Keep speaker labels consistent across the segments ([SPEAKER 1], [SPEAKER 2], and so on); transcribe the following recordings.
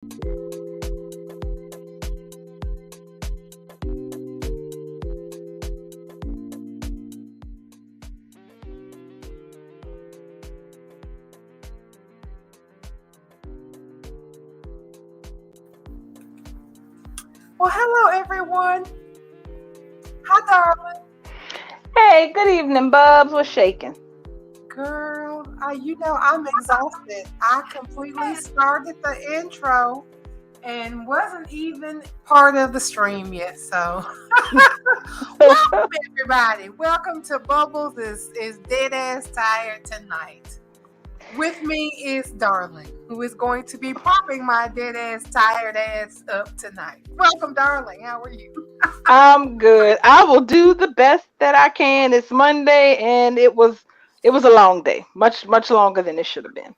[SPEAKER 1] Well, hello everyone. Hi, darling.
[SPEAKER 2] Hey, good evening, Bubs. What's shaking?
[SPEAKER 1] Girl, I'm exhausted. I completely started the intro and wasn't even part of the stream yet. So, welcome everybody. Welcome to Bubbles is dead ass tired tonight. With me is Darling, who is going to be propping my dead ass tired ass up tonight. Welcome, Darling. How are you?
[SPEAKER 2] I'm good. I will do the best that I can. It's Monday, and it was a long day, much longer than it should have been.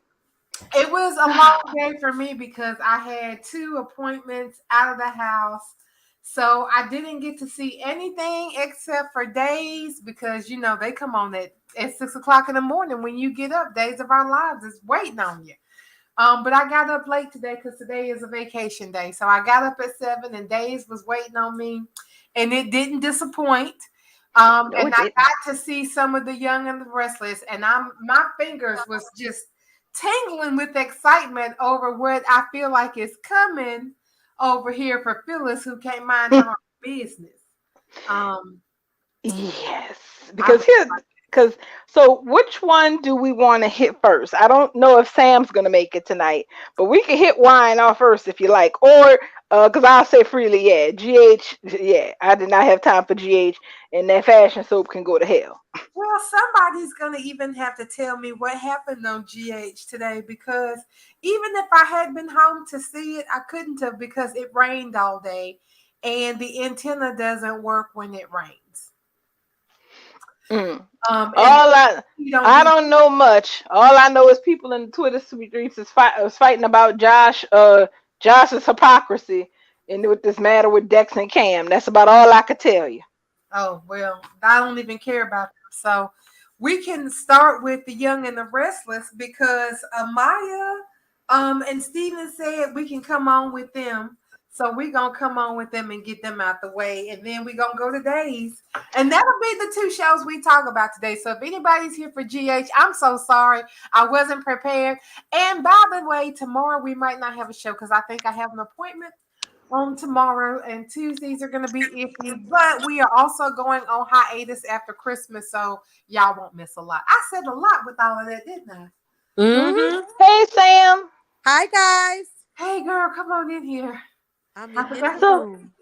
[SPEAKER 1] It was a long day for me because I had two appointments out of the house. So I didn't get to see anything except for Days because they come on at 6 o'clock in the morning when you get up. Days of Our Lives is waiting on you. But I got up late today because today is a vacation day. So I got up at 7 and Days was waiting on me and it didn't disappoint.
[SPEAKER 2] No,
[SPEAKER 1] And
[SPEAKER 2] it
[SPEAKER 1] I
[SPEAKER 2] didn't.
[SPEAKER 1] got to see some of the Young and the Restless, and my fingers was just tingling with excitement over what I feel like is coming over here for Phyllis, who can't mind her own business. Um,
[SPEAKER 2] Yes,
[SPEAKER 1] I
[SPEAKER 2] because so which one do we want to hit first? I don't know if Sam's gonna make it tonight, but we can hit wine off first if you like, or because I'll say freely, yeah, GH, yeah, I did not have time for GH, and that fashion soap can go to hell.
[SPEAKER 1] Well, somebody's gonna even have to tell me what happened on GH today because even if I had been home to see it, I couldn't have because it rained all day, and the antenna doesn't work when it rains.
[SPEAKER 2] Mm.
[SPEAKER 1] And
[SPEAKER 2] All
[SPEAKER 1] you don't
[SPEAKER 2] I
[SPEAKER 1] get
[SPEAKER 2] don't know much. All I know is people in the Twitter streets is fighting about Josh's hypocrisy and with this matter with Dex and Cam. That's about all I could tell you.
[SPEAKER 1] Oh, well, I don't even care about them. So we can start with the Young and the Restless because Amaya and Steven said we can come on with them. So we're gonna come on with them and get them out the way. And then we're gonna go to Days. And that'll be the two shows we talk about today. So if anybody's here for GH, I'm so sorry. I wasn't prepared. And by the way, tomorrow we might not have a show because I think I have an appointment on tomorrow, and Tuesdays are going to be iffy. But we are also going on hiatus after Christmas, so y'all won't miss a lot. I said a lot with all of that, didn't I?
[SPEAKER 2] Hmm.
[SPEAKER 3] Mm-hmm.
[SPEAKER 2] Hey Sam.
[SPEAKER 3] Hi guys.
[SPEAKER 1] Hey, girl, come on in here.
[SPEAKER 3] I'm
[SPEAKER 1] I
[SPEAKER 3] in this
[SPEAKER 1] forgot.
[SPEAKER 2] So
[SPEAKER 3] room.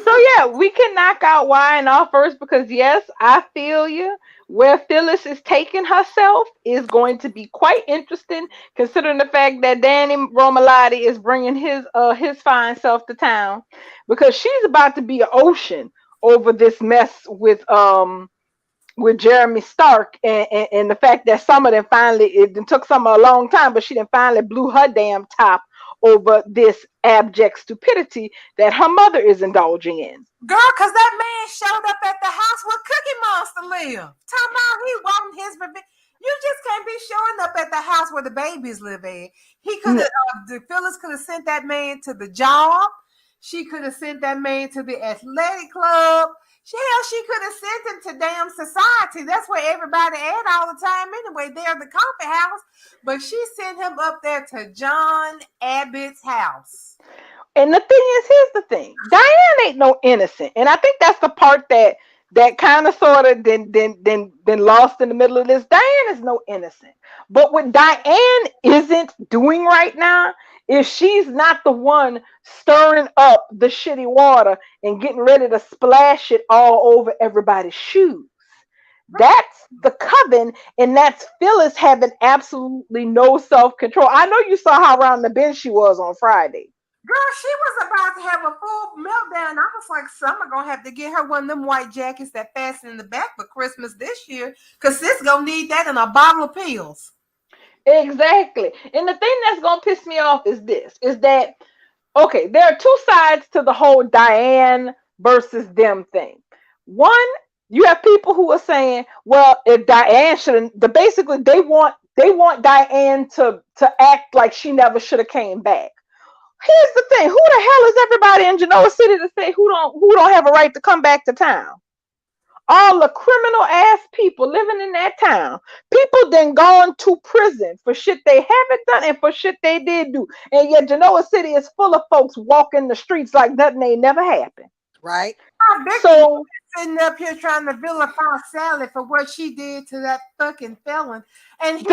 [SPEAKER 2] so yeah, we can knock out wine off first because yes, I feel you. Where Phyllis is taking herself is going to be quite interesting, considering the fact that Danny Romalotti is bringing his fine self to town, because she's about to be an ocean over this mess with Jeremy Stark and the fact that some of them finally it took some a long time, but she didn't finally blew her damn top over this abject stupidity that her mother is indulging in.
[SPEAKER 1] Girl, because that man showed up at the house where Cookie Monster live. Talking about he wanting his revenge. You just can't be showing up at the house where the babies live at. He could have, the Phyllis could have sent that man to the job. She could have sent that man to the athletic club. Hell, she could have sent him to damn society. That's where everybody at all the time anyway. They're the coffee house. But she sent him up there to John Abbott's house.
[SPEAKER 2] And the thing is, here's the thing: Diane ain't no innocent, and I think that's the part that kind of sort of then lost in the middle of this. Diane is no innocent, but what Diane isn't doing right now is she's not the one stirring up the shitty water and getting ready to splash it all over everybody's shoes. That's the coven, and that's Phyllis having absolutely no self control. I know you saw how around the bend she was on Friday.
[SPEAKER 1] Girl, she was about to have a full meltdown. I was like, Summer gonna have to get her one of them white jackets that fasten in the back for Christmas this year, cause sis gonna need that in a bottle of pills.
[SPEAKER 2] Exactly. And the thing that's gonna piss me off is this: is that okay? There are two sides to the whole Diane versus them thing. One, you have people who are saying, well, if Diane shouldn't, basically they want Diane to act like she never should have came back. Here's the thing: who the hell is everybody in Genoa City to say who don't have a right to come back to town? All the criminal ass people living in that town. People then gone to prison for shit they haven't done and for shit they did do. And yet Genoa City is full of folks walking the streets like nothing ain't never happened.
[SPEAKER 3] Right.
[SPEAKER 2] So
[SPEAKER 1] sitting up here trying to vilify Sally for what she did to that fucking felon. And he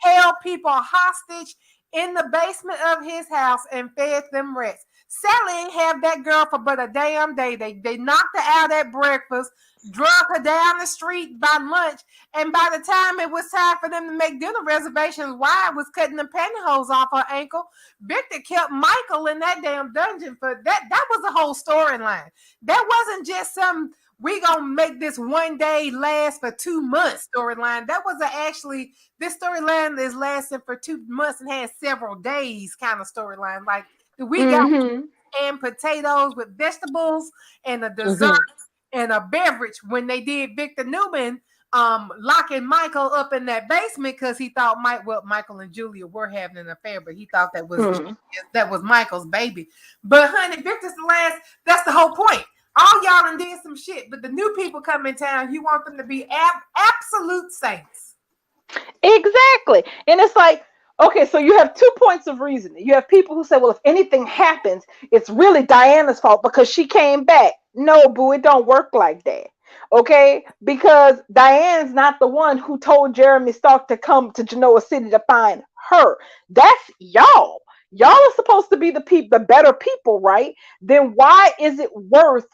[SPEAKER 1] held people hostage in the basement of his house and fed them rats. Sally ain't have that girl for but a damn day. They knocked her out at breakfast, drug her down the street by lunch, and by the time it was time for them to make dinner reservations, Wyatt was cutting the pantyhose off her ankle. Victor kept Michael in that damn dungeon for that. That was the whole storyline. That wasn't just some we gonna make this one day last for 2 months storyline. That was actually this storyline is lasting for 2 months and has several days kind of storyline. Like we got and potatoes with vegetables and a dessert and a beverage when they did Victor Newman locking Michael up in that basement because he thought Michael and Julia were having an affair, but he thought that was Michael's baby. But honey, Victor's the last. That's the whole point. All y'all done did some shit, but the new people come in town, you want them to be absolute saints.
[SPEAKER 2] Exactly. And it's like, okay, so you have 2 points of reasoning. You have people who say, well, if anything happens, it's really Diana's fault because she came back. No, boo, it don't work like that. Okay? Because Diane's not the one who told Jeremy Stark to come to Genoa City to find her. That's y'all. Y'all are supposed to be the better people, right? Then why is it worth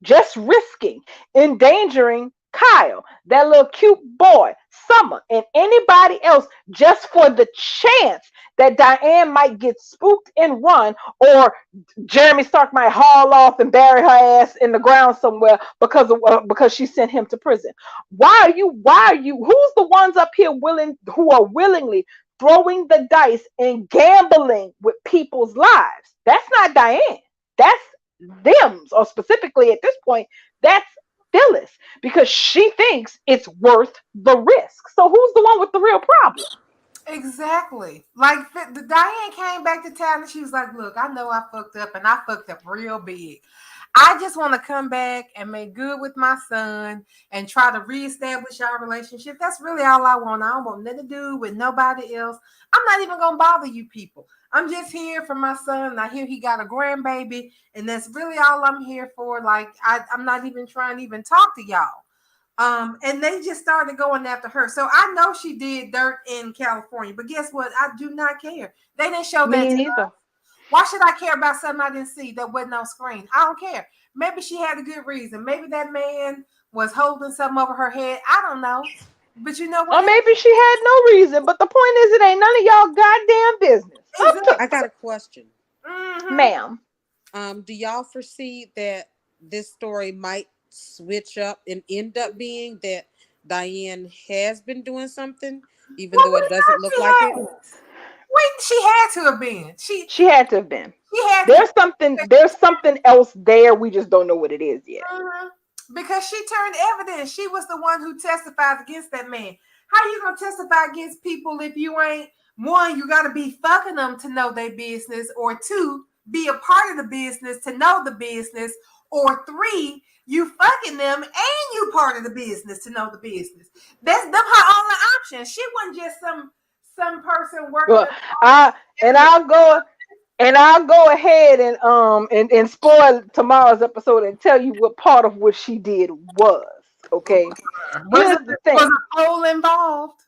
[SPEAKER 2] just risking, endangering Kyle, that little cute boy, Summer, and anybody else just for the chance that Diane might get spooked and run, or Jeremy Stark might haul off and bury her ass in the ground somewhere because she sent him to prison? Why are you? Who's the ones up here who are willingly throwing the dice and gambling with people's lives? That's not Diane. That's them, or specifically at this point, that's Phyllis, because she thinks it's worth the risk. So who's the one with the real problem?
[SPEAKER 1] Exactly. Like the Diane came back to town and she was like, look, I know I fucked up and I fucked up real big. I just want to come back and make good with my son and try to reestablish our relationship. That's really all I want. I don't want nothing to do with nobody else. I'm not even going to bother you people. I'm just here for my son. I hear he got a grandbaby, and that's really all I'm here for. Like, I'm not even trying to even talk to y'all. And they just started going after her. So I know she did dirt in California, but guess what? I do not care. They didn't show that to us. Why should I care about something I didn't see that wasn't on screen? I don't care. Maybe she had a good reason. Maybe that man was holding something over her head. I don't know. But you know what?
[SPEAKER 2] Or maybe she had no reason. But the point is, it ain't none of y'all goddamn business.
[SPEAKER 3] I got a question.
[SPEAKER 2] Ma'am.
[SPEAKER 3] Do y'all foresee that this story might switch up and end up being that Diane has been doing something, even though it doesn't look like it?
[SPEAKER 1] Wait, she had to have been.
[SPEAKER 2] She had to have been. There's something else there. We just don't know what it is yet.
[SPEAKER 1] Because she turned evidence. She was the one who testified against that man. How you gonna testify against people if you ain't, one, you gotta be fucking them to know their business, or two, be a part of the business to know the business, or three, you fucking them and you part of the business to know the business. That's them her only option. She wasn't just some person working.
[SPEAKER 2] Well, I'll go ahead and spoil tomorrow's episode and tell you what part of what she did was. Okay. Here's the thing.
[SPEAKER 1] Was a hole involved?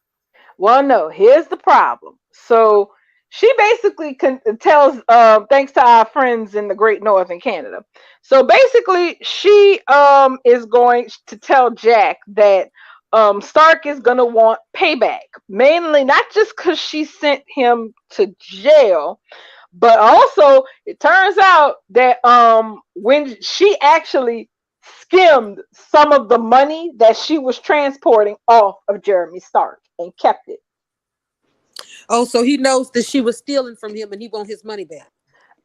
[SPEAKER 2] Well, no. Here's the problem. So she basically tells, thanks to our friends in the Great North in Canada. So basically, she is going to tell Jack that Stark is going to want payback, mainly not just because she sent him to jail, but also it turns out that when she actually skimmed some of the money that she was transporting off of Jeremy Stark and kept it.
[SPEAKER 3] Oh, so he knows that she was stealing from him and he wants his money back.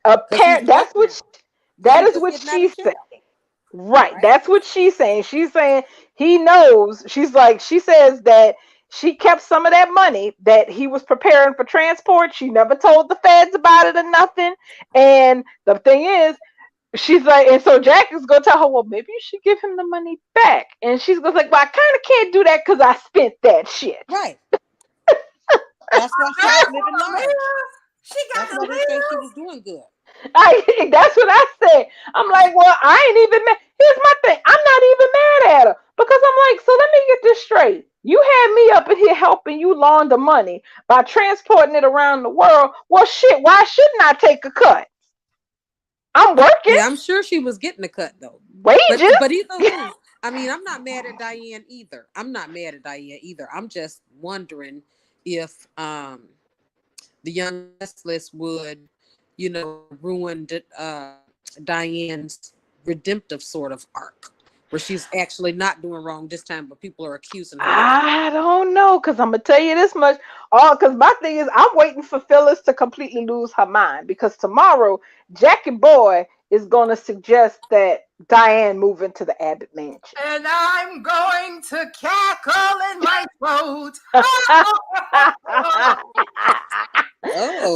[SPEAKER 2] That is what she's saying. Right. That's what she's saying. She's saying he knows. She says that she kept some of that money that he was preparing for transport. She never told the feds about it or nothing. And the thing is, she's like, and so Jack is gonna tell her, well, maybe you should give him the money back. And she's gonna like, well, I kind of can't do that because I spent that shit.
[SPEAKER 3] Right. That's why she was living large.
[SPEAKER 1] She got
[SPEAKER 3] That's
[SPEAKER 1] to
[SPEAKER 3] why they think she
[SPEAKER 1] live.
[SPEAKER 3] was doing good.
[SPEAKER 2] That's what I said. I'm like, well, I ain't even mad. Here's my thing. I'm not even mad at her because I'm like, so let me get this straight. You had me up in here helping you launder money by transporting it around the world. Well, shit, why shouldn't I take a cut? I'm working.
[SPEAKER 3] Yeah, I'm sure she was getting a cut though.
[SPEAKER 2] Wages.
[SPEAKER 3] But either way, I mean, I'm not mad at Diane either. I'm just wondering if the Young Restless would, ruin Diane's redemptive sort of arc, where she's actually not doing wrong this time, but people are accusing her.
[SPEAKER 2] I don't know, because I'm gonna tell you this much. Because my thing is, I'm waiting for Phyllis to completely lose her mind, because tomorrow Jackie Boy is gonna suggest that Diane move into the Abbott mansion.
[SPEAKER 1] And I'm going to cackle in my throat.
[SPEAKER 3] Oh.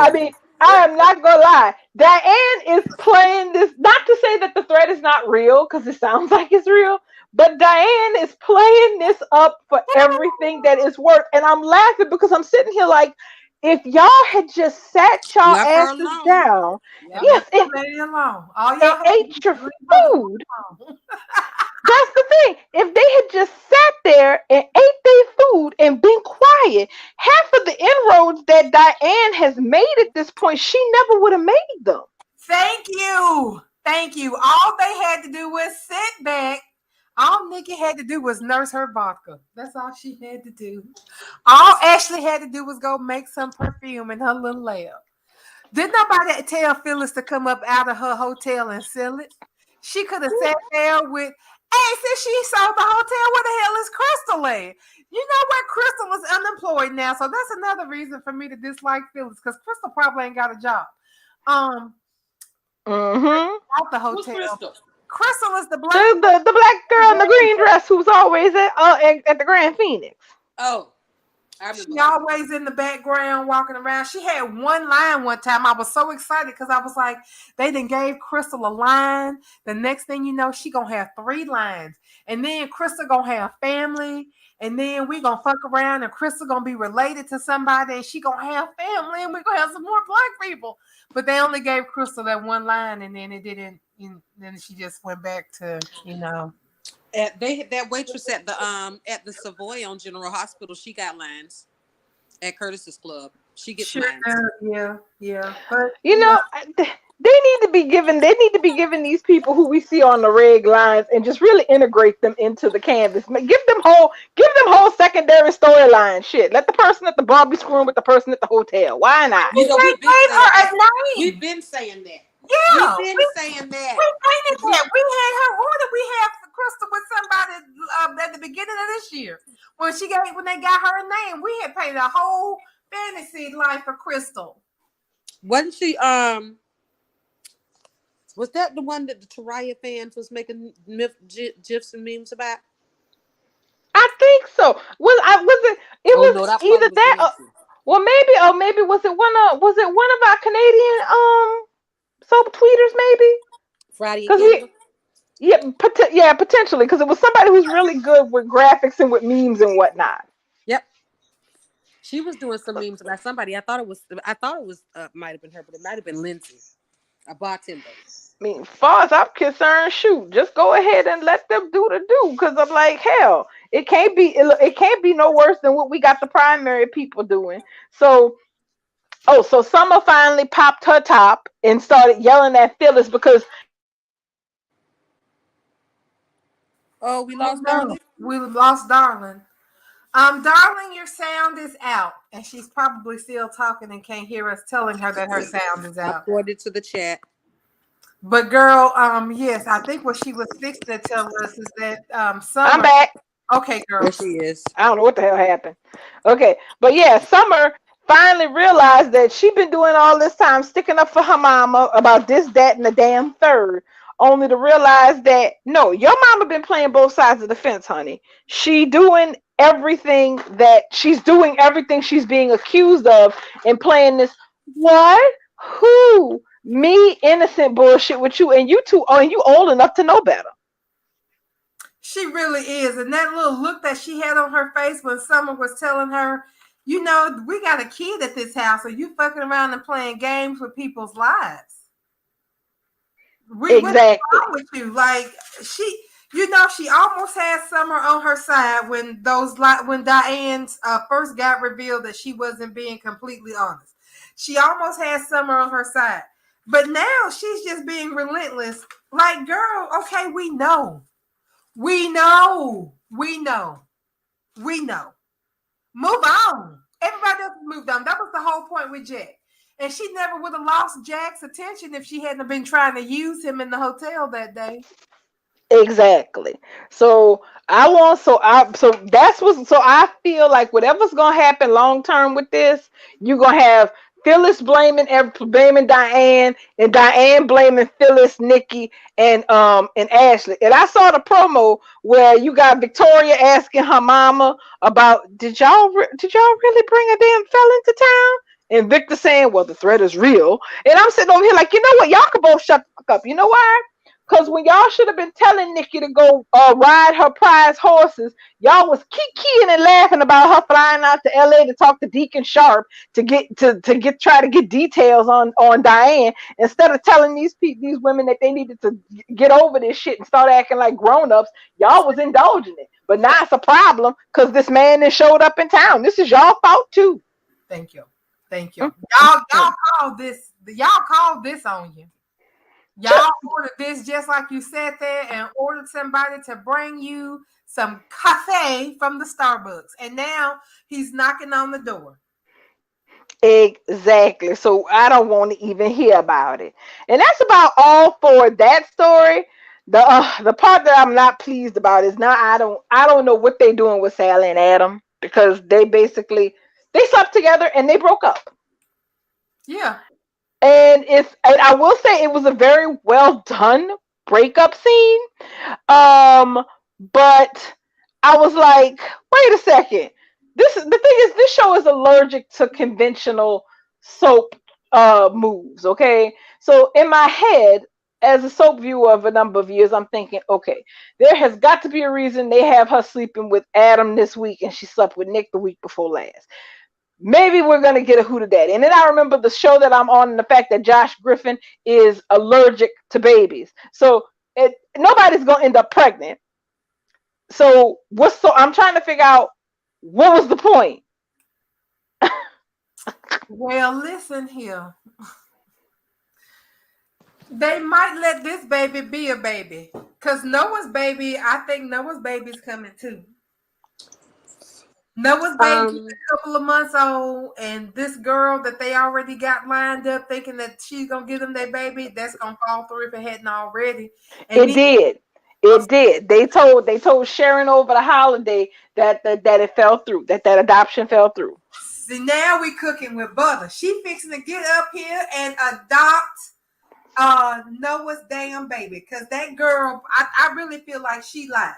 [SPEAKER 2] I mean, I am not gonna lie. Diane is playing this, not to say that the threat is not real, because it sounds like it's real, but Diane is playing this up for everything that is worth. And I'm laughing because I'm sitting here like, if y'all had just sat y'all
[SPEAKER 3] Left her
[SPEAKER 2] asses
[SPEAKER 3] alone.
[SPEAKER 2] down,
[SPEAKER 1] Yep,
[SPEAKER 2] yes,
[SPEAKER 1] leave the lady alone. All y'all
[SPEAKER 2] and
[SPEAKER 1] have to
[SPEAKER 2] ate
[SPEAKER 1] do
[SPEAKER 2] your
[SPEAKER 1] is leave her
[SPEAKER 2] food.
[SPEAKER 1] alone.
[SPEAKER 2] That's the thing. If they had just sat there and ate their food and been quiet, half of the inroads that Diane has made at this point, she never would have made them.
[SPEAKER 1] Thank you. Thank you. All they had to do was sit back. All Nikki had to do was nurse her vodka. That's all she had to do. All Ashley had to do was go make some perfume in her little lab. Did nobody tell Phyllis to come up out of her hotel and sell it? She could have sat there with, hey, since she sold the hotel, where the hell is Crystal at? You know what? Crystal is unemployed now. So that's another reason for me to dislike Phyllis, because Crystal probably ain't got a job. Out the
[SPEAKER 3] Who's
[SPEAKER 1] hotel.
[SPEAKER 3] Crystal?
[SPEAKER 1] Crystal is the black.
[SPEAKER 2] The black girl in the green dress who's always at the Grand Phoenix.
[SPEAKER 3] Oh,
[SPEAKER 1] she always in the background walking around. She had one line one time. I was so excited because I was like, they done gave Crystal a line. The next thing you know, she gonna have 3 lines. And then Crystal gonna have family. And then we gonna fuck around and Crystal gonna be related to somebody and she gonna have family and we gonna have some more black people. But they only gave Crystal that one line and then it didn't, then she just went back to,
[SPEAKER 3] that waitress at the Savoy on General Hospital, she got lines at Curtis's Club. She gets lines.
[SPEAKER 1] Yeah. But
[SPEAKER 2] they need to be given these people who we see on the reg lines and just really integrate them into the canvas. Give them whole secondary storyline shit. Let the person at the bar be screwing with the person at the hotel. Why not?
[SPEAKER 3] We've been saying that.
[SPEAKER 1] Yeah,
[SPEAKER 3] we've been saying that.
[SPEAKER 1] We painted that. We had her order. We had Crystal with somebody at the beginning of this year when they got her name. We had painted a whole fantasy life for Crystal.
[SPEAKER 3] Wasn't she? Was that the one that the Taraya fans was making gifs and memes about?
[SPEAKER 2] I think so. It was either that. Maybe was it one of our Canadian soap tweeters, maybe
[SPEAKER 3] Friday.
[SPEAKER 2] Potentially, because it was somebody who's really good with graphics and with memes and whatnot.
[SPEAKER 3] Yep, she was doing some memes about somebody. I thought it was might have been her, but it might have been Lindsay, a bartender.
[SPEAKER 2] I mean, far as I'm concerned, shoot, just go ahead and let them do the do. Because I'm like, hell, it can't be no worse than what we got the primary people doing. So Summer finally popped her top and started yelling at Phyllis because.
[SPEAKER 3] Oh, we lost Darling.
[SPEAKER 1] We lost Darling. Darling, your sound is out, and she's probably still talking and can't hear us telling her that her sound is out.
[SPEAKER 3] I poured it to the chat.
[SPEAKER 1] But girl, yes, I think what she was fixing to tell us is that Summer.
[SPEAKER 2] I'm back.
[SPEAKER 1] Okay, girl.
[SPEAKER 3] There she is.
[SPEAKER 2] I don't know what the hell happened. Okay, but yeah, Summer finally realized that she'd been doing all this time sticking up for her mama about this, that, and the damn third, only to realize that no, your mama been playing both sides of the fence, honey. She doing everything that she's doing, everything she's being accused of, and playing this what, who, me, innocent bullshit with you, and you two, oh, and you old enough to know better.
[SPEAKER 1] She really is. And that little look that she had on her face when someone was telling her, you know, we got a kid at this house. Are you fucking around and playing games with people's lives? What's wrong with you? Like, she, you know, she almost had Summer on her side when Diane first got revealed that she wasn't being completely honest. She almost had Summer on her side. But now she's just being relentless. Like, girl, okay, we know. We know. Move on. Everybody else moved on. That was the whole point with Jack. And she never would have lost Jack's attention if she hadn't been trying to use him in the hotel that day.
[SPEAKER 2] Exactly. So I feel like whatever's gonna happen long term with this, you're gonna have Phyllis blaming Diane, and Diane blaming Phyllis, Nikki, and Ashley. And I saw the promo where you got Victoria asking her mama about did y'all really bring a damn felon to town? And Victor saying, well, the threat is real. And I'm sitting over here like, you know what? Y'all can both shut the fuck up. You know why? Because when y'all should have been telling Nikki to go ride her prize horses, y'all was kikiing and laughing about her flying out to LA to talk to Deacon Sharp to try to get details on Diane, instead of telling these women that they needed to get over this shit and start acting like grown-ups. Y'all was indulging it. But now it's a problem because this man that showed up in town. This is y'all fault too.
[SPEAKER 1] Thank you. Y'all called this. Y'all called this on you. Y'all ordered this just like you sat there and ordered somebody to bring you some cafe from the Starbucks. And now he's knocking on the door.
[SPEAKER 2] Exactly. So I don't want to even hear about it. And that's about all for that story. The part that I'm not pleased about is now I don't know what they're doing with Sally and Adam, because they slept together and they broke up.
[SPEAKER 1] Yeah.
[SPEAKER 2] And I will say it was a very well done breakup scene. But I was like, wait a second. The thing is, this show is allergic to conventional soap moves. Okay. So in my head, as a soap viewer of a number of years, I'm thinking, okay, there has got to be a reason they have her sleeping with Adam this week and she slept with Nick the week before last. Maybe we're going to get a hootenanny. And then I remember the show that I'm on and the fact that Josh Griffin is allergic to babies. So nobody's going to end up pregnant. So I'm trying to figure out what was the point.
[SPEAKER 1] Well, listen here. They might let this baby be a baby. Because I think Noah's baby's coming too. Noah's baby a couple of months old, and this girl that they already got lined up thinking that she's going to give them their baby, that's going to fall through if it hadn't already. And
[SPEAKER 2] It did. They told Sharon over the holiday that it fell through, that adoption fell through.
[SPEAKER 1] See, now we cooking with butter. She fixing to get up here and adopt Noah's damn baby, because that girl, I really feel like she lied.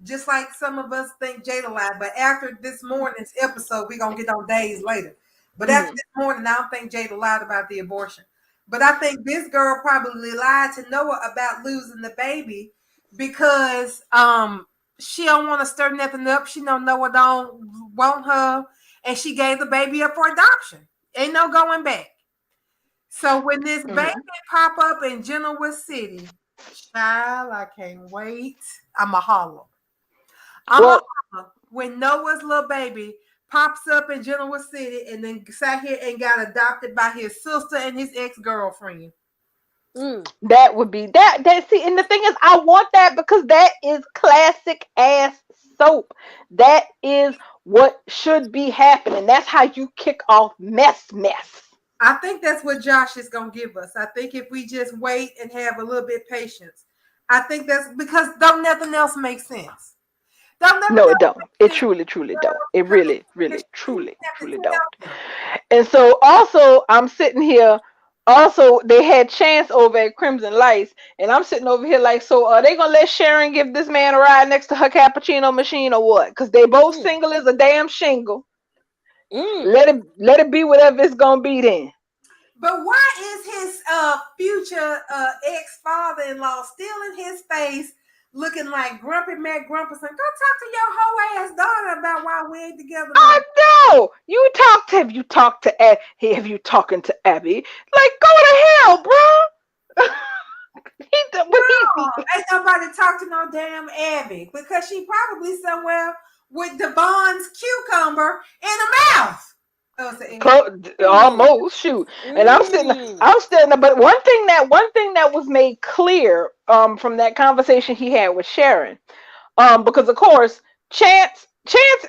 [SPEAKER 1] Just like some of us think Jada lied, but after this morning's episode, we're going to get on days later. But after this morning, I don't think Jada lied about the abortion. But I think this girl probably lied to Noah about losing the baby because she don't want to stir nothing up. She know Noah don't want her, and she gave the baby up for adoption. Ain't no going back. So when this baby pop up in Genoa City, child, I can't wait. I'm a holler. When Noah's little baby pops up in Genoa City and then sat here and got adopted by his sister and his ex-girlfriend.
[SPEAKER 2] That would be that. See, and the thing is, I want that because that is classic ass soap. That is what should be happening. That's how you kick off mess.
[SPEAKER 1] I think that's what Josh is going to give us. I think if we just wait and have a little bit of patience, I think that's because nothing else makes sense.
[SPEAKER 2] No, it don't. It truly don't. It really, truly don't. And so also I'm sitting here also they had Chance over at Crimson Lights, and I'm sitting over here like, so are they gonna let Sharon give this man a ride next to her cappuccino machine or what? Because they both single as a damn shingle. Let it be whatever it's gonna be then.
[SPEAKER 1] But why is his future ex-father-in-law still in his face, looking like Grumpy Mac Grumpy saying, go talk to your hoe ass daughter about why we ain't together?
[SPEAKER 2] I know. Have you talked to have you talking to Abby? Like, go to hell, bro.
[SPEAKER 1] Ain't nobody talk to no damn Abby because she probably somewhere with Devon's cucumber in her mouth.
[SPEAKER 2] Almost shoot, and I'm sitting there. But one thing that was made clear from that conversation he had with Sharon, because of course Chance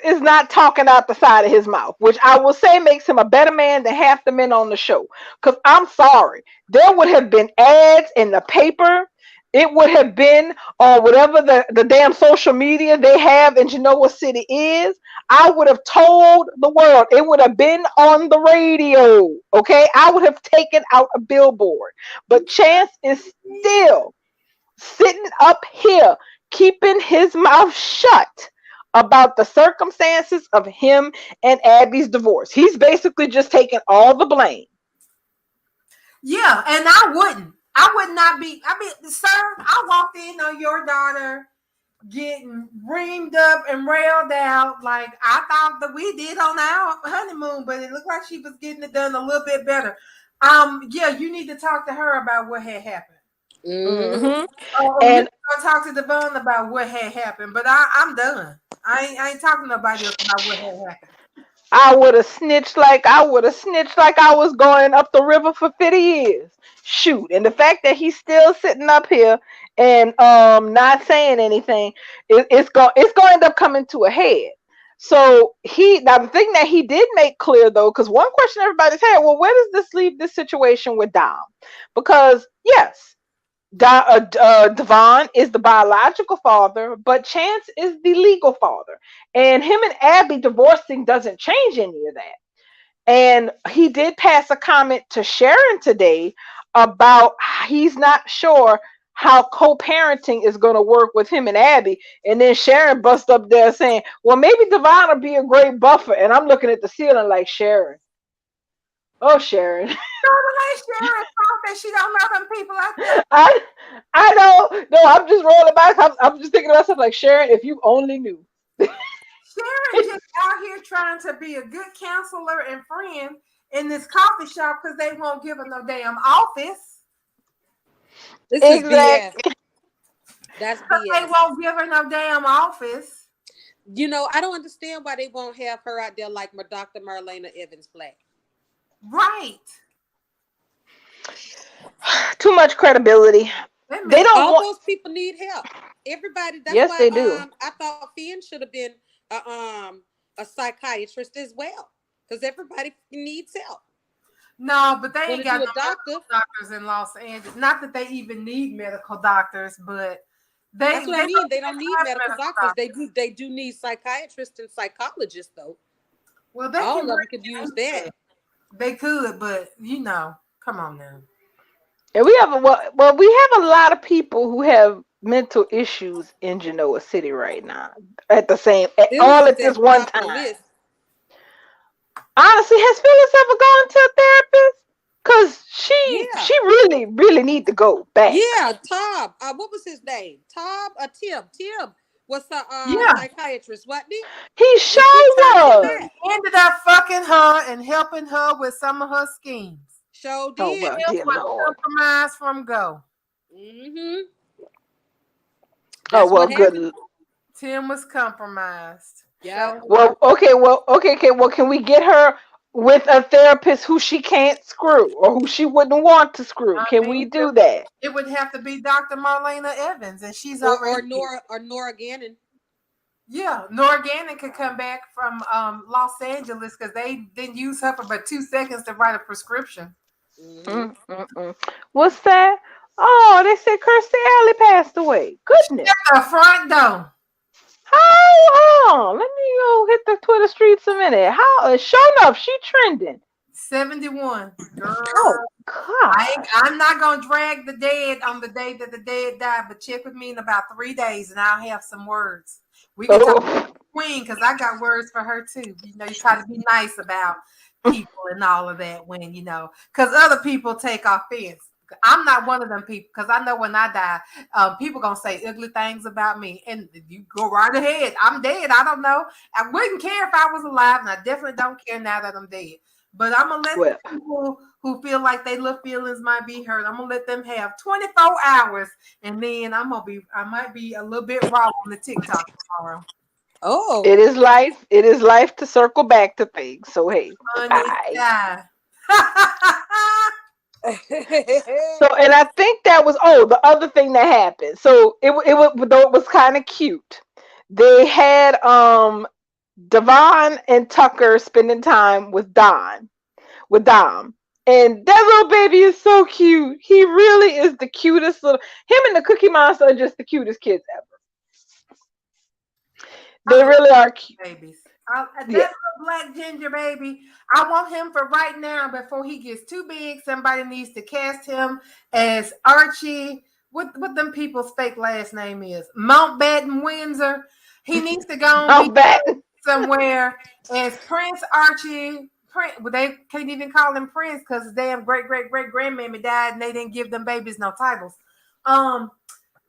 [SPEAKER 2] is not talking out the side of his mouth, which I will say makes him a better man than half the men on the show. Because I'm sorry, there would have been ads in the paper. It would have been on whatever the damn social media they have in Genoa City is. I would have told the world. It would have been on the radio. Okay, I would have taken out a billboard. But Chance is still sitting up here, keeping his mouth shut about the circumstances of him and Abby's divorce. He's basically just taking all the blame.
[SPEAKER 1] Yeah, and I would not be. I mean, sir, I walked in on your daughter getting reamed up and railed out like I thought that we did on our honeymoon, but it looked like she was getting it done a little bit better. Yeah, you need to talk to her about what had happened. And talk to Devon about what had happened, but I'm done. I ain't talking to nobody else about what had happened.
[SPEAKER 2] I would have snitched like I was going up the river for 50 years. Shoot. And the fact that he's still sitting up here and not saying anything, it's going to end up coming to a head. So the thing that he did make clear though, because one question everybody's had, well, where does this leave this situation with Dom? Because yes, Devon is the biological father, but Chance is the legal father. And him and Abby divorcing doesn't change any of that. And he did pass a comment to Sharon today about he's not sure how co-parenting is going to work with him and Abby. And then Sharon busts up there saying, well, maybe Devon will be a great buffer. And I'm looking at the ceiling like, Sharon. Oh, Sharon.
[SPEAKER 1] Sharon thought that she don't know them people out there.
[SPEAKER 2] I don't. No, I'm just rolling back. I'm just thinking to myself like, Sharon, if you only knew.
[SPEAKER 1] Sharon just out here trying to be a good counselor and friend in this coffee shop because they won't give her no damn office.
[SPEAKER 3] This is BS. That's BS.
[SPEAKER 1] They won't give her no damn office.
[SPEAKER 3] You know, I don't understand why they won't have her out there like Dr. Marlena Evans Black.
[SPEAKER 1] Right.
[SPEAKER 2] Too much credibility. They don't.
[SPEAKER 3] All those people need help. Everybody. That's
[SPEAKER 2] yes,
[SPEAKER 3] why,
[SPEAKER 2] they do.
[SPEAKER 3] I thought Finn should have been a psychiatrist as well, because everybody needs help.
[SPEAKER 1] No, but they ain't got no medical doctors in Los Angeles. Not that they even need medical doctors, but
[SPEAKER 3] that's what I mean. They don't need medical doctors. They do need psychiatrists and psychologists, though.
[SPEAKER 1] Well,
[SPEAKER 3] all of them could use that.
[SPEAKER 1] They could, but come on now.
[SPEAKER 2] And we have a lot of people who have mental issues in Genoa City right now. At this one time. Honestly, has Phyllis ever gone to a therapist? Because she really, really need to go back.
[SPEAKER 3] Yeah, Tob. What was his name? Tob or Tim? Tim was a psychiatrist, wasn't he?
[SPEAKER 2] He sure was.
[SPEAKER 1] He ended up fucking her and helping her with some of her schemes.
[SPEAKER 3] Sure did.
[SPEAKER 1] Oh, well, compromise from go.
[SPEAKER 3] Mm-hmm.
[SPEAKER 2] Oh, well, good.
[SPEAKER 1] Tim was compromised.
[SPEAKER 3] Yeah.
[SPEAKER 2] Well, okay. Well, can we get her with a therapist who she can't screw or who she wouldn't want to screw? Can we do that?
[SPEAKER 1] It would have to be Dr. Marlena Evans, and she's
[SPEAKER 3] or Nora Gannon.
[SPEAKER 1] Yeah, Nora Gannon could come back from Los Angeles because they didn't use her for but 2 seconds to write a prescription.
[SPEAKER 2] What's that? Oh, they said Kirstie Alley passed away. Goodness.
[SPEAKER 1] At the front door.
[SPEAKER 2] Hold on. Let me go hit the Twitter streets a minute. How? Sure enough, she trending.
[SPEAKER 1] 71. Girl,
[SPEAKER 3] Oh,
[SPEAKER 2] God.
[SPEAKER 1] I'm not gonna drag the dead on the day that the dead died, but check with me in about 3 days, and I'll have some words. We can talk
[SPEAKER 2] Oh,
[SPEAKER 1] Queen because I got words for her too. You know, you try to be nice about people and all of that when because other people take offense. I'm not one of them people because I know when I die, people gonna say ugly things about me, and you go right ahead. I'm dead. I don't know. I wouldn't care if I was alive, and I definitely don't care now that I'm dead. But I'm gonna let
[SPEAKER 2] well,
[SPEAKER 1] people who feel like their little feelings might be hurt. I'm gonna let them have 24 hours, and then I might be a little bit raw on the TikTok tomorrow.
[SPEAKER 3] oh.
[SPEAKER 2] it is life. It is life to circle back to things. So hey,
[SPEAKER 1] Honey,
[SPEAKER 2] bye.
[SPEAKER 1] yeah.
[SPEAKER 2] So, and I think that was the other thing that happened. So though it was kind of cute. They had Devon and Tucker spending time with Dom. And that little baby is so cute. He really is the cutest little. Him and the Cookie Monster are just the cutest kids ever. They really are cute.
[SPEAKER 1] Babies. That
[SPEAKER 2] Yeah.
[SPEAKER 1] little black ginger baby, I want him for right now before he gets too big. Somebody needs to cast him as Archie. What them people's fake last name is? Mountbatten Windsor. He needs to go and be somewhere as Prince Archie. Well, they can't even call him Prince because his damn great grandmammy died and they didn't give them babies no titles.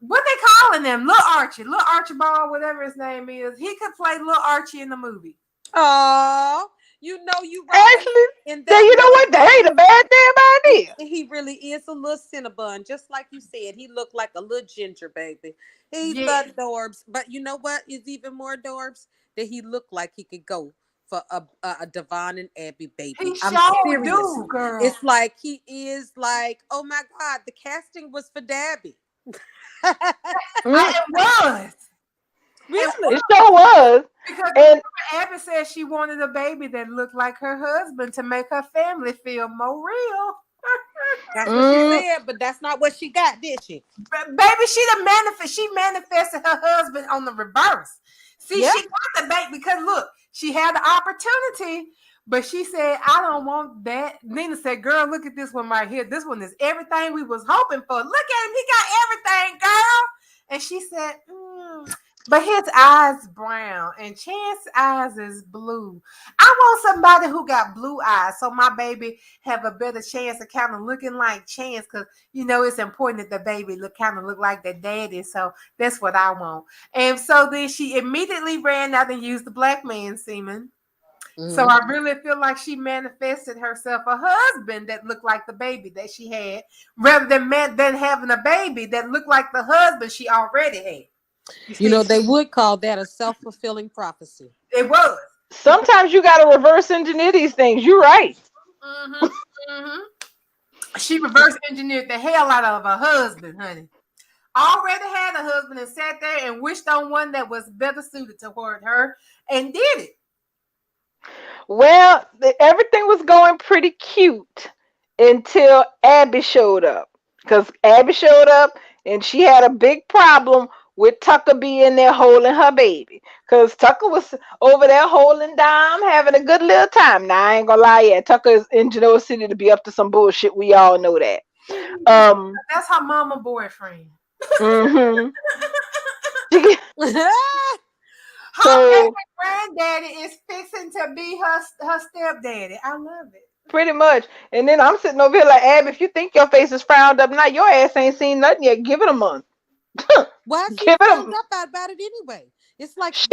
[SPEAKER 1] What they calling them? Little Archibald, whatever his name is. He could play Little Archie in the movie.
[SPEAKER 3] Oh, you right.
[SPEAKER 2] Actually,
[SPEAKER 3] And
[SPEAKER 2] you know what? That ain't a bad damn idea.
[SPEAKER 3] he really is a little Cinnabon, just like you said. He looked like a little ginger baby. He's adorbs. But you know what is even more adorbs? That he looked like he could go for a Devon and Abby baby.
[SPEAKER 1] I'm serious. Girl.
[SPEAKER 3] It's like he is like, oh my God, the casting was for Dabby.
[SPEAKER 1] It was.
[SPEAKER 3] Really?
[SPEAKER 2] It sure was.
[SPEAKER 1] Because Abby said she wanted a baby that looked like her husband to make her family feel more real.
[SPEAKER 3] That's what she said, but that's not what she got, did she?
[SPEAKER 1] Baby, she manifested her husband on the reverse. See, she got the baby because look, she had the opportunity, but she said, I don't want that. Nina said, girl, look at this one right here. This one is everything we was hoping for. Look at him. He got everything, girl. And she said, but his eyes brown and Chance's eyes is blue. I want somebody who got blue eyes so my baby have a better chance of kind of looking like Chance because, it's important that the baby look like their daddy. So that's what I want. And so then she immediately ran out and used the black man semen. So I really feel like she manifested herself a husband that looked like the baby that she had rather than having a baby that looked like the husband she already had.
[SPEAKER 3] They would call that a self-fulfilling prophecy.
[SPEAKER 1] It was.
[SPEAKER 2] Sometimes you got to reverse engineer these things. You're right.
[SPEAKER 1] She reverse engineered the hell out of her husband, honey. Already had a husband and sat there and wished on one that was better suited toward her and did it.
[SPEAKER 2] Well, everything was going pretty cute until Abby showed up. Because Abby showed up and she had a big problem with Tucker being there holding her baby. Because Tucker was over there holding Dom, having a good little time. Now, I ain't gonna lie, Tucker is in Genoa City to be up to some bullshit. We all know that.
[SPEAKER 1] That's her mama boyfriend.
[SPEAKER 2] So
[SPEAKER 1] her granddaddy is fixing to be her stepdaddy. I love it.
[SPEAKER 2] Pretty much. And then I'm sitting over here like, Abby, if you think your face is frowned up now, your ass ain't seen nothing yet. Give it a month.
[SPEAKER 3] Why is she frowned up about it anyway? It's like she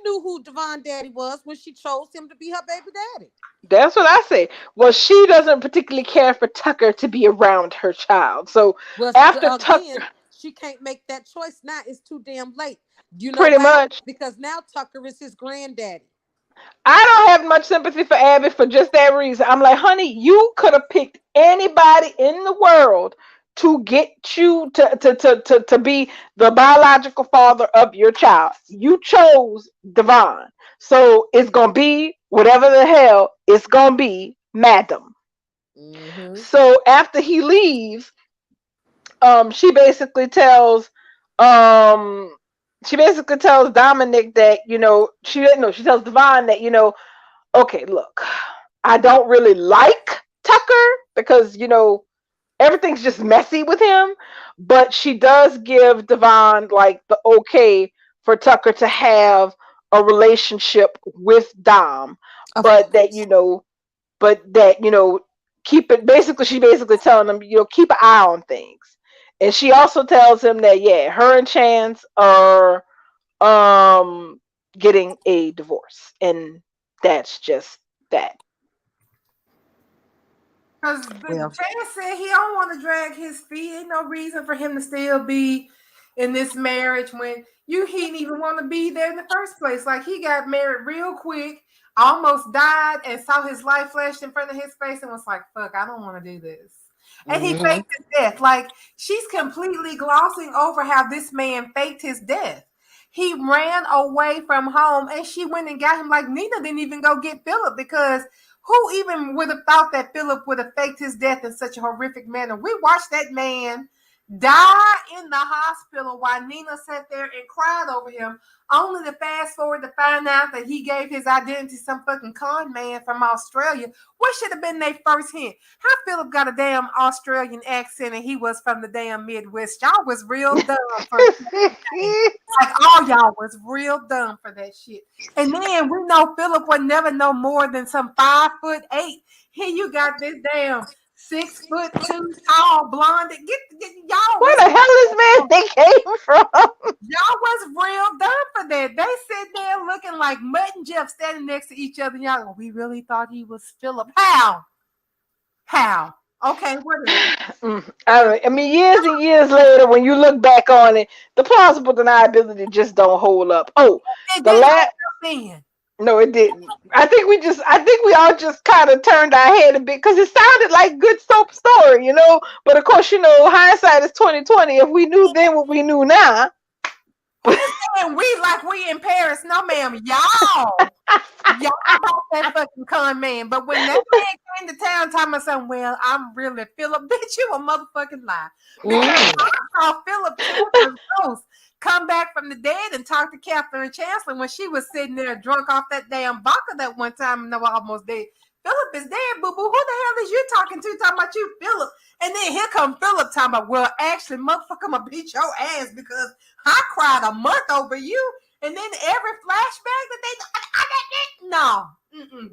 [SPEAKER 3] knew who Devon Daddy was when she chose him to be her baby daddy.
[SPEAKER 2] That's what I say. Well, she doesn't particularly care for Tucker to be around her child. So after Tucker,
[SPEAKER 3] she can't make that choice now. It's too damn late.
[SPEAKER 2] Pretty much.
[SPEAKER 3] Because now Tucker is his granddaddy.
[SPEAKER 2] I don't have much sympathy for Abby for just that reason. I'm like, honey, you could have picked anybody in the world to get you to be the biological father of your child. You chose Devon. So it's going to be whatever the hell it's going to be, madam. So after he leaves, she basically tells Dominic that, she tells Devon that, okay, look, I don't really like Tucker because, everything's just messy with him. But she does give Devon like the okay for Tucker to have a relationship with Dom,
[SPEAKER 3] Of
[SPEAKER 2] but that,
[SPEAKER 3] course.
[SPEAKER 2] keep it basically, she basically telling him, keep an eye on things. And she also tells him that, yeah, her and Chance are getting a divorce. And that's just that.
[SPEAKER 1] Because the
[SPEAKER 3] Well,
[SPEAKER 1] Chance said he don't want to drag his feet. Ain't no reason for him to still be in this marriage when he didn't even want to be there in the first place. Like he got married real quick, almost died, and saw his life flash in front of his face and was like, fuck, I don't want to do this. And he
[SPEAKER 3] mhm.
[SPEAKER 1] faked his death. Like she's completely glossing over how this man faked his death. He ran away from home and she went and got him. Like Nina didn't even go get Philip because who even would have thought that Philip would have faked his death in such a horrific manner? We watched that man die in the hospital while Nina sat there and cried over him, only to fast forward to find out that he gave his identity to some fucking con man from Australia. What should have been their first hint? How Philip got a damn Australian accent and he was from the damn Midwest. Y'all was real dumb for like all y'all was real dumb for that shit. And then we know Philip would never know more than some 5'8". Here you got this damn 6'2" tall blonde. Get y'all
[SPEAKER 2] Where
[SPEAKER 1] was
[SPEAKER 2] the hell this man they came from?
[SPEAKER 1] y'all was real dumb for that. They sit there looking like Mutt and Jeff standing next to each other. Y'all go, we really thought he was Philip. How? How? Okay, whatever.
[SPEAKER 2] I mean, years and years later, when you look back on it, the plausible deniability just don't hold up. Oh,
[SPEAKER 1] It
[SPEAKER 2] the
[SPEAKER 1] didn't
[SPEAKER 2] last.
[SPEAKER 1] then.
[SPEAKER 2] No, it didn't. I think we all just kind of turned our head a bit because it sounded like good soap story, But of course, hindsight is 2020. If we knew then what we knew now.
[SPEAKER 1] And we like we in Paris. No, ma'am, y'all bought that fucking con man. But when that man came to town talking about something, well, I'm really Philip, bitch, you a motherfucking lie. Because I saw Philip Chancellor's ghost come back from the dead and talk to Catherine Chancellor when she was sitting there drunk off that damn vodka that one time and they were almost dead. Philip is dead, boo boo. Who the hell is you talking to? Talking about you, Philip. And then here come Philip talking about, well, actually, motherfucker, I'm gonna beat your ass because I cried a month over you. And then every flashback that no,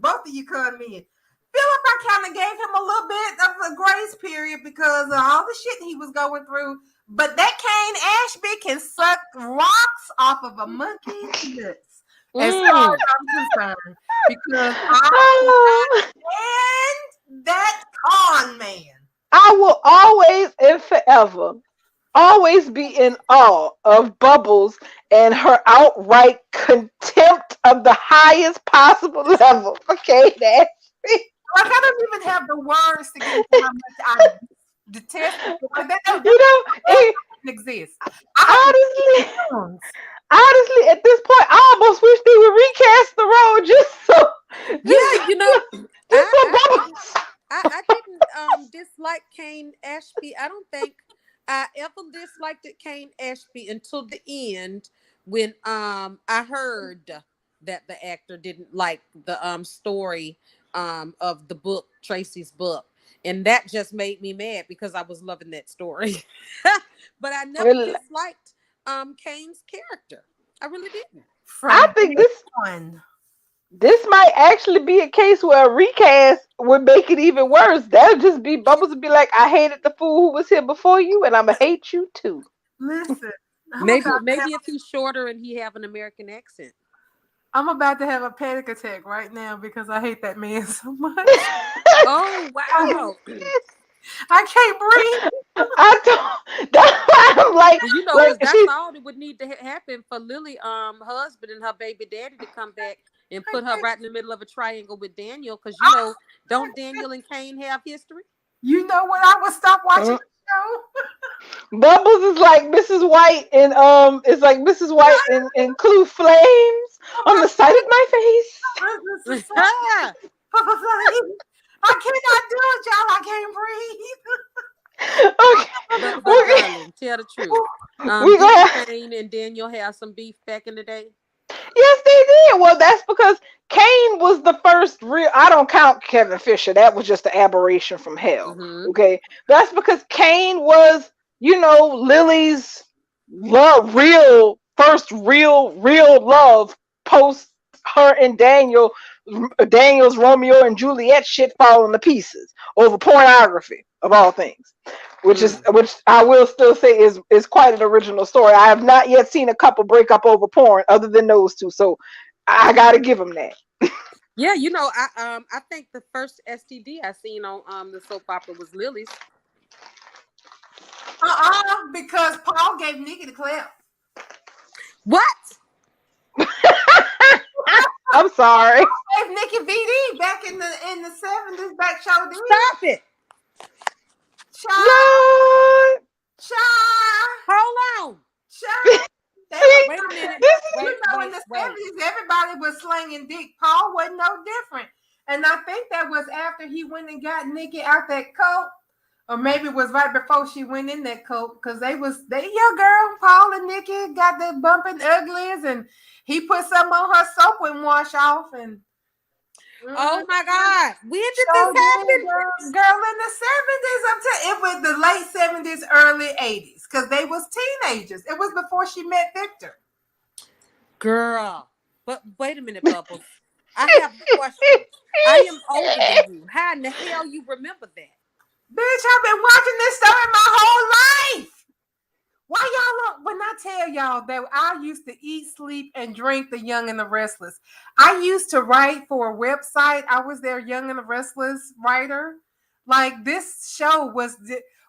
[SPEAKER 1] both of you come in. Philip, I kind of gave him a little bit of a grace period because of all the shit he was going through. But that Kane Ashby can suck rocks off of a monkey's nuts. As far as I'm concerned, because I stand that con man.
[SPEAKER 2] I will always and forever always be in awe of Bubbles and her outright contempt of the highest possible level. Okay, that's
[SPEAKER 1] Like I don't even have the words to get into how much I detest it. Like, that don't exist.
[SPEAKER 2] Honestly, at this point, I almost wish they would recast the role just so. Bubbles.
[SPEAKER 3] I didn't dislike Kane Ashby. I don't think I ever disliked Kane Ashby until the end when I heard that the actor didn't like the story of the book, Tracy's book. And that just made me mad because I was loving that story. But I never disliked Kane's character. I really didn't.
[SPEAKER 2] I think this might actually be a case where a recast would make it even worse. That'll just be Bubbles would be like, I hated the fool who was here before you, and I'm gonna hate you too.
[SPEAKER 1] Listen,
[SPEAKER 3] maybe if he's shorter and he have an American accent.
[SPEAKER 1] I'm about to have a panic attack right now because I hate that man so much.
[SPEAKER 3] Oh wow!
[SPEAKER 1] I can't breathe.
[SPEAKER 2] I don't. That's why I'm like,
[SPEAKER 3] that's all that would need to happen for Lily, husband and her baby daddy to come back and put her right in the middle of a triangle with Daniel, because don't Daniel and Kane have history?
[SPEAKER 1] You know what? I would stop watching the show.
[SPEAKER 2] Bubbles is like Mrs. White and it's like Mrs. White and Clue Flames on the side of my face.
[SPEAKER 1] I cannot do it, y'all. I can't breathe.
[SPEAKER 3] Okay. But darling, tell the truth. Did Kane and Daniel have some beef back in the day?
[SPEAKER 2] Yes, they Yeah, well, that's because Kane was the first real. I don't count Kevin Fisher. That was just an aberration from hell.
[SPEAKER 3] Mm-hmm.
[SPEAKER 2] Okay, that's because Kane was, Lily's love, real first, real love post her and Daniel's Romeo and Juliet shit falling to pieces over pornography of all things, which I will still say is quite an original story. I have not yet seen a couple break up over porn other than those two, so I gotta give them that.
[SPEAKER 3] Yeah, I think the first STD I seen on the soap opera was Lily's.
[SPEAKER 1] Because Paul gave Nikki the clap.
[SPEAKER 3] What?
[SPEAKER 2] I'm sorry.
[SPEAKER 1] Gave Nikki VD back in the 70s. Back show did.
[SPEAKER 3] Stop it.
[SPEAKER 2] Lord.
[SPEAKER 3] Hold on. Wait a minute.
[SPEAKER 1] In the 70s, everybody was slinging dick. Paul wasn't no different. And I think that was after he went and got Nikki out that coat. Or maybe it was right before she went in that coat. Because your girl, Paul and Nikki, got the bumping uglies. And he put some on her soap and wash off. And
[SPEAKER 3] oh my God. When did this happen?
[SPEAKER 1] Girl, in the 70s, it was the late 70s, early 80s, because they was teenagers. It was before she met Victor.
[SPEAKER 3] Girl, but wait a minute, Bubbles. I have a question. I am older than you. How in the hell you remember that?
[SPEAKER 1] Bitch, I've been watching this story my whole life. Why y'all when I tell y'all that I used to eat, sleep, and drink The Young and the Restless. I used to write for a website. I was their Young and the Restless writer. Like, this show was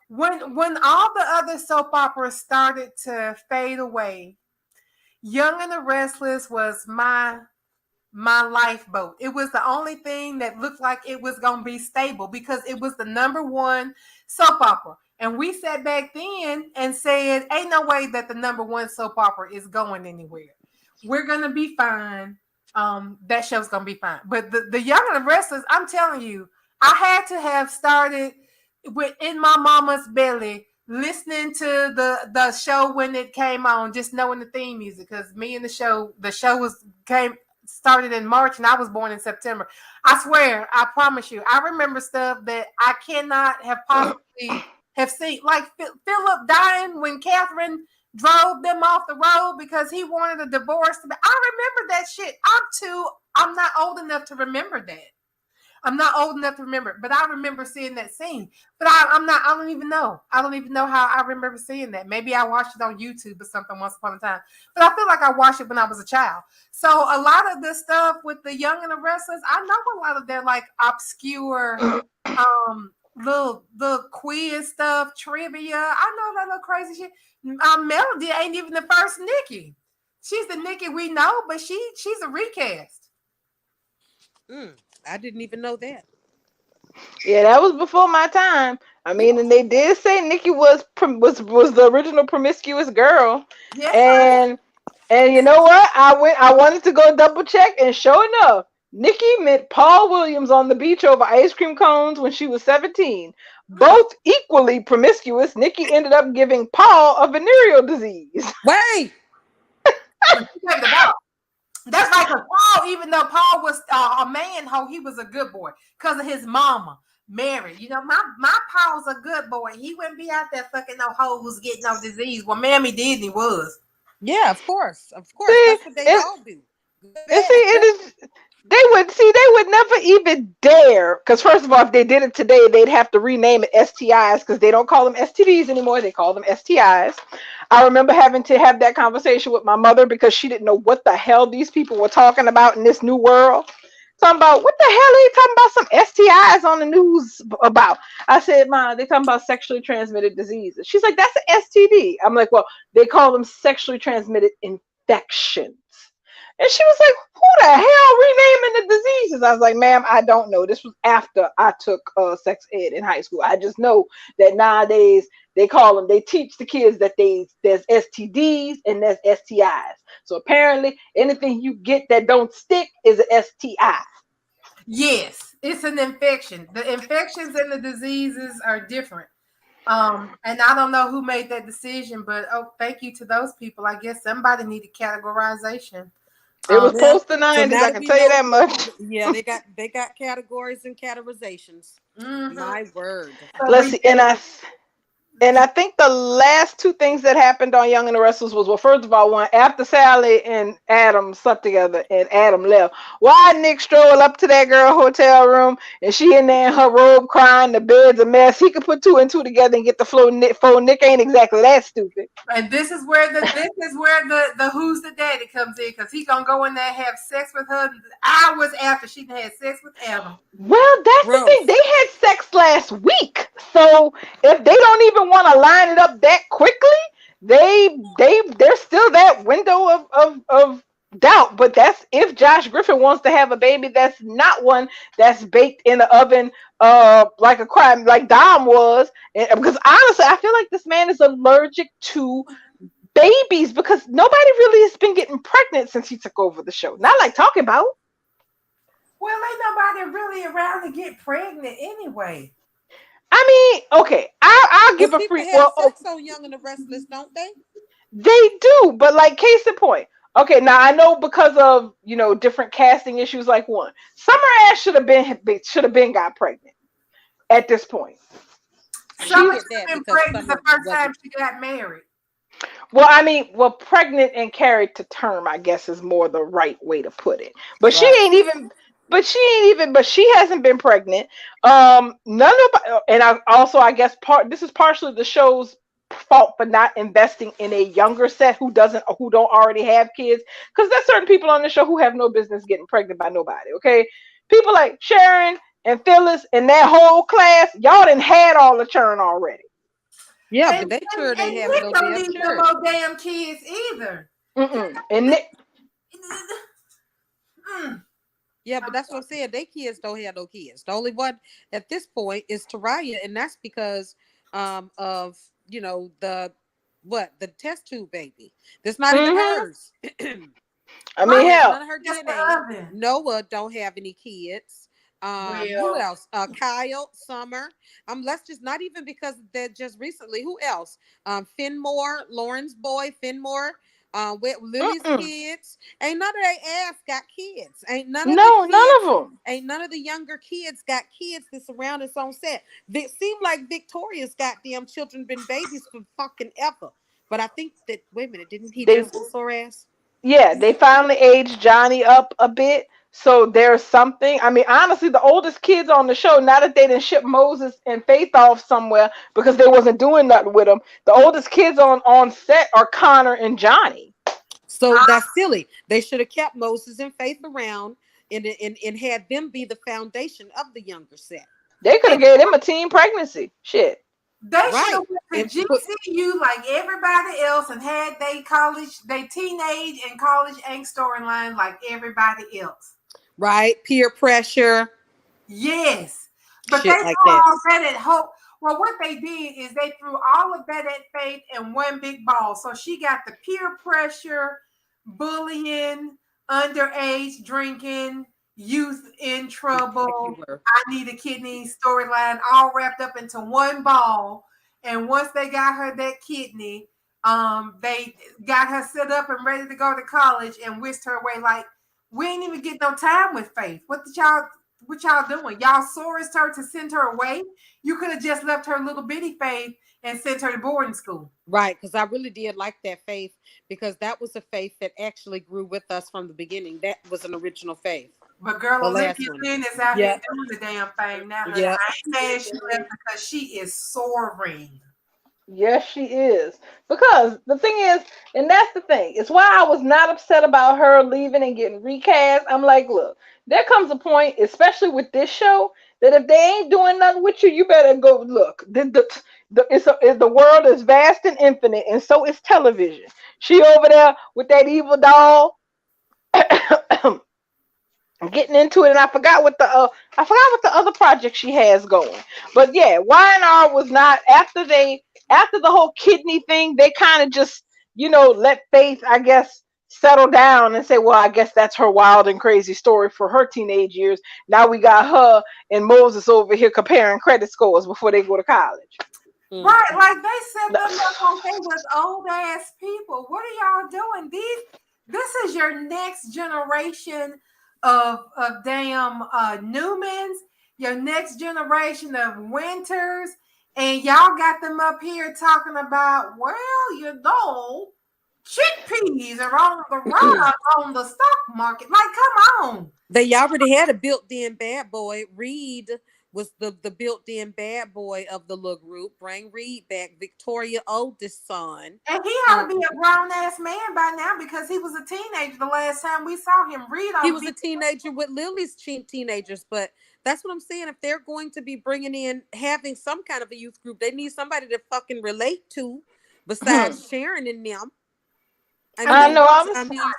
[SPEAKER 1] when all the other soap operas started to fade away. Young and the Restless was my lifeboat. It was the only thing that looked like it was going to be stable because it was the number one soap opera. And we sat back then and said, ain't no way that the number one soap opera is going anywhere. We're going to be fine. That show's going to be fine. But the Young and the Restless, I'm telling you, I had to have started in my mama's belly listening to the show when it came on, just knowing the theme music. Because me and the show started in March and I was born in September. I swear, I promise you, I remember stuff that I cannot have possibly have seen, like Philip dying when Catherine drove them off the road because he wanted a divorce. I remember that shit. I'm not old enough to remember that. I'm not old enough to remember, but I remember seeing that scene. But I don't even know. I don't even know how I remember seeing that. Maybe I watched it on YouTube or something once upon a time. But I feel like I watched it when I was a child. So a lot of the stuff with the Young and the Restless, I know a lot of their like obscure little quiz stuff, trivia. I know that little crazy shit. Melody ain't even the first Nikki. She's the Nikki we know, but she's a recast.
[SPEAKER 3] I didn't even know that.
[SPEAKER 2] Yeah, that was before my time. I mean, and they did say Nikki was the original promiscuous girl.
[SPEAKER 1] Yes,
[SPEAKER 2] and you know what? I wanted to go double check, and sure enough, Nikki met Paul Williams on the beach over ice cream cones when she was 17. Both equally promiscuous. Nikki ended up giving Paul a venereal disease.
[SPEAKER 3] Wait.
[SPEAKER 1] That's like Paul, even though Paul was a man, he was a good boy because of his mama, Mary. You know, my Paul's a good boy. He wouldn't be out there fucking no hoes getting no disease. Well, Mammy did, and he was.
[SPEAKER 3] Yeah, of course.
[SPEAKER 2] See,
[SPEAKER 3] That's what they all do.
[SPEAKER 2] And see, they would never even dare. Because first of all, if they did it today, they'd have to rename it STIs because they don't call them STDs anymore. They call them STIs. I remember having to have that conversation with my mother because she didn't know what the hell these people were talking about in this new world. Talking about what the hell are you talking about some STIs on the news about? I said, Mom, they talking about sexually transmitted diseases. She's like, that's an STD. I'm like, well, they call them sexually transmitted infections. And she was like, who the hell renaming the diseases? I was like, ma'am, I don't know. This was after I took sex ed in high school. I just know that nowadays they teach the kids that there's STDs and there's STIs. So apparently anything you get that don't stick is an STI.
[SPEAKER 1] Yes, it's an infection. The infections and the diseases are different. And I don't know who made that decision, but thank you to those people. I guess somebody needed categorization.
[SPEAKER 2] It was
[SPEAKER 3] Well,
[SPEAKER 2] post the
[SPEAKER 3] so
[SPEAKER 2] 90s,
[SPEAKER 3] now
[SPEAKER 2] I
[SPEAKER 3] that
[SPEAKER 2] can
[SPEAKER 3] we
[SPEAKER 2] tell you
[SPEAKER 3] know,
[SPEAKER 2] that much.
[SPEAKER 3] yeah, they got categories and categorizations.
[SPEAKER 1] Mhm.
[SPEAKER 3] My word.
[SPEAKER 1] So
[SPEAKER 2] Let's
[SPEAKER 1] we
[SPEAKER 2] see, and I think the last two things that happened on Young and the Restless was, well, first of all, one after Sally and Adam slept together and Adam left. Why Nick stroll up to that girl hotel room and she in there in her robe crying, the bed's a mess. He could put two and two together and get the flow. Nick ain't exactly that stupid.
[SPEAKER 1] and this is where the who's the daddy comes in, because he gonna go in there and have sex with her hours after she had sex with Adam.
[SPEAKER 2] Well, that's the thing.
[SPEAKER 3] Gross.
[SPEAKER 2] They had sex last week, so if they don't even want to line it up that quickly, there's still that window of doubt. But that's if Josh Griffin wants to have a baby, that's not one that's baked in the oven, like a crime, like Dom was. And, because honestly, I feel like this man is allergic to babies because nobody really has been getting pregnant since he took over the show. Not like talking about.
[SPEAKER 1] Well, ain't nobody really around to get pregnant anyway.
[SPEAKER 2] I mean, okay, I'll give
[SPEAKER 3] But
[SPEAKER 2] a
[SPEAKER 3] people
[SPEAKER 2] free.
[SPEAKER 3] have
[SPEAKER 2] Well,
[SPEAKER 3] sex on Young and the Restless, don't they?
[SPEAKER 2] they do, but like case in point. Okay, now I know because of different casting issues. Like one, Summer Ash should have been got pregnant at this point.
[SPEAKER 1] Summer
[SPEAKER 3] Get
[SPEAKER 1] should
[SPEAKER 3] that
[SPEAKER 1] have been
[SPEAKER 3] because
[SPEAKER 1] pregnant the
[SPEAKER 3] Summer
[SPEAKER 1] first
[SPEAKER 3] wasn't.
[SPEAKER 1] time she got married.
[SPEAKER 2] Well, I mean, pregnant and carried to term, I guess is more the right way to put it. But she
[SPEAKER 3] Right.
[SPEAKER 2] ain't even. But she ain't even. But she hasn't been pregnant. None of. And I guess this is partially the show's fault for not investing in a younger set who don't already have kids, because there's certain people on the show who have no business getting pregnant by nobody. Okay, people like Sharon and Phyllis and that whole class, y'all done had all the churn already.
[SPEAKER 3] Yeah,
[SPEAKER 1] And,
[SPEAKER 3] but they sure
[SPEAKER 1] and
[SPEAKER 3] they have
[SPEAKER 1] Nick
[SPEAKER 3] no
[SPEAKER 1] don't
[SPEAKER 3] damn
[SPEAKER 1] need no
[SPEAKER 3] church.
[SPEAKER 1] more damn kids either.
[SPEAKER 2] And Nick,
[SPEAKER 1] Mm.
[SPEAKER 3] Yeah, but that's what I'm saying. They kids don't have no kids. The only one at this point is Taraya, and that's because of the test tube baby. That's not even hers.
[SPEAKER 2] I mean,
[SPEAKER 3] That's
[SPEAKER 2] hell,
[SPEAKER 3] none of her
[SPEAKER 1] Just the
[SPEAKER 3] DNA.
[SPEAKER 1] oven.
[SPEAKER 3] Noah don't have any kids. Who
[SPEAKER 1] Well,
[SPEAKER 3] else? Kyle, Summer. Let's just not even because they're just recently. Who else? Finmore, Lauren's boy, Finmore. With Lily's kids. Ain't none of their ass got kids. Ain't none of the
[SPEAKER 2] no, none
[SPEAKER 3] kids.
[SPEAKER 2] of them.
[SPEAKER 3] Ain't none of the younger kids got kids that's around us on set. It seemed like Victoria's goddamn children been babies for fucking ever. But I think that wait a minute, didn't he
[SPEAKER 2] They,
[SPEAKER 3] just get sore ass?
[SPEAKER 2] yeah, they finally aged Johnny up a bit. So there's something. I mean, honestly, the oldest kids on the show, now that they didn't ship Moses and Faith off somewhere because they wasn't doing nothing with them, the oldest kids on set are Connor and Johnny.
[SPEAKER 3] So that's silly. They should have kept Moses and Faith around and had them be the foundation of the younger set.
[SPEAKER 2] They could have gave them a teen pregnancy. Shit.
[SPEAKER 1] they should have went to
[SPEAKER 3] And put-
[SPEAKER 1] GCU like everybody else and had they teenage and college angst storyline like everybody else.
[SPEAKER 3] right, peer pressure.
[SPEAKER 1] Yes, but
[SPEAKER 3] Shit
[SPEAKER 1] they
[SPEAKER 3] like
[SPEAKER 1] threw
[SPEAKER 3] that.
[SPEAKER 1] all that at Hope. Well, what they did is they threw all of that at Faith in one big ball. So she got the peer pressure, bullying, underage drinking, youth in trouble, I need a kidney storyline all wrapped up into one ball. And once they got her that kidney, they got her set up and ready to go to college and whisked her away. Like, we ain't even get no time with Faith. What y'all doing? Y'all sorest her to send her away? You could have just left her little bitty Faith and sent her to boarding school.
[SPEAKER 3] Right, because I really did like that Faith, because that was a Faith that actually grew with us from the beginning. That was an original Faith.
[SPEAKER 1] But girl,
[SPEAKER 3] The
[SPEAKER 1] Olympia
[SPEAKER 3] last one.
[SPEAKER 1] Lynn is out
[SPEAKER 3] Yeah.
[SPEAKER 1] here doing the damn thing now.
[SPEAKER 3] Yeah.
[SPEAKER 1] I ain't mad she left because she is soaring.
[SPEAKER 2] Yes, she is. Because the thing is, and that's the thing, it's why I was not upset about her leaving and getting recast. I'm like, look, there comes a point, especially with this show, that if they ain't doing nothing with you, you better go look. The world is vast and infinite, and so is television. She over there with that evil doll. Getting into it, and I forgot what the other project she has going. But yeah, Y&R was not after the whole kidney thing. They kind of just let Faith, I guess, settle down and say, well, I guess that's her wild and crazy story for her teenage years. Now we got her and Moses over here comparing credit scores before they go to college.
[SPEAKER 3] Mm.
[SPEAKER 1] Right, like they set them up like they was old ass people. What are y'all doing? This is your next generation of damn Newmans, your next generation of Winters, and y'all got them up here talking about, well, chickpeas are on the rise on the stock market. Like, come on.
[SPEAKER 3] They already had a built-in bad boy. Reed was the built-in bad boy of the little group. Bring Reed back, Victoria oldest son.
[SPEAKER 1] And he ought to be a grown-ass man by now because he was a teenager the last time we saw him.
[SPEAKER 3] He was a teenager with Lily's teenagers, but that's what I'm saying. If they're going to be bringing in, having some kind of a youth group, they need somebody to fucking relate to besides Sharon and them.
[SPEAKER 2] I know.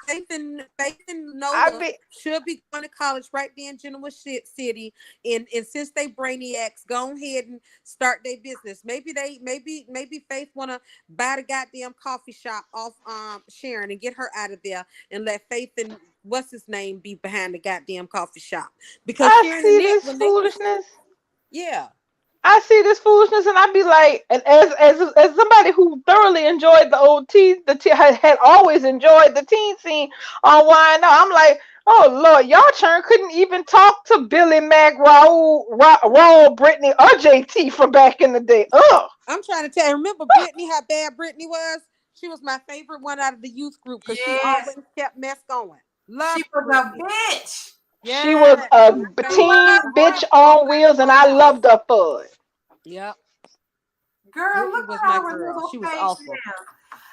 [SPEAKER 3] Faith and Nola should be going to college right there in Genoa City, and since they brainiacs, go ahead and start their business. Maybe Faith want to buy the goddamn coffee shop off Sharon and get her out of there, and let Faith and what's his name be behind the goddamn coffee shop, because
[SPEAKER 2] I see this foolishness.
[SPEAKER 3] Yeah.
[SPEAKER 2] I see this foolishness, and I'd be like, and as somebody who thoroughly enjoyed the old had always enjoyed the teen scene on YNR, I'm like, oh Lord, y'all couldn't even talk to Billy Mac, Raul, Brittany, or JT from back in the day. Ugh.
[SPEAKER 3] I'm trying to tell you, remember Brittany, how bad Brittany was? She was my favorite one out of the youth group because she always kept mess going.
[SPEAKER 1] She was a bitch.
[SPEAKER 2] Yes. She was a teen bitch on wheels, and I loved her for it.
[SPEAKER 3] Yep.
[SPEAKER 1] Girl, look at her little face now.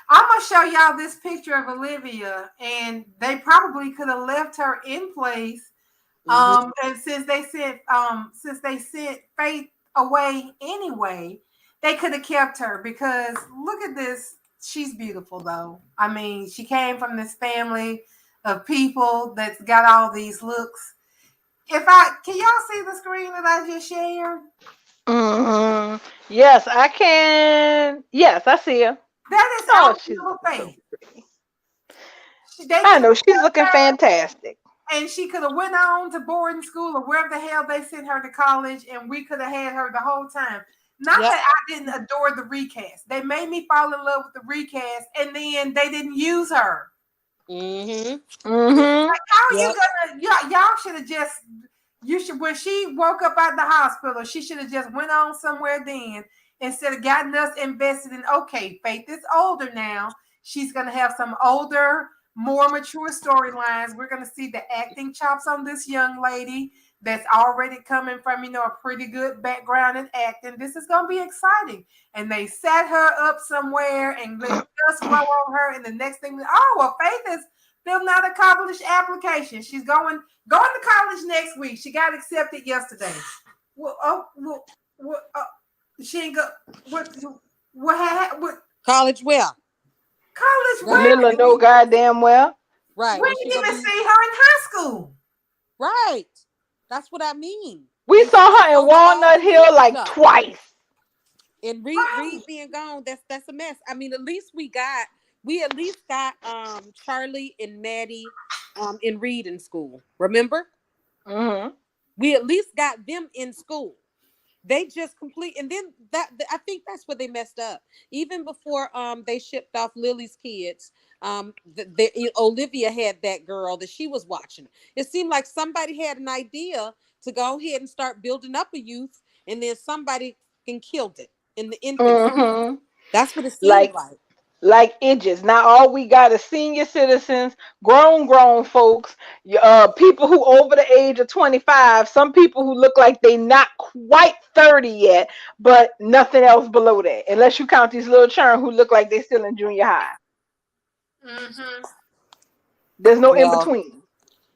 [SPEAKER 1] I'm gonna show y'all this picture of Olivia, and they probably could have left her in place. And since they sent Faith away anyway, they could have kept her, because look at this. She's beautiful though. I mean, she came from this family of people that's got all these looks. Can y'all see the screen that I just shared?
[SPEAKER 2] Yes, I can. Yes, I see her.
[SPEAKER 1] That is our beautiful Faith.
[SPEAKER 2] I know, she's looking fantastic.
[SPEAKER 1] And she could have went on to boarding school or wherever the hell they sent her to college, and we could have had her the whole time. Not that I didn't adore the recast. They made me fall in love with the recast, and then they didn't use her. Like, how are you gonna? Y'all should have just. When she woke up at the hospital, she should have just went on somewhere then, instead of getting us invested in, okay, Faith is older now. She's going to have some older, more mature storylines. We're going to see the acting chops on this young lady that's already coming from, a pretty good background in acting. This is going to be exciting. And they set her up somewhere and let us blow on her. And the next thing, Faith is filling out a college application. She's going to college next week. She got accepted yesterday. She ain't go. What?
[SPEAKER 3] College where?
[SPEAKER 1] College where?
[SPEAKER 2] Miller know goddamn well.
[SPEAKER 3] Right.
[SPEAKER 1] We didn't even see her in high school.
[SPEAKER 3] Right. That's what I mean.
[SPEAKER 2] We saw her in Walnut Hill like twice.
[SPEAKER 3] And Reed being gone, that's a mess. I mean, at least we at least got Charlie and Maddie in Reed in school. Remember? We at least got them in school. They just and then I think that's where they messed up. Even before they shipped off Lily's kids, Olivia had that girl that she was watching. It seemed like somebody had an idea to go ahead and start building up a youth, and then somebody killed it in the infant. That's what it seemed
[SPEAKER 2] like edges. Now all we got is senior citizens, grown folks, people who over the age of 25, some people who look like they not quite 30 yet, but nothing else below that, unless you count these little children who look like they're still in junior high. There's no in between.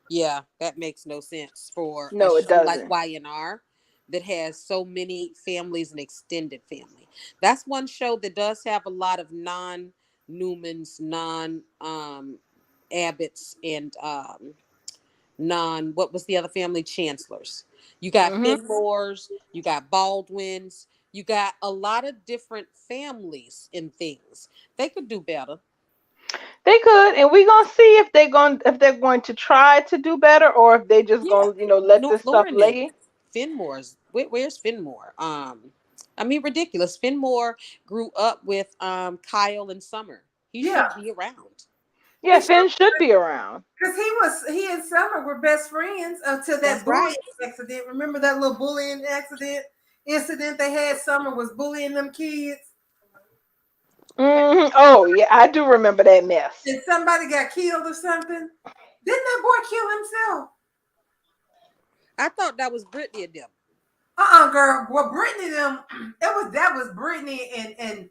[SPEAKER 3] Yeah, that makes no sense for
[SPEAKER 2] it doesn't.
[SPEAKER 3] Like YNR that has so many families and extended family. That's one show that does have a lot of non-Newmans, Abbotts, and what was the other family? Chancellors. You got Finmores, you got Baldwins, you got a lot of different families and things. They could do better.
[SPEAKER 2] They could, and we're gonna see if they're going to try to do better, or if they just gonna let this stuff lay.
[SPEAKER 3] Finmore's where's Finmore? I mean, ridiculous. Finmore grew up with Kyle and Summer. He should be around.
[SPEAKER 2] Yeah, Finn should be around.
[SPEAKER 1] Because he and Summer were best friends until that
[SPEAKER 3] That's
[SPEAKER 1] bullying
[SPEAKER 3] right.
[SPEAKER 1] accident. Remember that little bullying incident they had? Summer was bullying them kids.
[SPEAKER 2] Oh yeah, I do remember that mess.
[SPEAKER 1] And somebody got killed or something. Didn't that boy kill himself?
[SPEAKER 3] I thought that was Brittany and them.
[SPEAKER 1] Girl. Well, Brittany them. That was Brittany and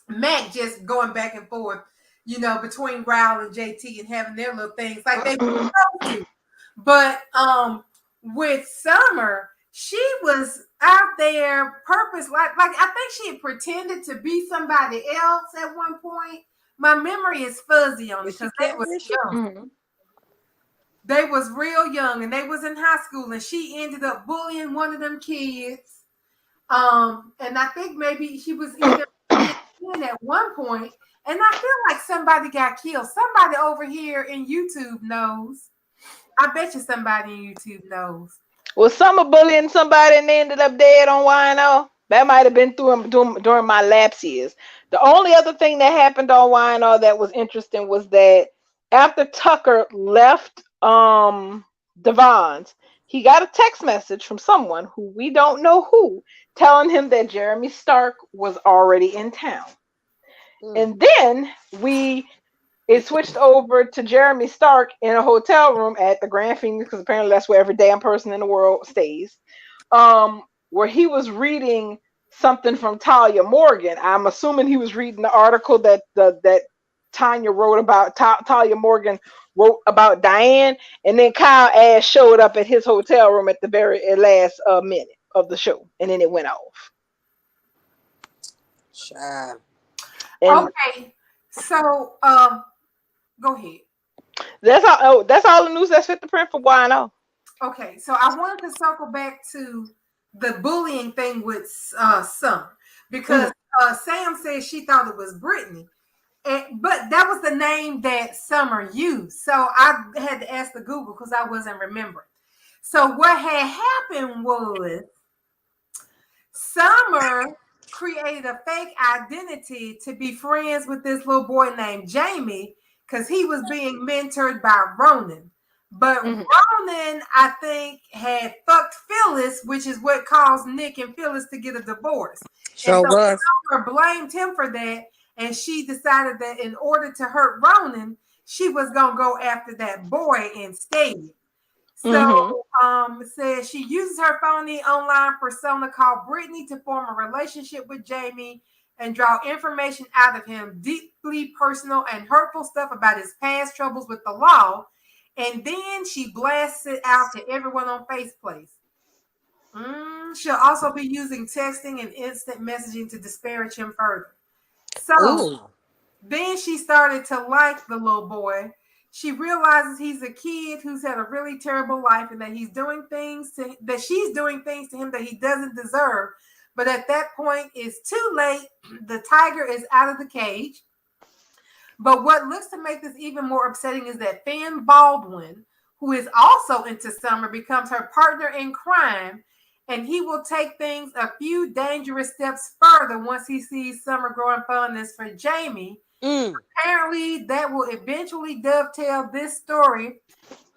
[SPEAKER 1] Mac just going back and forth, between Raul and JT and having their little things like they were supposed to. But with Summer, she was out there like I think she had pretended to be somebody else at one point. My memory is fuzzy on it because they was young. They was real young and they was in high school, and she ended up bullying one of them kids. And I think maybe she was either at one point, and I feel like somebody got killed. Somebody over here in YouTube knows. I bet you somebody in YouTube knows.
[SPEAKER 2] Was Summer bullying somebody and they ended up dead on YNO? That might have been during my lapse years. The only other thing that happened on YNO that was interesting was that after Tucker left Devon's, he got a text message from someone who we don't know who, telling him that Jeremy Stark was already in town. And then it switched over to Jeremy Stark in a hotel room at the Grand Phoenix, because apparently that's where every damn person in the world stays, where he was reading something from Talia Morgan. I'm assuming he was reading the article that Tanya wrote about, Talia Morgan wrote about Diane, and then Kyle Ash showed up at his hotel room at the very last minute of the show, and then it went off.
[SPEAKER 1] Okay, so go ahead.
[SPEAKER 2] That's all the news that's fit to print for YNO.
[SPEAKER 1] Okay, so I wanted to circle back to the bullying thing with Summer, because Sam said she thought it was Brittany, but that was the name that Summer used. So I had to ask the Google because I wasn't remembering. So what had happened was Summer created a fake identity to be friends with this little boy named Jamie, because he was being mentored by Ronan. But Ronan, I think, had fucked Phyllis, which is what caused Nick and Phyllis to get a divorce.
[SPEAKER 3] So
[SPEAKER 1] Summer blamed him for that, and she decided that in order to hurt Ronan, she was going to go after that boy instead. So says she uses her phony online persona called Brittany to form a relationship with Jamie and draw information out of him, deeply personal and hurtful stuff about his past troubles with the law. And then she blasts it out to everyone on FacePlace. She'll also be using texting and instant messaging to disparage him further. So then she started to like the little boy. She realizes he's a kid who's had a really terrible life, and that she's doing things to him that he doesn't deserve. But at that point, it's too late. The tiger is out of the cage. But what looks to make this even more upsetting is that Finn Baldwin, who is also into Summer, becomes her partner in crime, and he will take things a few dangerous steps further once he sees Summer growing fondness for Jamie. Apparently, that will eventually dovetail this story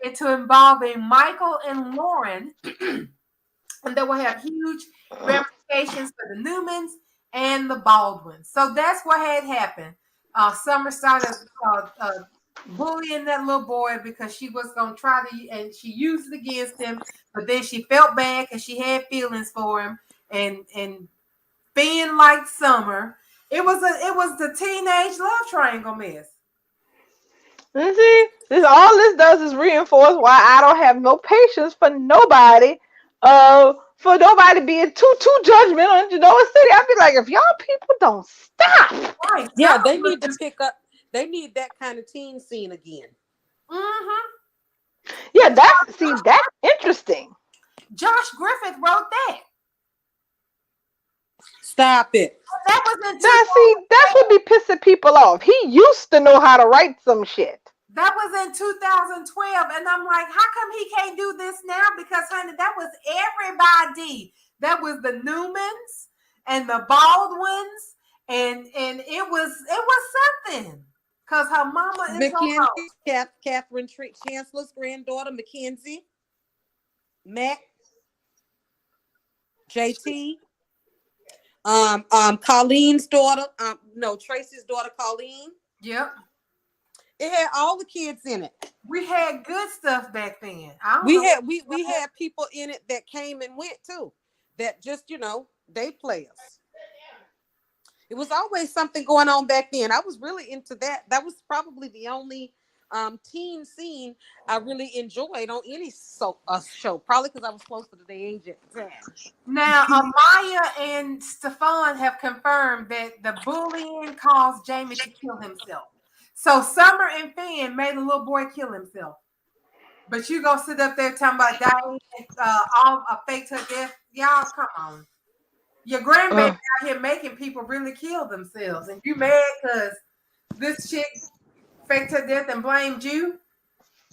[SPEAKER 1] into involving Michael and Lauren, and that will have huge ramifications for the Newmans and the Baldwins. So that's what had happened. Summer started bullying that little boy because she was going to try to, and she used it against him, but then she felt bad because she had feelings for him, and Finn liked Summer. It was the teenage love triangle mess.
[SPEAKER 2] You see, all this does is reinforce why I don't have no patience for nobody. For nobody being too judgmental in Genoa City. I'd be like, if y'all people don't stop.
[SPEAKER 1] Right.
[SPEAKER 3] Yeah, they need to pick up. They need that kind of teen scene again.
[SPEAKER 2] Yeah, that's interesting.
[SPEAKER 1] Josh Griffith wrote that.
[SPEAKER 3] Stop it.
[SPEAKER 1] That was in
[SPEAKER 2] that's what be pissing people off. He used to know how to write some shit.
[SPEAKER 1] That was in 2012, and I'm like, how come he can't do this now? Because, honey, that was everybody. That was the Newmans and the Baldwins, and it was something. because her mama is her
[SPEAKER 3] Mackenzie,
[SPEAKER 1] host.
[SPEAKER 3] Catherine Chancellor's granddaughter, Mackenzie, Matt, JT, Colleen's daughter, no, Tracy's daughter, Colleen.
[SPEAKER 1] Yep.
[SPEAKER 3] It had all the kids in it.
[SPEAKER 1] We had good stuff back then.
[SPEAKER 3] We had people in it that came and went too. That just, they players. It was always something going on back then. I was really into that. That was probably the only teen scene I really enjoyed on any show. Probably because I was close to the age at the time.
[SPEAKER 1] Now, Amaya and Stefan have confirmed that the bullying caused Jamie to kill himself. So Summer and Finn made a little boy kill himself. But you gonna sit up there talking about dying, all faked her death? Y'all, come on. Your grandbaby out here making people really kill themselves, and you mad because this chick faked her death and blamed you?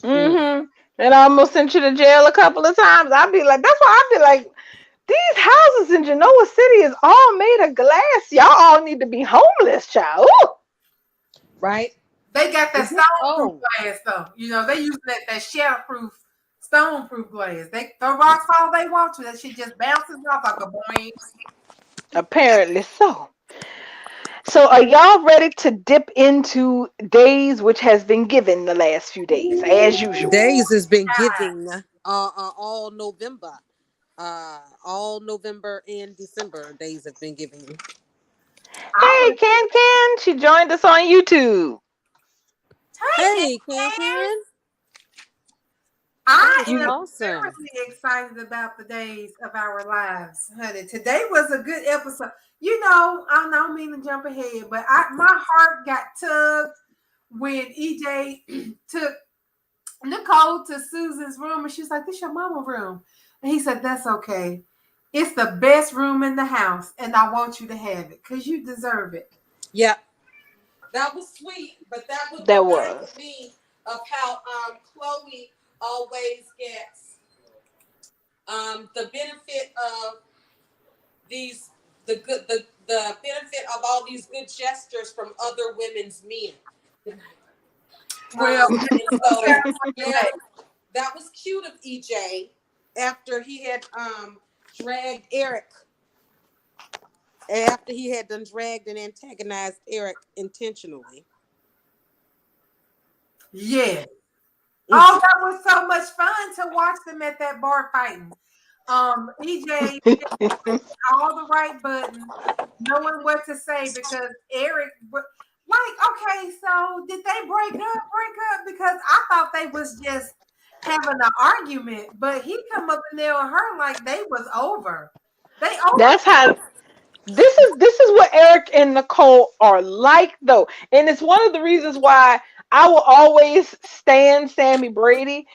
[SPEAKER 2] Mm-hmm. And I almost sent you to jail a couple of times. I'd be like, that's why I'd be like, these houses in Genoa City is all made of glass. Y'all all need to be homeless, child. Ooh.
[SPEAKER 3] Right?
[SPEAKER 1] They got that stone-proof glass, though. They use that shatterproof, stone-proof glass. They throw rocks all they want to. That shit just bounces off like a boing.
[SPEAKER 2] Apparently so. So are y'all ready to dip into Days, which has been given the last few days, as usual?
[SPEAKER 3] Days has been giving all November. All November and December Days have been giving.
[SPEAKER 2] Hey, Can. She joined us on YouTube.
[SPEAKER 3] Hey, Can.
[SPEAKER 1] I am
[SPEAKER 3] awesome.
[SPEAKER 1] really excited about the days of our lives, honey. Today was a good episode. I don't mean to jump ahead, but my heart got tugged when EJ took Nicole to Susan's room, and she was like, "This your mama room," and he said, "That's okay. It's the best room in the house, and I want you to have it because you deserve it."
[SPEAKER 3] Yeah, that was sweet, but that was me of how Chloe always gets the benefit of the benefit of all these good gestures from other women's men.
[SPEAKER 1] Well,
[SPEAKER 3] so, yeah, that was cute of EJ after he had dragged Eric. After he had done dragged and antagonized Eric intentionally.
[SPEAKER 1] Yeah. Oh, that was so much fun to watch them at that bar fighting. EJ hit all the right buttons, knowing what to say because Eric, okay, so did they break up? Because I thought they was just having an argument, but he come up in there on her like they was over.
[SPEAKER 2] That's how. This is what Eric and Nicole are like, though, and it's one of the reasons why I will always stand Sammy Brady.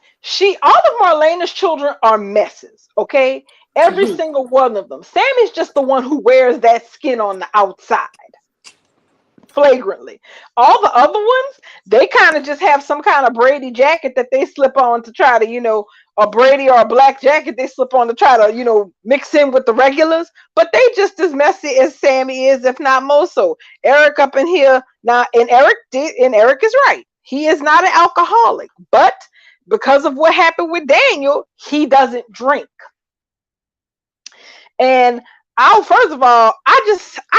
[SPEAKER 2] All of Marlena's children are messes, okay? Every single one of them. Sammy's just the one who wears that skin on the outside, flagrantly. All the other ones, they kind of just have some kind of Brady jacket that they slip on to try to, a Brady or a black jacket they slip on to try to, mix in with the regulars. But they just as messy as Sammy is, if not more so. Eric up in here now, and Eric is right. He is not an alcoholic, but because of what happened with Daniel, he doesn't drink. And first of all, I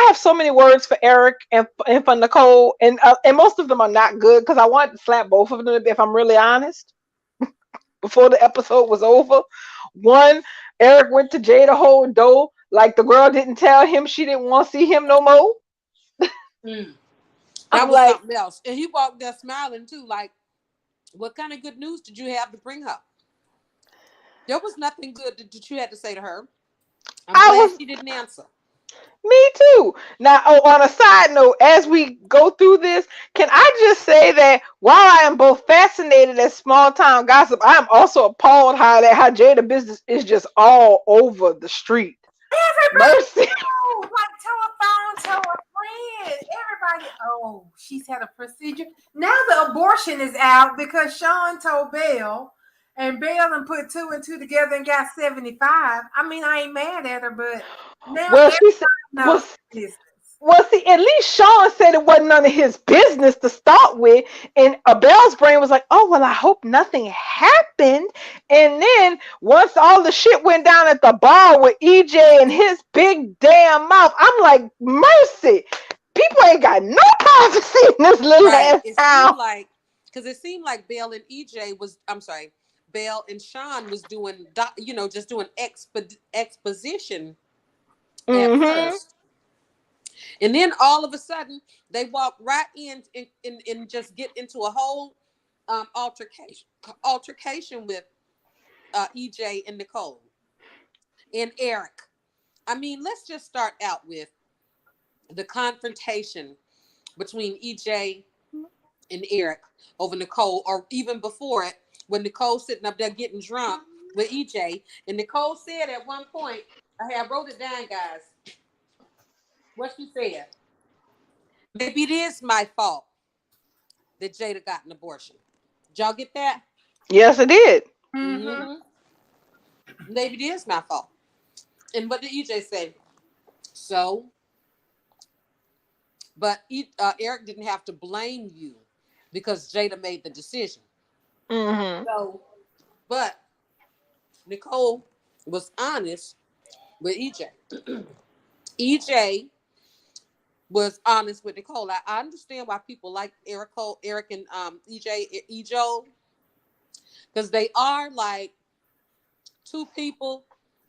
[SPEAKER 2] have so many words for Eric and for Nicole, and most of them are not good because I wanted to slap both of them if I'm really honest. Before the episode was over, one, Eric went to Jada hold door like the girl didn't tell him she didn't want to see him no more.
[SPEAKER 3] That was something else, and he walked there smiling too, like, "What kind of good news did you have to bring her?" There was nothing good that you had to say to her. I'm glad she didn't answer.
[SPEAKER 2] Me too. Now, on a side note, as we go through this, can I just say that while I am both fascinated at small town gossip, I am also appalled how Jada business is just all over the street.
[SPEAKER 1] Mercy. Like, tell a phone, tell a friend. Everybody, she's had a procedure. Now the abortion is out because Sean told Belle, and Belle and put 2 and 2 together and got 75. I mean, I ain't mad at her, but now
[SPEAKER 2] Well, see, at least Sean said it wasn't none of his business to start with, and Abel's brain was like, "Oh well, I hope nothing happened." And then once all the shit went down at the bar with EJ and his big damn mouth, I'm like, "Mercy, people ain't got no privacy in this little ass
[SPEAKER 3] It
[SPEAKER 2] town."
[SPEAKER 3] seemed like, because it seemed like Belle and EJ was, I'm sorry, Belle and Sean was doing, just doing exposition at
[SPEAKER 2] Mm-hmm.
[SPEAKER 3] first. And then all of a sudden, they walk right in and just get into a whole altercation with EJ and Nicole and Eric. I mean, let's just start out with the confrontation between EJ and Eric over Nicole, or even before it, when Nicole's sitting up there getting drunk with EJ. And Nicole said at one point, I wrote it down, guys. What she said: maybe it is my fault that Jada got an abortion. Did y'all get that?
[SPEAKER 2] Yes, it did.
[SPEAKER 3] Mm-hmm. Maybe it is my fault. And what did EJ say? So, but Eric didn't have to blame you because Jada made the decision.
[SPEAKER 2] Mm-hmm.
[SPEAKER 3] So, but Nicole was honest with EJ. EJ was honest with Nicole. I understand why people like Eric and EJ, because they are like two people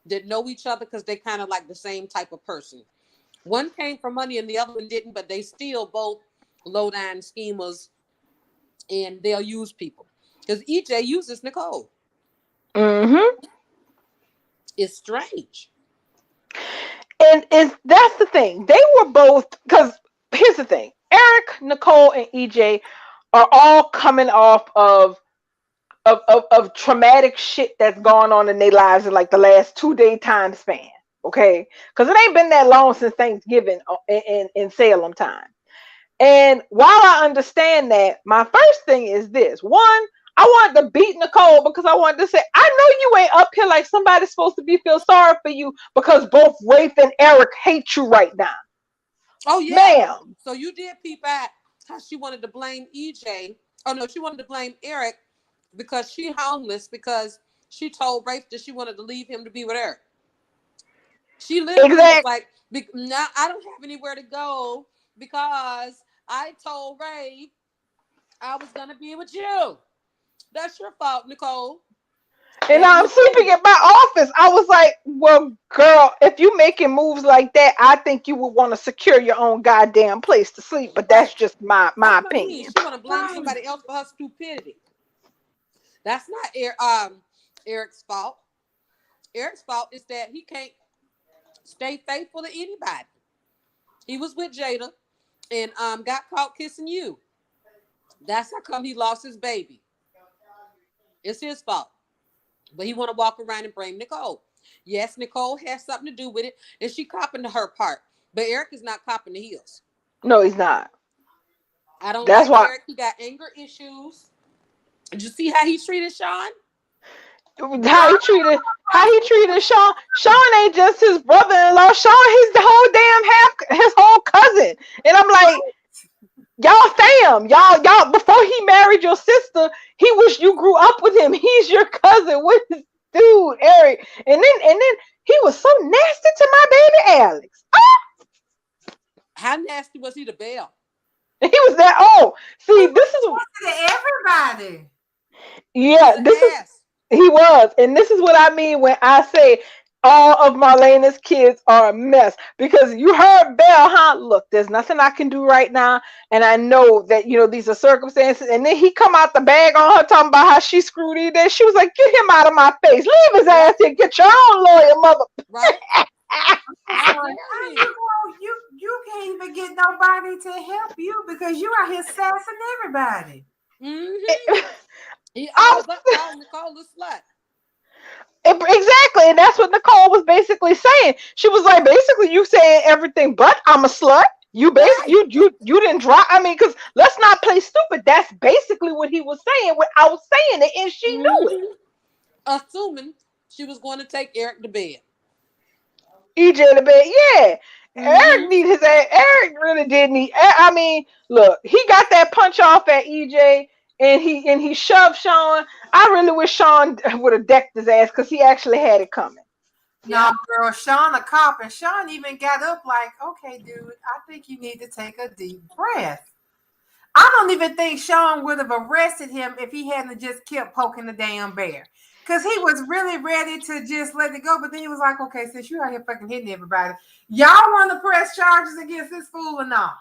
[SPEAKER 3] that know each other because they kind of like the same type of person. One came for money and the other one didn't, but they still both low down schemers, and they'll use people. Because EJ uses Nicole.
[SPEAKER 2] Mm-hmm.
[SPEAKER 3] It's strange.
[SPEAKER 2] And that's the thing. They were both, because here's the thing. Eric, Nicole, and EJ are all coming off of traumatic shit that's gone on in their lives in like the last 2-day time span. Okay? Because it ain't been that long since Thanksgiving in Salem time. And while I understand that, my first thing is this. One, I wanted to beat Nicole because I wanted to say, I know you ain't up here like somebody's supposed to feel sorry for you because both Rafe and Eric hate you right now.
[SPEAKER 3] Oh, yeah.
[SPEAKER 2] Ma'am.
[SPEAKER 3] So you did peep at how she wanted to blame EJ. Oh, no, she wanted to blame Eric because she homeless because she told Rafe that she wanted to leave him to be with Eric. She literally was like, now I don't have anywhere to go because I told Rafe I was going to be with you. That's your fault, Nicole.
[SPEAKER 2] And I'm sleeping at my office. I was like, well, girl, if you making moves like that, I think you would want to secure your own goddamn place to sleep. But that's just my opinion.
[SPEAKER 3] She want to blame somebody else for her stupidity. That's not Eric's fault. Eric's fault is that he can't stay faithful to anybody. He was with Jada and got caught kissing you. That's how come he lost his baby. It's his fault. But he want to walk around and blame Nicole. Yes, Nicole has something to do with it, and she copping to her part. But Eric is not copping the heels.
[SPEAKER 2] No, he's not.
[SPEAKER 3] I don't like Eric. He got anger issues. Did you see how he treated Sean?
[SPEAKER 2] How he treated Sean. Sean ain't just his brother-in-law. Sean is the whole his whole cousin. And I'm like, y'all fam, y'all before he married your sister, you grew up with him. He's your cousin. What is dude, Eric? And then he was so nasty to my baby Alex.
[SPEAKER 3] How nasty was he to Belle?
[SPEAKER 2] He was that. Oh, see, this is
[SPEAKER 1] to everybody.
[SPEAKER 2] Yeah, he was, and this is what I mean when I say all of Marlena's kids are a mess. Because you heard Belle, huh? Look, there's nothing I can do right now, and I know that these are circumstances. And then he come out the bag on her talking about how she screwed you. Then she was like, "Get him out of my face! Leave his ass here! Get your own lawyer, mother!"
[SPEAKER 3] Right?
[SPEAKER 1] You can't even get nobody to help you because you are here sassing everybody.
[SPEAKER 3] Mm-hmm. He always called Nicole a slut.
[SPEAKER 2] Exactly, and that's what Nicole was basically saying. She was like, basically, you saying everything, but I'm a slut. You basically you didn't drop. I mean, because let's not play stupid. That's basically what he was saying without saying it, and she knew it.
[SPEAKER 3] Assuming she was going to take Eric to bed.
[SPEAKER 2] EJ to bed, yeah. Eric need his ass. Eric really did need. I mean, look, he got that punch off at EJ, and he shoved Sean. I really wish Sean would have decked his ass because he actually had it coming.
[SPEAKER 1] No, girl, Sean a cop, and Sean even got up like, okay, dude, I think you need to take a deep breath. I don't even think Sean would have arrested him if he hadn't just kept poking the damn bear. Because he was really ready to just let it go. But then he was like, okay, since you out here fucking hitting everybody, y'all want to press charges against this fool or not?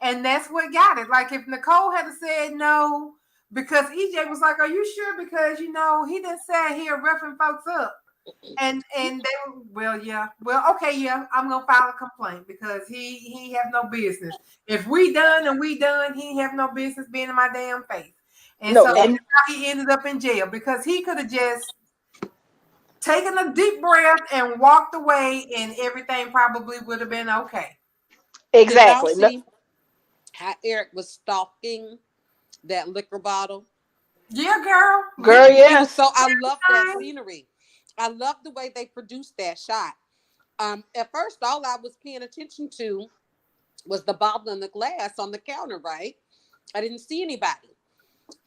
[SPEAKER 1] And that's what got it. Like if Nicole had said no, because EJ was like, are you sure? Because, he didn't say here roughing folks up. And they were, okay, I'm gonna file a complaint because he have no business. If we done and we done, he have no business being in my damn face. And he ended up in jail because he could have just taken a deep breath and walked away, and everything probably would have been okay.
[SPEAKER 3] Exactly. Did y'all see how Eric was stalking that liquor bottle?
[SPEAKER 1] Yeah, girl.
[SPEAKER 2] Yeah.
[SPEAKER 3] So I love that scenery. I love the way they produced that shot. At first, all I was paying attention to was the bottle and the glass on the counter, right? I didn't see anybody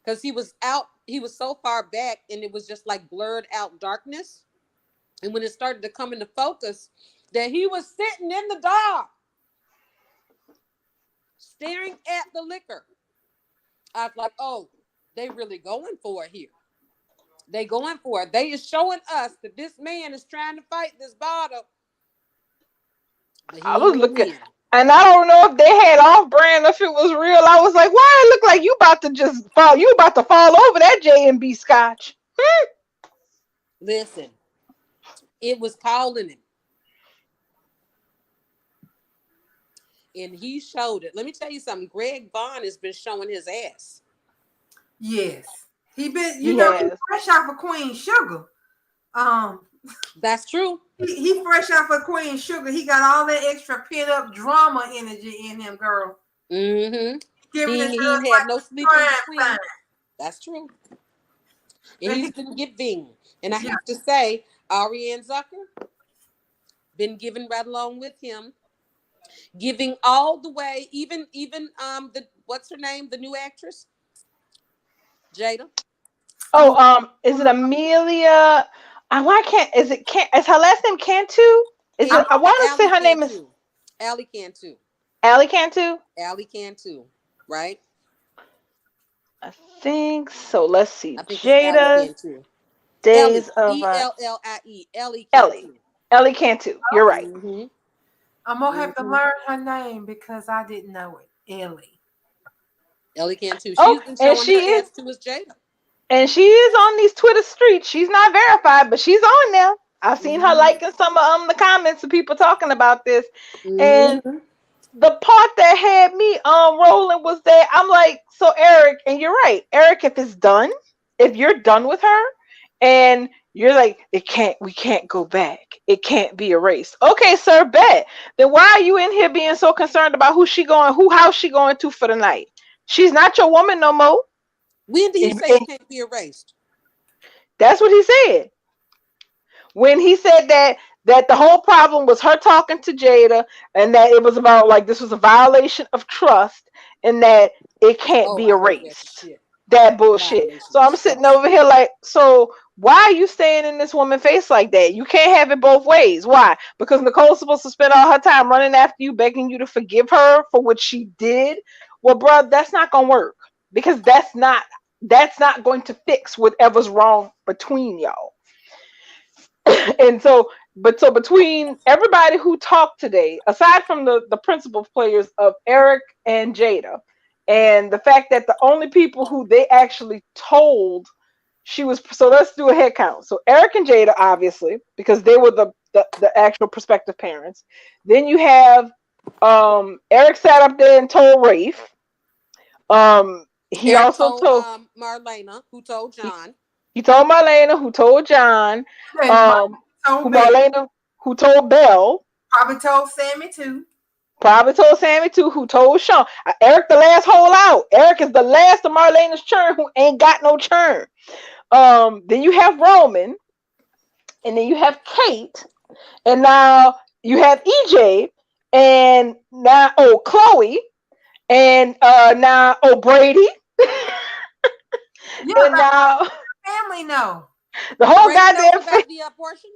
[SPEAKER 3] because he was out. He was so far back and it was just like blurred out darkness. And when it started to come into focus, that he was sitting in the dark, staring at the liquor. I was like, oh, they really going for it here. They going for it. They is showing us that this man is trying to fight this bottle.
[SPEAKER 2] I was looking, and I don't know if they had off brand, if it was real. I was like, why it look like you about to just fall? You about to fall over that J&B scotch?
[SPEAKER 3] Listen, it was calling him, and he showed it. Let me tell you something. Greg Vaughn has been showing his ass.
[SPEAKER 1] Yes. He been, he fresh off of Queen Sugar.
[SPEAKER 3] That's true.
[SPEAKER 1] He fresh off of Queen Sugar. He got all that extra pent up drama energy in him, girl.
[SPEAKER 3] Mm-hmm. He had no sleep in between. That's true. And he's been giving. And I have to say, Ariane Zucker been giving right along with him, giving all the way. Even the what's her name? The new actress. Jada.
[SPEAKER 2] Oh, is it Amelia? Is her last name Cantu? I want to say her name is
[SPEAKER 3] Allie Cantu.
[SPEAKER 2] Allie Cantu?
[SPEAKER 3] Allie Cantu, right?
[SPEAKER 2] I think so. Let's see. Jada Days of
[SPEAKER 3] Ellie.
[SPEAKER 2] Ellie Cantu. You're right.
[SPEAKER 1] Mm-hmm. I'm gonna have to learn her name because I didn't know it.
[SPEAKER 3] Ellie Cantu. She's been showing her ass to us, Jada.
[SPEAKER 2] And she is on these Twitter streets. She's not verified, but she's on there. I've seen her liking some of the comments of people talking about this. And the part that had me rolling was that I'm like, so Eric, and you're right, Eric, if you're done with her and you're like, we can't go back. It can't be erased. Okay, sir, bet. Then why are you in here being so concerned about who's she going to for the night? She's not your woman no more.
[SPEAKER 3] When did he say it can't be erased?
[SPEAKER 2] That's what he said. When he said that the whole problem was her talking to Jada and that it was about like this was a violation of trust and that it can't be erased. That bullshit. So I'm sitting over here like, so why are you staying in this woman's face like that? You can't have it both ways. Why? Because Nicole's supposed to spend all her time running after you, begging you to forgive her for what she did. Well, bro, that's not gonna work. Because that's not going to fix whatever's wrong between y'all. And so between everybody who talked today, aside from the principal players of Eric and Jada, and the fact that the only people who they actually told so let's do a head count. So Eric and Jada, obviously, because they were the actual prospective parents. Then you have Eric sat up there and told Rafe. He
[SPEAKER 3] Eric
[SPEAKER 2] also told
[SPEAKER 3] Marlena, who told John.
[SPEAKER 2] He told Marlena, who told John. Who told Belle.
[SPEAKER 1] Probably told Sammy too.
[SPEAKER 2] Who told Sean. Eric, the last hole out. Eric is the last of Marlena's churn who ain't got no churn. Then you have Roman, and then you have Kate, and now you have EJ. and now Chloe, and now Brady,
[SPEAKER 1] Yeah,
[SPEAKER 2] and now
[SPEAKER 1] family know.
[SPEAKER 2] the whole
[SPEAKER 3] Brady knows
[SPEAKER 2] goddamn
[SPEAKER 3] about the abortion.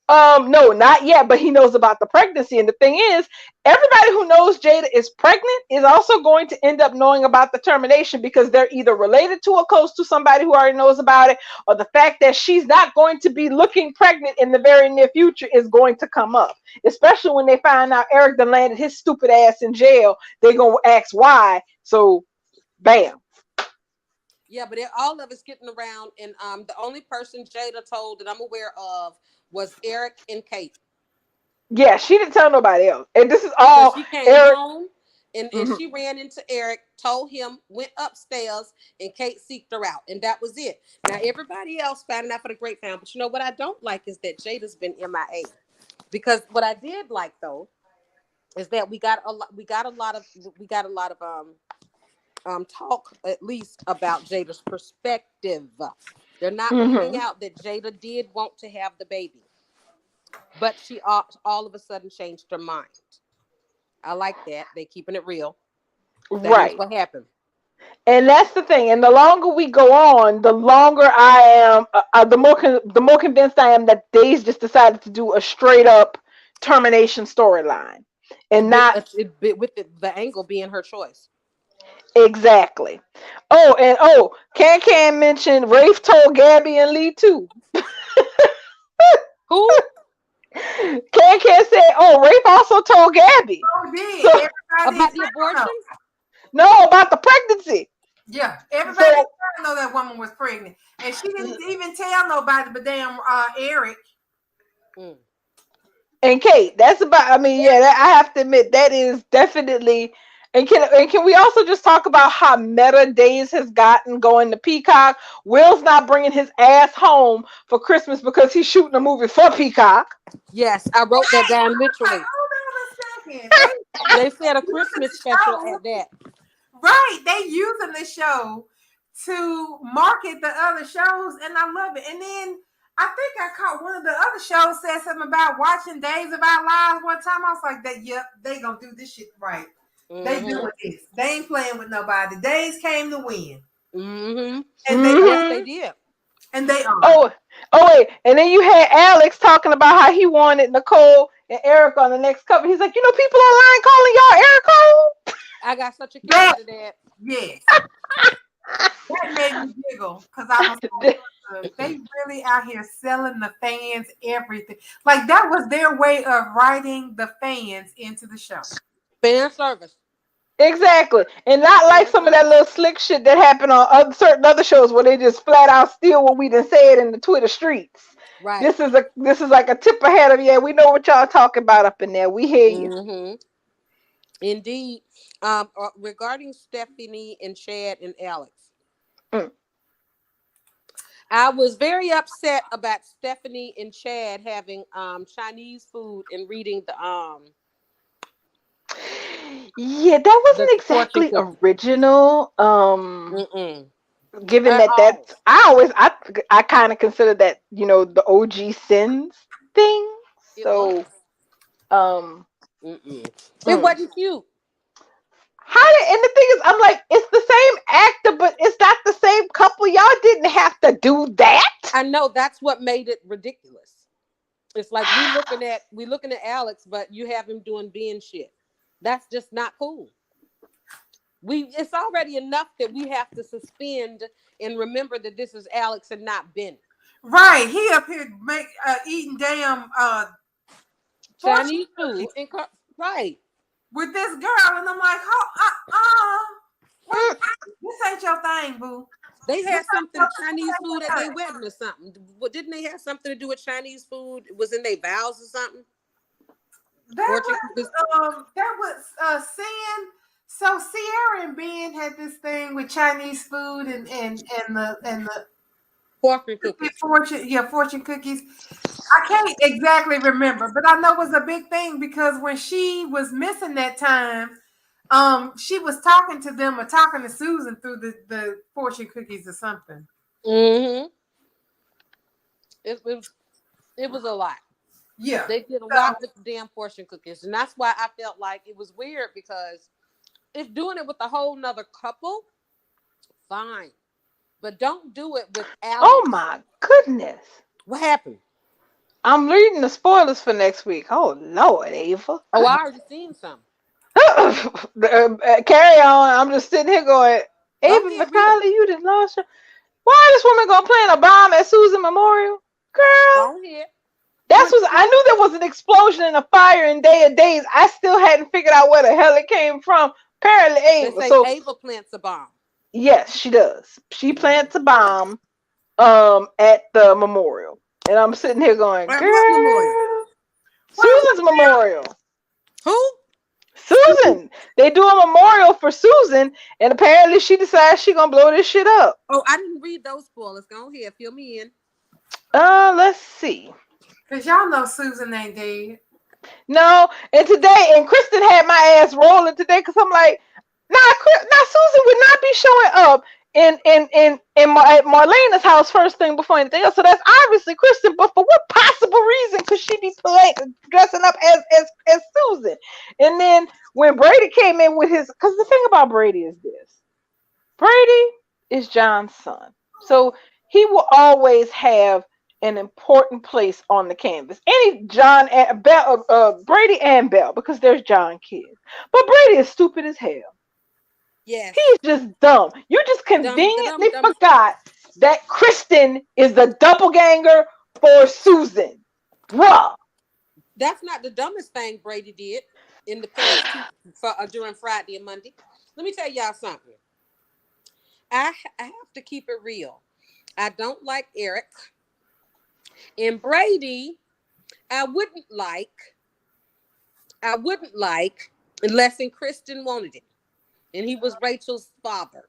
[SPEAKER 2] No, not yet, but he knows about the pregnancy. And the thing is, everybody who knows Jada is pregnant is also going to end up knowing about the termination because they're either related to or close to somebody who already knows about it, or the fact that she's not going to be looking pregnant in the very near future is going to come up. Especially when they find out Eric done landed his stupid ass in jail, they're gonna ask why. So bam.
[SPEAKER 3] Yeah, but all of us getting around, and the only person Jada told that I'm aware of was Eric and Kate.
[SPEAKER 2] Yeah, she didn't tell nobody else. And this is
[SPEAKER 3] So
[SPEAKER 2] all
[SPEAKER 3] she came
[SPEAKER 2] Eric.
[SPEAKER 3] home and
[SPEAKER 2] Mhm.
[SPEAKER 3] she ran into Eric, told him, went upstairs, and Kate seeked her out. And that was it. Now everybody else found out for the great fan. But you know what I don't like is that Jada's been MIA. Because what I did like though is that we got a lot of talk at least about Jada's perspective. They're not leaving
[SPEAKER 2] Mhm.
[SPEAKER 3] out that Jada did want to have the baby, but she all of a sudden changed her mind. I like that. They keeping it real. So here's
[SPEAKER 2] Right.
[SPEAKER 3] what happened.
[SPEAKER 2] And that's the thing. And the longer we go on, the longer I am, the more convinced I am that Days just decided to do a straight up termination storyline, and
[SPEAKER 3] With
[SPEAKER 2] not
[SPEAKER 3] the angle being her choice.
[SPEAKER 2] exactly. Oh, and Can mention Rafe told Gabby and Lee too.
[SPEAKER 3] Who?
[SPEAKER 2] Can said, oh, Rafe also told Gabby.
[SPEAKER 1] Oh, did
[SPEAKER 2] So
[SPEAKER 1] everybody
[SPEAKER 3] About the
[SPEAKER 1] in town
[SPEAKER 3] abortion?
[SPEAKER 1] know?
[SPEAKER 2] no, about the pregnancy.
[SPEAKER 1] Yeah, everybody in
[SPEAKER 2] So
[SPEAKER 1] town know that woman was pregnant, and she didn't even tell nobody but damn Eric.
[SPEAKER 3] Mm.
[SPEAKER 2] and Kate, that's about. I mean, yeah, I have to admit that is definitely. And can we also just talk about how meta Days has gotten going to Peacock? Will's not bringing his ass home for Christmas because he's shooting a movie for Peacock.
[SPEAKER 3] Yes, I wrote that down
[SPEAKER 1] Like,
[SPEAKER 3] literally.
[SPEAKER 1] hold on a second.
[SPEAKER 3] They said a Christmas special at that.
[SPEAKER 1] Right, they using the show to market the other shows, and I love it. And then I think I caught one of the other shows said something about watching Days of Our Lives one time. I was like, "That yep, they gonna do this shit right. They doing this. They ain't playing with nobody. Days came to win,
[SPEAKER 3] Mm-hmm.
[SPEAKER 1] and they
[SPEAKER 3] Yes, they did.
[SPEAKER 1] and they are.
[SPEAKER 2] Oh wait, and then you had Alex talking about how he wanted Nicole and Eric on the next cover. He's like, people online calling y'all Eric home.
[SPEAKER 3] I got such a kick
[SPEAKER 1] Yeah.
[SPEAKER 3] out of that.
[SPEAKER 1] Yes, that made me giggle because I was like, they really out here selling the fans everything. Like that was their way of writing the fans into the show.
[SPEAKER 3] Fan service.
[SPEAKER 2] Exactly, and not like some of that little slick shit that happened on certain other shows where they just flat out steal what we done said in the Twitter streets.
[SPEAKER 3] Right.
[SPEAKER 2] This is like a tip ahead of we know what y'all talking about up in there. We hear you.
[SPEAKER 3] Mm-hmm. Indeed. Regarding Stephanie and Chad and Alex, I was very upset about Stephanie and Chad having Chinese food and reading the
[SPEAKER 2] Yeah, that wasn't
[SPEAKER 3] the
[SPEAKER 2] exactly
[SPEAKER 3] fortune cookie.
[SPEAKER 2] original. Given
[SPEAKER 3] At
[SPEAKER 2] that's I kind of consider that the OG Sins thing. So
[SPEAKER 3] it wasn't cute.
[SPEAKER 2] And the thing is, I'm like, it's the same actor, but it's not the same couple. Y'all didn't have to do that.
[SPEAKER 3] I know, that's what made it ridiculous. It's like we looking at Alex, but you have him doing Ben shit. That's just not cool. It's already enough that we have to suspend and remember that this is Alex and not Ben.
[SPEAKER 1] Right, he up here eating damn
[SPEAKER 3] Chinese food. Right.
[SPEAKER 1] with this girl, and I'm like, this ain't your thing, boo.
[SPEAKER 3] They had something Chinese food at their wedding or something. Didn't they have something to do with Chinese food? It was in their vows or something?
[SPEAKER 1] That was Sin. So Sierra and Ben had this thing with Chinese food and the
[SPEAKER 3] Fortune cookies.
[SPEAKER 1] Fortune cookies. I can't exactly remember, but I know it was a big thing because when she was missing that time, she was talking to them or talking to Susan through the fortune cookies or something.
[SPEAKER 3] Mm-hmm. It was a lot.
[SPEAKER 1] Yeah.
[SPEAKER 3] They did a lot with the damn fortune cookies, and that's why I felt like it was weird, because if doing it with a whole nother couple, fine, but don't do it with Alex.
[SPEAKER 2] Oh my goodness.
[SPEAKER 3] What happened?
[SPEAKER 2] I'm reading the spoilers for next week. Oh Lord, Ava.
[SPEAKER 3] Oh, I already seen some.
[SPEAKER 2] Carry on. I'm just sitting here going, Ava
[SPEAKER 3] Go ahead, read 'em.
[SPEAKER 2] Vitale, you done lost your. Why this woman gonna plant a bomb at Susan Memorial? Girl,
[SPEAKER 3] Go ahead.
[SPEAKER 2] that's what I knew. There was an explosion and a fire in Day of Days. I still hadn't figured out where the hell it came from. Apparently,
[SPEAKER 3] They
[SPEAKER 2] Ava.
[SPEAKER 3] say
[SPEAKER 2] So
[SPEAKER 3] Ava plants a bomb.
[SPEAKER 2] yes, she does. She plants a bomb at the memorial. And I'm sitting here going,
[SPEAKER 3] At
[SPEAKER 2] girl,
[SPEAKER 3] what memorial?
[SPEAKER 2] Susan's memorial.
[SPEAKER 3] Who?
[SPEAKER 2] Susan. They do a memorial for Susan, and apparently she decides she gonna blow this shit up.
[SPEAKER 3] Oh, I didn't read those spoilers. Go ahead, fill me in.
[SPEAKER 2] Let's see.
[SPEAKER 1] Cause y'all know Susan ain't dead.
[SPEAKER 2] No, and Kristen had my ass rolling today because I'm like, now Susan would not be showing up at Marlena's house first thing before anything else. So that's obviously Kristen. But for what possible reason could she be dressing up as Susan? And then when Brady came in with his, because the thing about Brady is this: Brady is John's son, so he will always have an important place on the canvas. Any John and Bell, Brady and Bell, because there's John kids. But Brady is stupid as hell.
[SPEAKER 3] Yes.
[SPEAKER 2] He's just dumb. You just conveniently forgot that Kristen is the doppelganger for Susan. Bruh.
[SPEAKER 3] That's not the dumbest thing Brady did in the past during Friday and Monday. Let me tell y'all something. I have to keep it real. I don't like Eric. And Brady, I wouldn't like unless Kristen wanted it. And he was Rachel's father.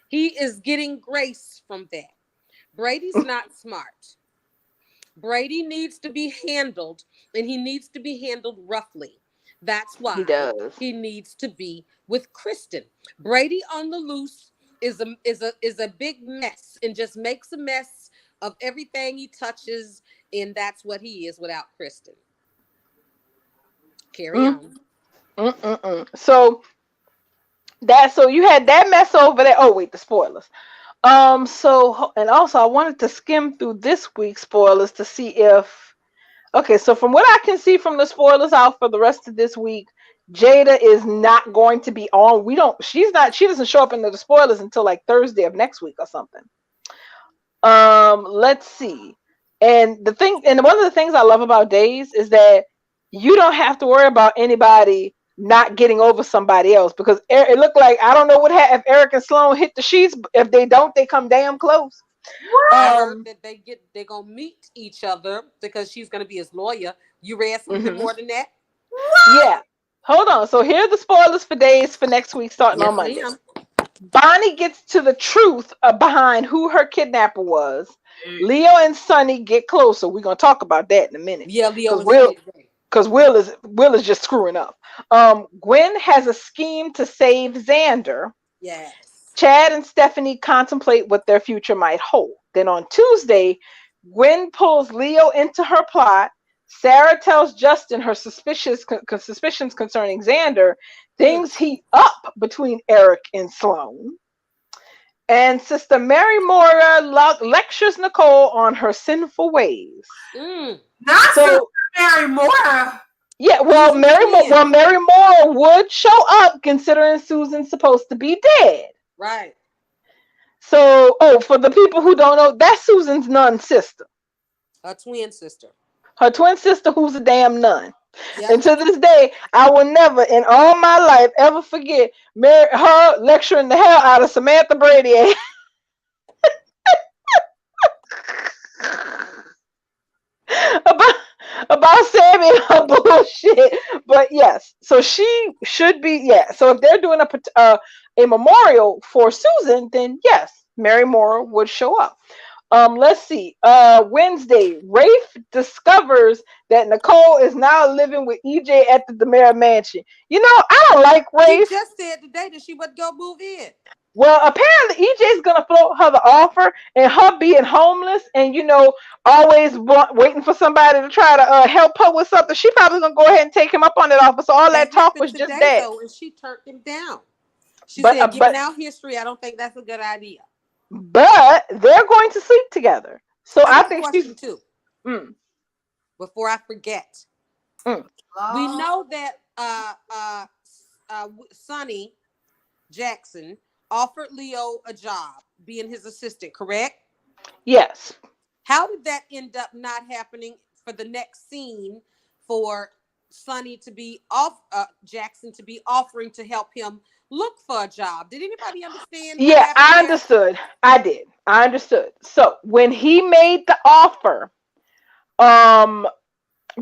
[SPEAKER 3] He is getting grace from that. Brady's not smart. Brady needs to be handled, and he needs to be handled roughly. That's why he needs to be with Kristen. Brady on the loose is a big mess and just makes a mess of everything he touches, and that's what he is without Kristen. Carry on.
[SPEAKER 2] So you had that mess over there. Oh wait, the spoilers. So and also I wanted to skim through this week's spoilers to see if so from what I can see from the spoilers out for the rest of this week, Jada is not going to be on. She doesn't show up in the spoilers until like Thursday of next week or something. Let's see. And one of the things I love about Days is that you don't have to worry about anybody not getting over somebody else, because it looked like, I don't know what happened if Eric and Sloan hit the sheets. If they don't, they come damn close.
[SPEAKER 3] I heard that they're gonna meet each other because she's gonna be his lawyer. You read something more than that?
[SPEAKER 2] Yeah. Hold on. So here are the spoilers for Days for next week, starting on Monday. Bonnie gets to the truth behind who her kidnapper was. Leo and Sonny get closer. We're gonna talk about that in a minute.
[SPEAKER 3] Yeah, Leo.
[SPEAKER 2] Because Will is just screwing up. Gwen has a scheme to save Xander.
[SPEAKER 3] Yes.
[SPEAKER 2] Chad and Stephanie contemplate what their future might hold. Then on Tuesday, Gwen pulls Leo into her plot. Sarah tells Justin her suspicions concerning Xander. Things heat up between Eric and Sloan. And Sister Mary Mora lectures Nicole on her sinful ways.
[SPEAKER 1] Not Sister Mary Mora.
[SPEAKER 2] Yeah, well, Mary Mora would show up considering Susan's supposed to be dead.
[SPEAKER 3] Right.
[SPEAKER 2] So, for the people who don't know, that's Susan's nun sister.
[SPEAKER 3] Her twin sister.
[SPEAKER 2] Her twin sister who's a damn nun.
[SPEAKER 3] Yep.
[SPEAKER 2] And to this day, I will never in all my life ever forget her lecturing the hell out of Samantha Brady. about Sammy and her bullshit. But yes, so she should be, so if they're doing a memorial for Susan, then yes, Mary Mora would show up. Let's see. Wednesday, Rafe discovers that Nicole is now living with EJ at the DeMera mansion. You know, I don't like Rafe.
[SPEAKER 3] She just said today that she would go move in.
[SPEAKER 2] Well, apparently EJ's gonna float her the offer, and her being homeless and always waiting for somebody to try to help her with something. She probably gonna go ahead and take him up on that offer. So all
[SPEAKER 3] That
[SPEAKER 2] that talk
[SPEAKER 3] happened
[SPEAKER 2] was just
[SPEAKER 3] today
[SPEAKER 2] that.
[SPEAKER 3] though, and she turned him down. She
[SPEAKER 2] But
[SPEAKER 3] said, given our history, I don't think that's a good idea.
[SPEAKER 2] but they're going to sleep together. So
[SPEAKER 3] I
[SPEAKER 2] I
[SPEAKER 3] got a
[SPEAKER 2] think she's.
[SPEAKER 3] question too,
[SPEAKER 2] Mm,
[SPEAKER 3] before I forget.
[SPEAKER 2] mm.
[SPEAKER 3] We
[SPEAKER 1] Lord.
[SPEAKER 3] know that Sonny Jackson offered Leo a job being his assistant, correct?
[SPEAKER 2] Yes.
[SPEAKER 3] How did that end up not happening for the next scene for Sonny to be Jackson to be offering to help him look for a job? Did anybody understand what
[SPEAKER 2] Yeah,
[SPEAKER 3] happened
[SPEAKER 2] I
[SPEAKER 3] there?
[SPEAKER 2] understood. I did. I understood. So when he made the offer, um,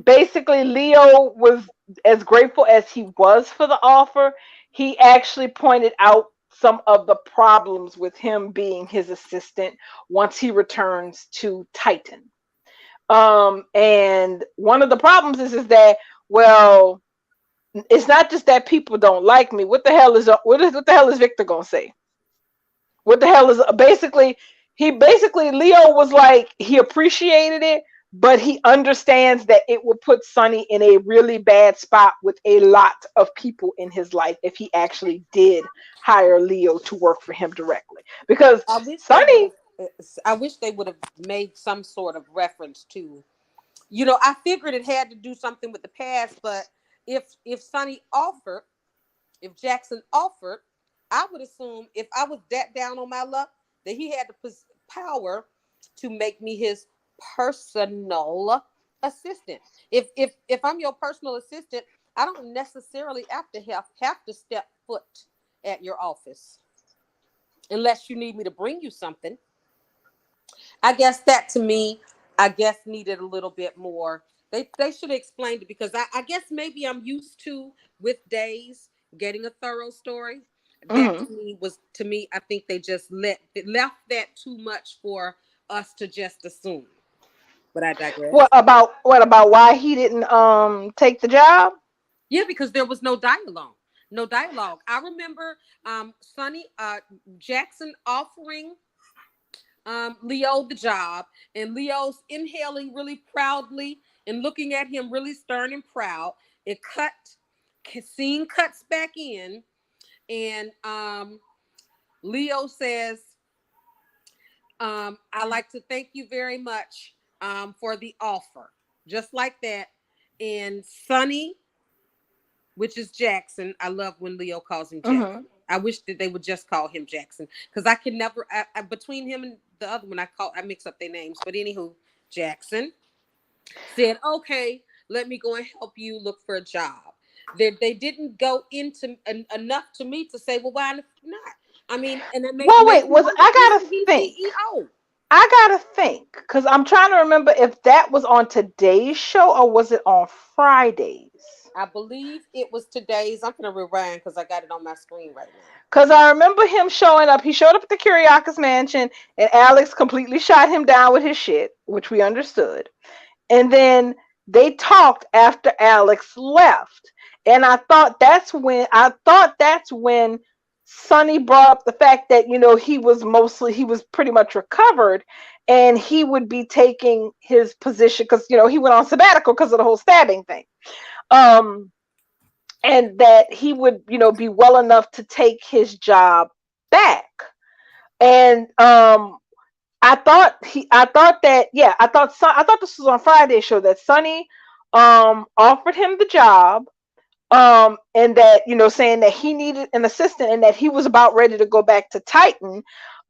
[SPEAKER 2] basically Leo was as grateful as he was for the offer. He actually pointed out some of the problems with him being his assistant once he returns to Titan. And one of the problems is that, well, it's not just that people don't like me. What the hell is Victor gonna say? What the hell is basically he basically Leo was like he appreciated it, but he understands that it would put Sonny in a really bad spot with a lot of people in his life if he actually did hire Leo to work for him directly. Because
[SPEAKER 3] I wish they would
[SPEAKER 2] Sonny,
[SPEAKER 3] have. I wish they would have made some sort of reference to. I figured it had to do something with the past, but if Sonny offered, if Jackson offered, I would assume if I was that down on my luck that he had the power to make me his personal assistant. If I'm your personal assistant, I don't necessarily have to step foot at your office unless you need me to bring you something. I guess that to me, I guess needed a little bit more. They should have explained it because I guess maybe I'm used to with days getting a thorough story. That
[SPEAKER 2] mhm.
[SPEAKER 3] to me, I think they just left that too much for us to just assume. But I digress.
[SPEAKER 2] What about why he didn't take the job?
[SPEAKER 3] Yeah, because there was no dialogue. No dialogue. I remember Sonny Jackson offering Leo the job, and Leo's inhaling really proudly and looking at him really stern and proud. Scene cuts back in, and Leo says, "I like to thank you very much for the offer," just like that. And Sonny, which is Jackson, I love when Leo calls him
[SPEAKER 2] Mhm.
[SPEAKER 3] Jackson. I wish that they would just call him Jackson because I can never between him and the other one I mix up their names. But anywho, Jackson said, "Okay, let me go and help you look for a job." They didn't go into enough to me to say, "Well, why not?" I mean, and it
[SPEAKER 2] Well,
[SPEAKER 3] made
[SPEAKER 2] wait,
[SPEAKER 3] me wonder: isn't he
[SPEAKER 2] think.
[SPEAKER 3] CEO?
[SPEAKER 2] I gotta think because I'm trying to remember if that was on today's show or was it on Fridays.
[SPEAKER 3] I believe it was today's. I'm gonna rewind because I got it on my screen right now.
[SPEAKER 2] Because I remember him showing up. He showed up at the Kyriakis mansion, and Alex completely shot him down with his shit, which we understood. And then they talked after Alex left, and I thought that's when Sonny brought up the fact that he was pretty much recovered, and he would be taking his position because he went on sabbatical because of the whole stabbing thing. Um, and that he would be well enough to take his job back. And I thought this was on Friday's show that Sonny offered him the job, and that saying that he needed an assistant and that he was about ready to go back to Titan.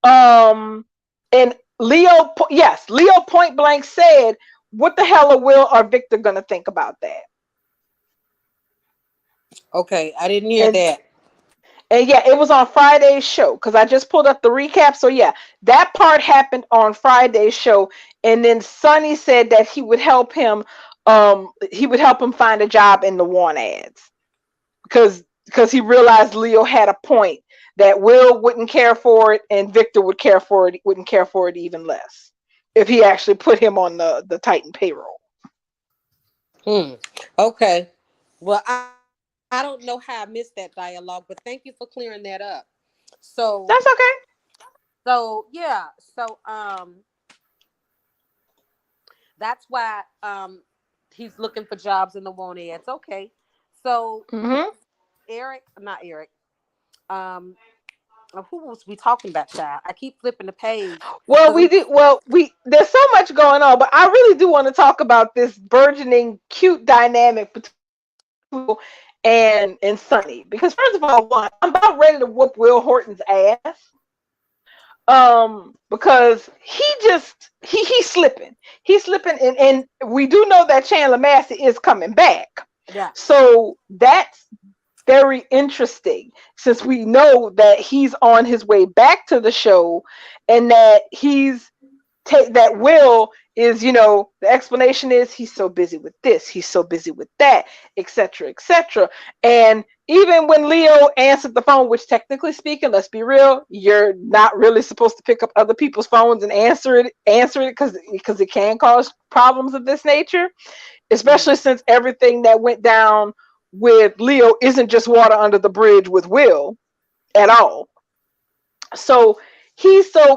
[SPEAKER 2] And Leo point blank said, what the hell are Will or Victor gonna think about that?
[SPEAKER 3] Okay, I didn't hear
[SPEAKER 2] and
[SPEAKER 3] that.
[SPEAKER 2] And yeah, it was on Friday's show because I just pulled up the recap. So yeah, that part happened on Friday's show. And then Sonny said that he would help him find a job in the want ads. Because he realized Leo had a point that Will wouldn't care for it and Victor wouldn't care for it even less if he actually put him on the Titan payroll.
[SPEAKER 3] Okay. Well, I don't know how I missed that dialogue, but thank you for clearing that up. So
[SPEAKER 2] That's okay.
[SPEAKER 3] yeah, that's why he's looking for jobs in the want ads. Okay. So
[SPEAKER 2] Mm-hmm.
[SPEAKER 3] Not Eric. Um who was we talking about, child? I keep flipping the page.
[SPEAKER 2] Well,
[SPEAKER 3] 'Cause
[SPEAKER 2] we there's so much going on, but I really do want to talk about this burgeoning cute dynamic between Will and Sonny. Because first of all, one, I'm about ready to whoop Will Horton's ass. Because he's slipping. He's slipping, and we do know that Chandler Massey is coming back.
[SPEAKER 3] yeah.
[SPEAKER 2] So that's very interesting since we know that he's on his way back to the show and that that Will is, the explanation is he's so busy with this, he's so busy with that, etc., etc. And even when Leo answered the phone, which technically speaking, let's be real, you're not really supposed to pick up other people's phones and answer it because it can cause problems of this nature, especially since everything that went down with Leo isn't just water under the bridge with Will at all. So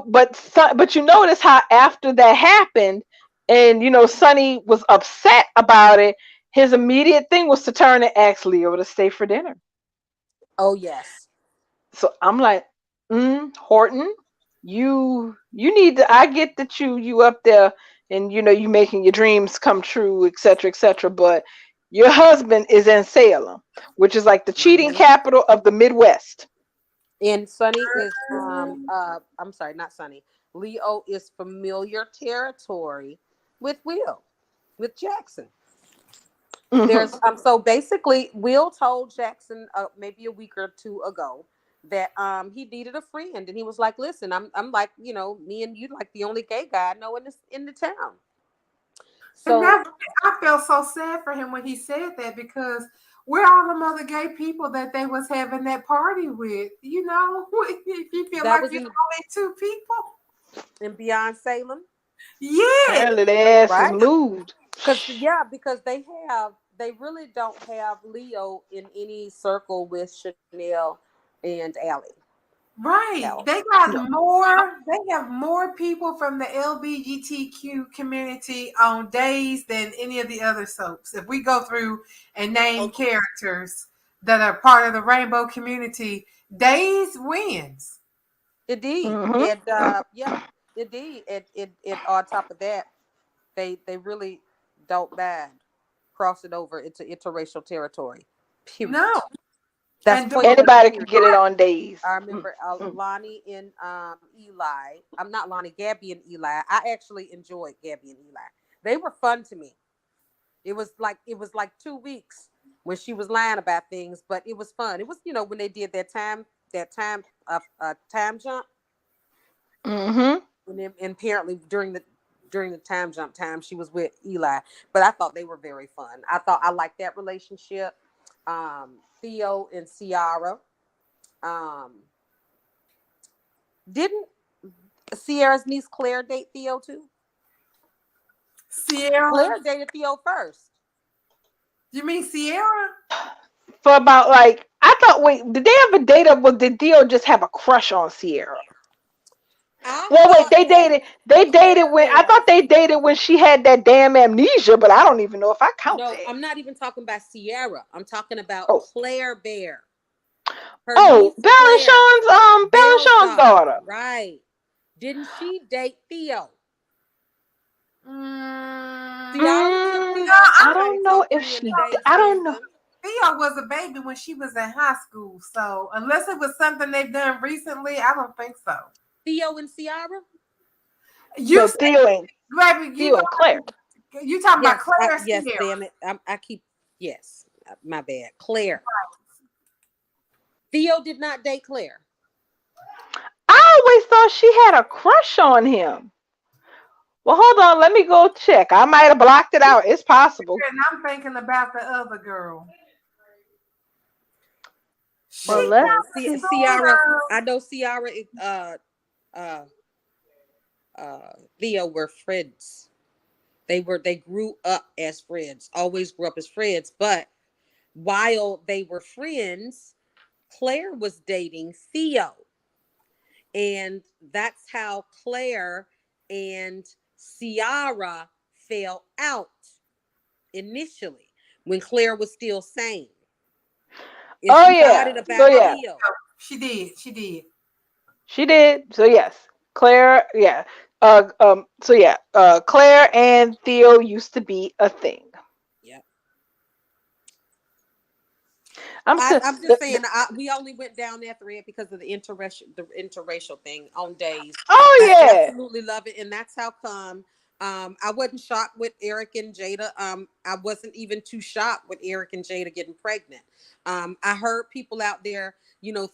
[SPEAKER 2] but you notice how after that happened, and Sonny was upset about it, his immediate thing was to turn and ask Leo to stay for dinner.
[SPEAKER 3] Oh yes.
[SPEAKER 2] So I'm like, Horton, you need to. I get that you up there and you making your dreams come true, etc., etc. But your husband is in Salem, which is like the cheating
[SPEAKER 3] Mhm.
[SPEAKER 2] capital of the Midwest.
[SPEAKER 3] And Sonny is I'm sorry, not Sonny. Leo is familiar territory with Jackson. There's
[SPEAKER 2] Mhm.
[SPEAKER 3] so basically Will told Jackson maybe a week or two ago that he needed a friend, and he was like, listen, I'm like, me and you like the only gay guy I know in the town.
[SPEAKER 1] And
[SPEAKER 3] So
[SPEAKER 1] I felt so sad for him when he said that because we're all them other gay people that they was having that party with. If you feel
[SPEAKER 3] that
[SPEAKER 1] like
[SPEAKER 3] was
[SPEAKER 1] you're only two people.
[SPEAKER 3] in Beyond Salem.
[SPEAKER 1] Yeah.
[SPEAKER 2] Apparently, their ass is
[SPEAKER 3] Right.
[SPEAKER 2] moved.
[SPEAKER 3] Because they really don't have Leo in any circle with Chanel and Allie.
[SPEAKER 1] Right.
[SPEAKER 3] No. No.
[SPEAKER 1] They have more people from the LGBTQ community on Days than any of the other soaps. If we go through and name characters that are part of the rainbow community, Days wins.
[SPEAKER 3] Indeed.
[SPEAKER 2] Hmm.
[SPEAKER 3] And yeah, indeed. And on top of that, they really don't mind crossing over into interracial territory. Period.
[SPEAKER 1] No.
[SPEAKER 3] That's
[SPEAKER 1] And
[SPEAKER 3] point
[SPEAKER 1] don't
[SPEAKER 3] blank.
[SPEAKER 2] Anybody can
[SPEAKER 3] Period.
[SPEAKER 2] get it on days.
[SPEAKER 3] I remember Lonnie and Eli. I'm not Lonnie, Gabby and Eli. I actually enjoyed Gabby and Eli. They were fun to me. It was like 2 weeks when she was lying about things, but it was fun. It was when they did that time jump,
[SPEAKER 2] Hmm.
[SPEAKER 3] and apparently during the time jump time she was with Eli. But I thought they were very fun. I liked that relationship. Theo and Ciara. Um, didn't Sierra's niece Claire date Theo too?
[SPEAKER 1] Sierra.
[SPEAKER 3] Claire dated Theo first.
[SPEAKER 1] You mean Sierra?
[SPEAKER 2] For about like, I thought, wait, did they ever date up? Well, did Theo just have a crush on Sierra?
[SPEAKER 3] I
[SPEAKER 2] Well, wait,
[SPEAKER 3] thought
[SPEAKER 2] they
[SPEAKER 3] that
[SPEAKER 2] dated. They dated
[SPEAKER 3] Claire
[SPEAKER 2] when I
[SPEAKER 3] had
[SPEAKER 2] thought they dated when she had that damn amnesia, but I don't even know if I count
[SPEAKER 3] no,
[SPEAKER 2] that.
[SPEAKER 3] I'm not even talking about Sierra. I'm talking about
[SPEAKER 2] Oh,
[SPEAKER 3] Claire Bear. Her
[SPEAKER 2] oh,
[SPEAKER 3] niece Claire,
[SPEAKER 2] Belle
[SPEAKER 3] Belle's
[SPEAKER 2] Sean's
[SPEAKER 3] daughter.
[SPEAKER 2] daughter.
[SPEAKER 3] Right. Didn't she date Theo? Ciara took
[SPEAKER 1] No,
[SPEAKER 2] Mm,
[SPEAKER 3] Theo.
[SPEAKER 2] I
[SPEAKER 1] I
[SPEAKER 3] Okay,
[SPEAKER 2] don't know
[SPEAKER 3] so
[SPEAKER 2] if
[SPEAKER 3] we in the
[SPEAKER 2] she.
[SPEAKER 3] days
[SPEAKER 2] I don't know.
[SPEAKER 3] fandom.
[SPEAKER 1] Theo was a baby when she was in high school. So unless it was something they've done recently, I don't think so.
[SPEAKER 3] Theo and Ciara?
[SPEAKER 1] You
[SPEAKER 2] No,
[SPEAKER 1] said, baby,
[SPEAKER 2] Theo and Claire.
[SPEAKER 1] you talking about
[SPEAKER 3] Yes,
[SPEAKER 1] Claire
[SPEAKER 3] yes,
[SPEAKER 1] Sierra.
[SPEAKER 3] damn it. I keep, yes, my bad. Claire. Theo did not date Claire.
[SPEAKER 2] I always thought she had a crush on him. Well, hold on. Let me go check. I might have blocked it out. It's possible.
[SPEAKER 1] And I'm thinking about the other girl.
[SPEAKER 2] Well,
[SPEAKER 1] She
[SPEAKER 3] No,
[SPEAKER 2] let's
[SPEAKER 3] no.
[SPEAKER 2] see.
[SPEAKER 3] Ciara,
[SPEAKER 1] sort
[SPEAKER 3] I know Ciara, uh, Theo were friends. They grew up as friends, always grew up as friends. But while they were friends, Claire was dating Theo. And that's how Claire and Ciara fell out initially when Claire was still sane. And
[SPEAKER 2] Oh
[SPEAKER 3] she
[SPEAKER 2] yeah.
[SPEAKER 3] started
[SPEAKER 2] So
[SPEAKER 3] about
[SPEAKER 2] yeah,
[SPEAKER 3] Theo.
[SPEAKER 1] She did. She did.
[SPEAKER 2] she did. So yes, Claire. Yeah. So yeah. Claire and Theo used to be a thing.
[SPEAKER 3] Yep.
[SPEAKER 2] I'm still.
[SPEAKER 3] I'm just saying, we only went down that thread because of the interracial thing on Days.
[SPEAKER 2] Oh
[SPEAKER 3] I
[SPEAKER 2] yeah.
[SPEAKER 3] absolutely love it, and that's how come. I wasn't shocked with Eric and Jada. I wasn't even too shocked with Eric and Jada getting pregnant. I heard people out there,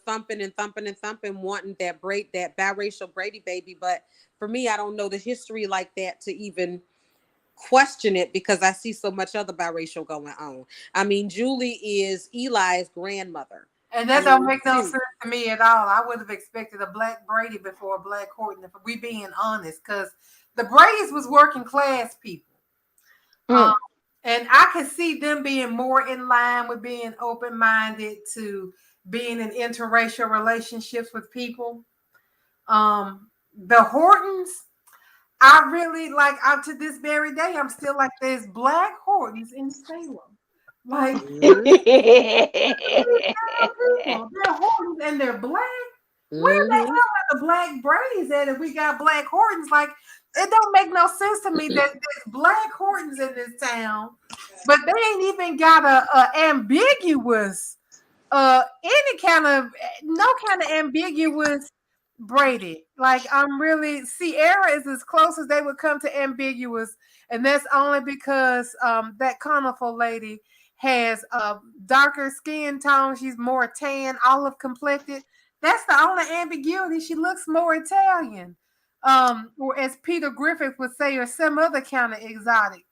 [SPEAKER 3] thumping and thumping and thumping, wanting that biracial Brady baby. But for me, I don't know the history like that to even question it because I see so much other biracial going on. I mean, Julie is Eli's grandmother.
[SPEAKER 1] And that don't make no sense to me at all. I would have expected a black Brady before a black Horton, if we being honest, because the Bradys was working class people. And I could see them being more in line with being open-minded to being in interracial relationships with people. The Hortons, I really like, up to this very day, I'm still like, there's black Hortons in Salem. Like,
[SPEAKER 3] Mhm.
[SPEAKER 1] people, they're Hortons and they're black. Where the hell
[SPEAKER 3] Mhm.
[SPEAKER 1] are the black Brady's at if we got black Hortons? Like, it don't make no sense to me that there's black Hortons in this town, but they ain't even got a ambiguous, any kind of, no kind of ambiguous Brady. Like, I'm really, Sierra is as close as they would come to ambiguous, and that's only because that carnival lady has a darker skin tone. She's more tan, olive complected. That's the only ambiguity. She looks more Italian. Or as Peter Griffith would say, or some other kind of exotic.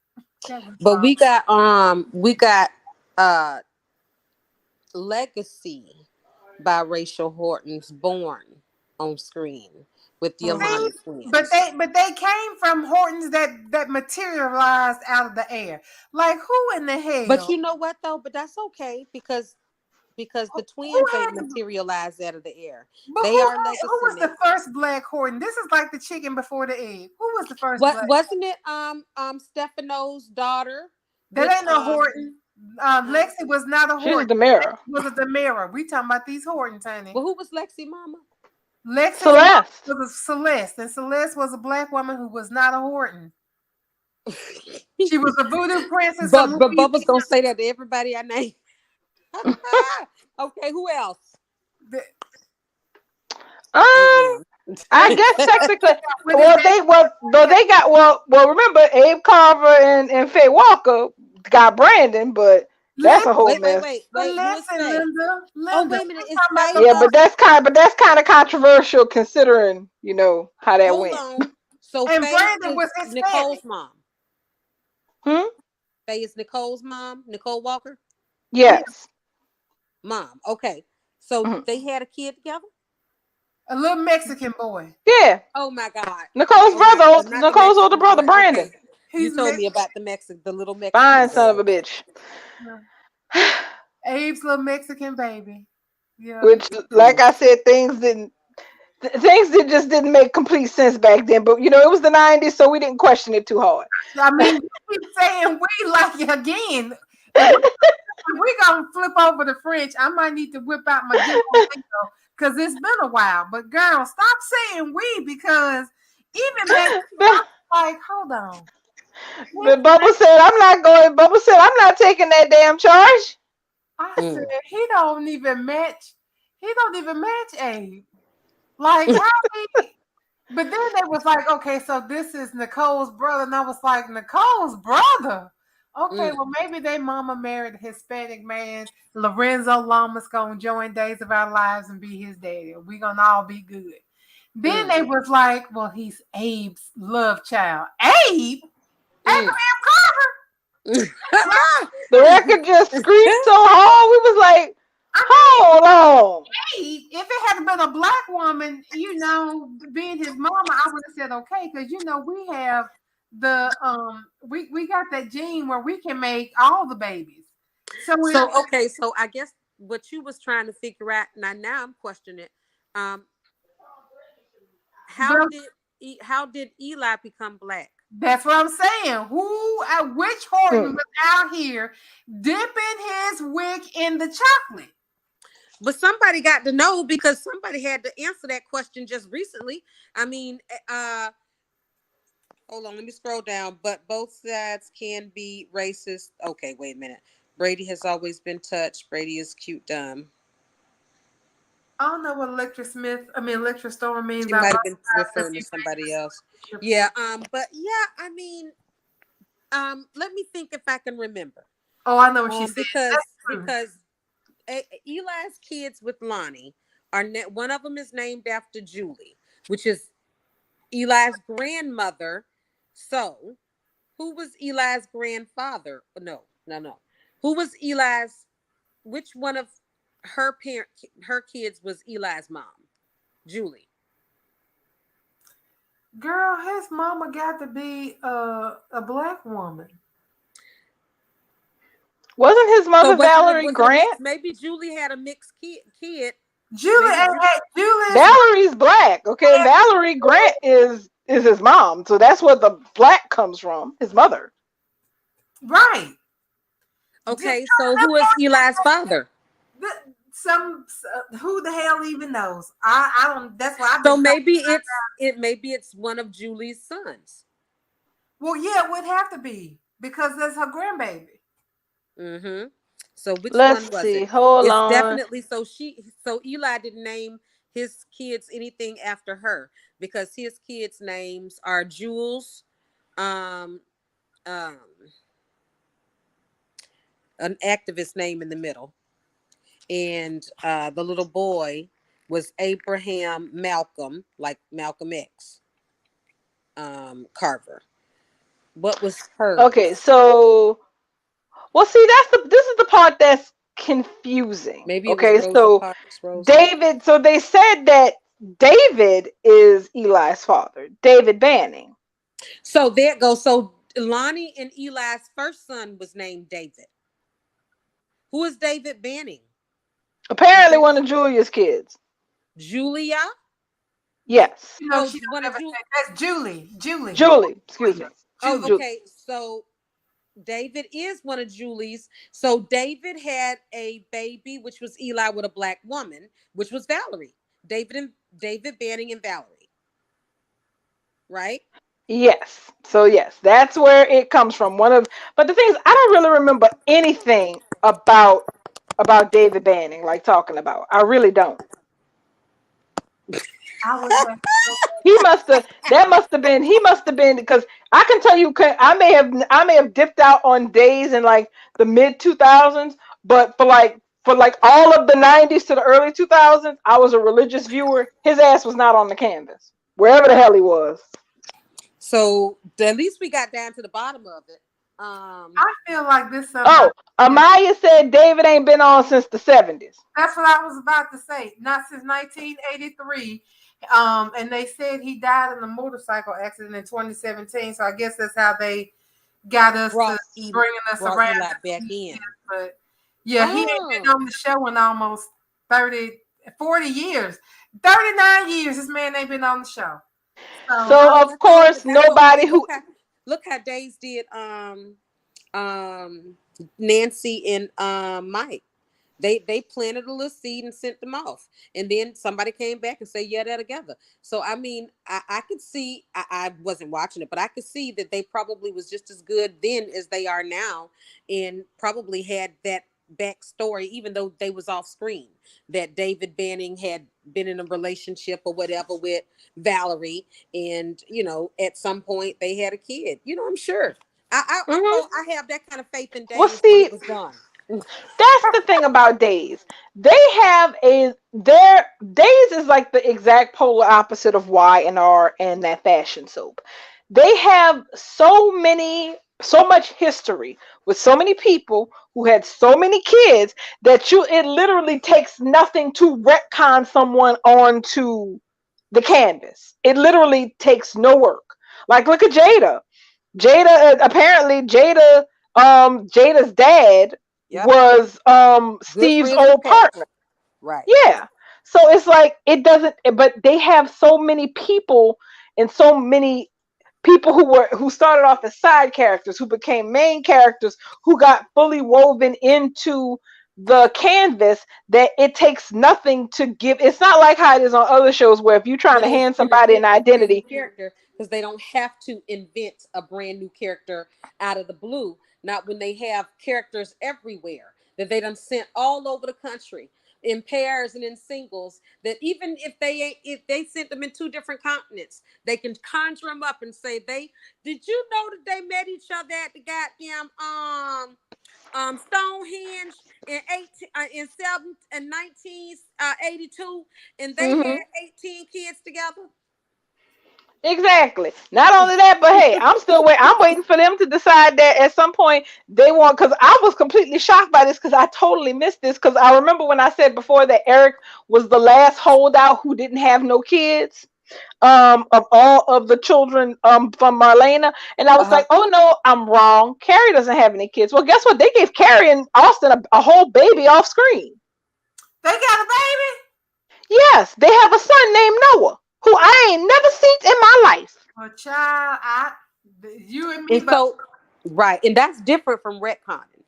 [SPEAKER 3] But we got legacy biracial Hortons born on screen with the Alani twins.
[SPEAKER 1] But they came from Hortons that materialized out of the air. Like, who in the hell?
[SPEAKER 3] But you know what though? But that's okay because the twins ain't materialized out of the air.
[SPEAKER 1] But
[SPEAKER 3] They
[SPEAKER 1] who
[SPEAKER 3] are legacy
[SPEAKER 1] was
[SPEAKER 3] now.
[SPEAKER 1] the first black Horton? This is like the chicken before the egg. Who was the first black?
[SPEAKER 3] Wasn't it Stefano's daughter?
[SPEAKER 1] That ain't no Horton. Lexi was not a
[SPEAKER 2] She's
[SPEAKER 1] Horton.
[SPEAKER 2] the mirror.
[SPEAKER 1] Was a Demira. We talking about these Hortons, honey.
[SPEAKER 3] Well, who was Lexi mama?
[SPEAKER 1] Lexi
[SPEAKER 2] Celeste.
[SPEAKER 1] was a Celeste, and Celeste was a black woman who was not a Horton. She was a voodoo princess.
[SPEAKER 3] But Bubba's gonna say that to everybody I name. Okay, who else?
[SPEAKER 2] I guess technically, remember Abe Carver and Faye Walker got Brandon, but that's a whole mess.
[SPEAKER 3] Wait,
[SPEAKER 1] Linda.
[SPEAKER 3] Oh, wait a minute.
[SPEAKER 2] Yeah, but that's kind of controversial considering how that went.
[SPEAKER 3] On. So
[SPEAKER 1] and
[SPEAKER 3] Faye
[SPEAKER 1] Brandon was
[SPEAKER 3] Nicole's mom.
[SPEAKER 2] Faye
[SPEAKER 3] is Nicole's mom, Nicole Walker?
[SPEAKER 2] Yes.
[SPEAKER 3] Mom. Okay. So they had a kid together?
[SPEAKER 1] A little Mexican boy.
[SPEAKER 2] Yeah.
[SPEAKER 3] Oh my God.
[SPEAKER 2] Nicole's Nicole's older brother, Brandon.
[SPEAKER 3] Okay. You told me about the little Mexican.
[SPEAKER 2] Fine son of a bitch.
[SPEAKER 1] Abe's little Mexican baby. Yeah.
[SPEAKER 2] Which, like I said, things just didn't make complete sense back then. But it was the 90s, so we didn't question it too hard.
[SPEAKER 1] I mean, you keep saying we like again. If we gonna flip over the French, I might need to whip out my because it's been a while. But girl, stop saying we, because even back, like, hold on.
[SPEAKER 2] But Bubba said, I'm not taking that damn charge.
[SPEAKER 1] I said he don't even match Abe. Like, how he, but then they was like, okay, so this is Nicole's brother, and I was like, Nicole's brother. Okay, well, maybe they mama married a Hispanic man. Lorenzo Lamas gonna join Days of Our Lives and be his daddy. We gonna all be good. Then they was like, well, he's Abe's love child. Abe? Abraham Carver?
[SPEAKER 2] The record just screamed so hard. We was like, hold on.
[SPEAKER 1] Abe, if it had been a black woman, being his mama, I would have said okay, because we have we got that gene where we can make all the babies. So
[SPEAKER 3] I guess what you was trying to figure out now I'm questioning it. how did Eli become black?
[SPEAKER 1] That's what I'm saying. Which Horton was out here dipping his wig in the chocolate?
[SPEAKER 3] But somebody got to know, because somebody had to answer that question just recently. I mean, hold on, let me scroll down. But both sides can be racist. Okay, wait a minute. Brady has always been touched. Brady is cute, dumb.
[SPEAKER 1] I don't know what Electra Storm means.
[SPEAKER 3] She might have been referring to somebody else. Yeah, but yeah, I mean, let me think if I can remember.
[SPEAKER 1] Oh, I know what she said.
[SPEAKER 3] Because Eli's kids with Lonnie are one of them is named after Julie, which is Eli's grandmother. So, who was Eli's grandfather? No. Who was Eli's? Which one of her kids was Eli's mom? Julie.
[SPEAKER 1] Girl, his mama got to be a black woman.
[SPEAKER 2] Wasn't his mother Valerie Grant?
[SPEAKER 3] Maybe Julie had a mixed kid.
[SPEAKER 2] Valerie's black. Okay, Valerie Grant is his mom, so that's where the black comes from. His mother.
[SPEAKER 1] Right.
[SPEAKER 3] Okay, so who is Eli's father?
[SPEAKER 1] Who the hell even knows? I don't. That's why.
[SPEAKER 3] So maybe it's one of Julie's sons.
[SPEAKER 1] Well, yeah, it would have to be, because that's her grandbaby.
[SPEAKER 3] Mm-hmm. So which
[SPEAKER 2] Let's
[SPEAKER 3] one was
[SPEAKER 2] see.
[SPEAKER 3] it?
[SPEAKER 2] Hold
[SPEAKER 3] it's
[SPEAKER 2] on.
[SPEAKER 3] Definitely. So Eli didn't name his kids anything after her, because his kids' names are Jules, an activist name in the middle, and the little boy was Abraham Malcolm, like Malcolm X, Carver. What was her?
[SPEAKER 2] Okay, so well, see, this is the part that's confusing.
[SPEAKER 3] Maybe
[SPEAKER 2] okay, so David. So they said that David is Eli's father, David Banning.
[SPEAKER 3] So there it goes. So Lonnie and Eli's first son was named David. Who is David Banning?
[SPEAKER 2] Apparently, one of Julia's kids.
[SPEAKER 3] Julia?
[SPEAKER 2] Yes.
[SPEAKER 1] No, that's Julie.
[SPEAKER 2] Excuse me.
[SPEAKER 3] Oh, okay. So David is one of Julie's. So David had a baby, which was Eli, with a black woman, which was Valerie. David Banning and Valerie. Right?
[SPEAKER 2] Yes. So yes, that's where it comes from. But the thing is, I don't really remember anything about David Banning, like talking about. I really don't. He must have been, because I can tell you, I may have dipped out on days in like the mid 2000s, but for like all of the 90s to the early 2000s, I was a religious viewer. His ass was not on the canvas, wherever the hell he was.
[SPEAKER 3] So at least we got down to the bottom of it.
[SPEAKER 1] I feel like this.
[SPEAKER 2] Amaya said David ain't been on since the 70s.
[SPEAKER 1] That's what I was about to say. Not since 1983. And they said he died in a motorcycle accident in 2017. So I guess that's how they got us bringing us around
[SPEAKER 3] back in.
[SPEAKER 1] But yeah, he ain't been on the show in almost 40 years. 39 years. This man ain't been on the show.
[SPEAKER 2] So of course, nobody who
[SPEAKER 3] look how Days did Nancy and Mike. They planted a little seed and sent them off, and then somebody came back and said, yeah, they're together. So I mean, I could see, I wasn't watching it, but I could see that they probably was just as good then as they are now, and probably had that backstory, even though they was off screen, that David Banning had been in a relationship or whatever with Valerie, and at some point they had a kid. I'm sure. I have that kind of faith in Days.
[SPEAKER 2] Well, see,
[SPEAKER 3] when it was gone.
[SPEAKER 2] That's the thing about Days. They have Days is like the exact polar opposite of Y&R and that fashion soap. They have so much history with so many people who had so many kids that it literally takes nothing to retcon someone onto the canvas. It literally takes no work. Like, look at Jada. Apparently Jada's dad was Steve's old partner.
[SPEAKER 3] Right.
[SPEAKER 2] Yeah. So it's like it doesn't, but they have so many people and so many people who started off as side characters, who became main characters, who got fully woven into the canvas, that it takes nothing to give. It's not like how it is on other shows where if you're trying to hand somebody an identity,
[SPEAKER 3] character, because they don't have to invent a brand new character out of the blue. Not when they have characters everywhere that they done sent all over the country in pairs and in singles, that even if they sent them in two different continents, they can conjure them up and say, did you know that they met each other at the goddamn Stonehenge in 1982, and they had 18 kids together.
[SPEAKER 2] Exactly. Not only that, but hey, I'm waiting for them to decide that at some point they want, because I was completely shocked by this, because I totally missed this, because I remember when I said before that Eric was the last holdout who didn't have no kids of all of the children from Marlena, and I was like, oh no, I'm wrong. Carrie doesn't have any kids. Well, guess what? They gave Carrie and Austin a whole baby off screen.
[SPEAKER 1] They got a baby?
[SPEAKER 2] Yes, they have a son named Noah, who I ain't never seen in my life.
[SPEAKER 1] Well, child, you and me.
[SPEAKER 3] And so, right, and that's different from retconning.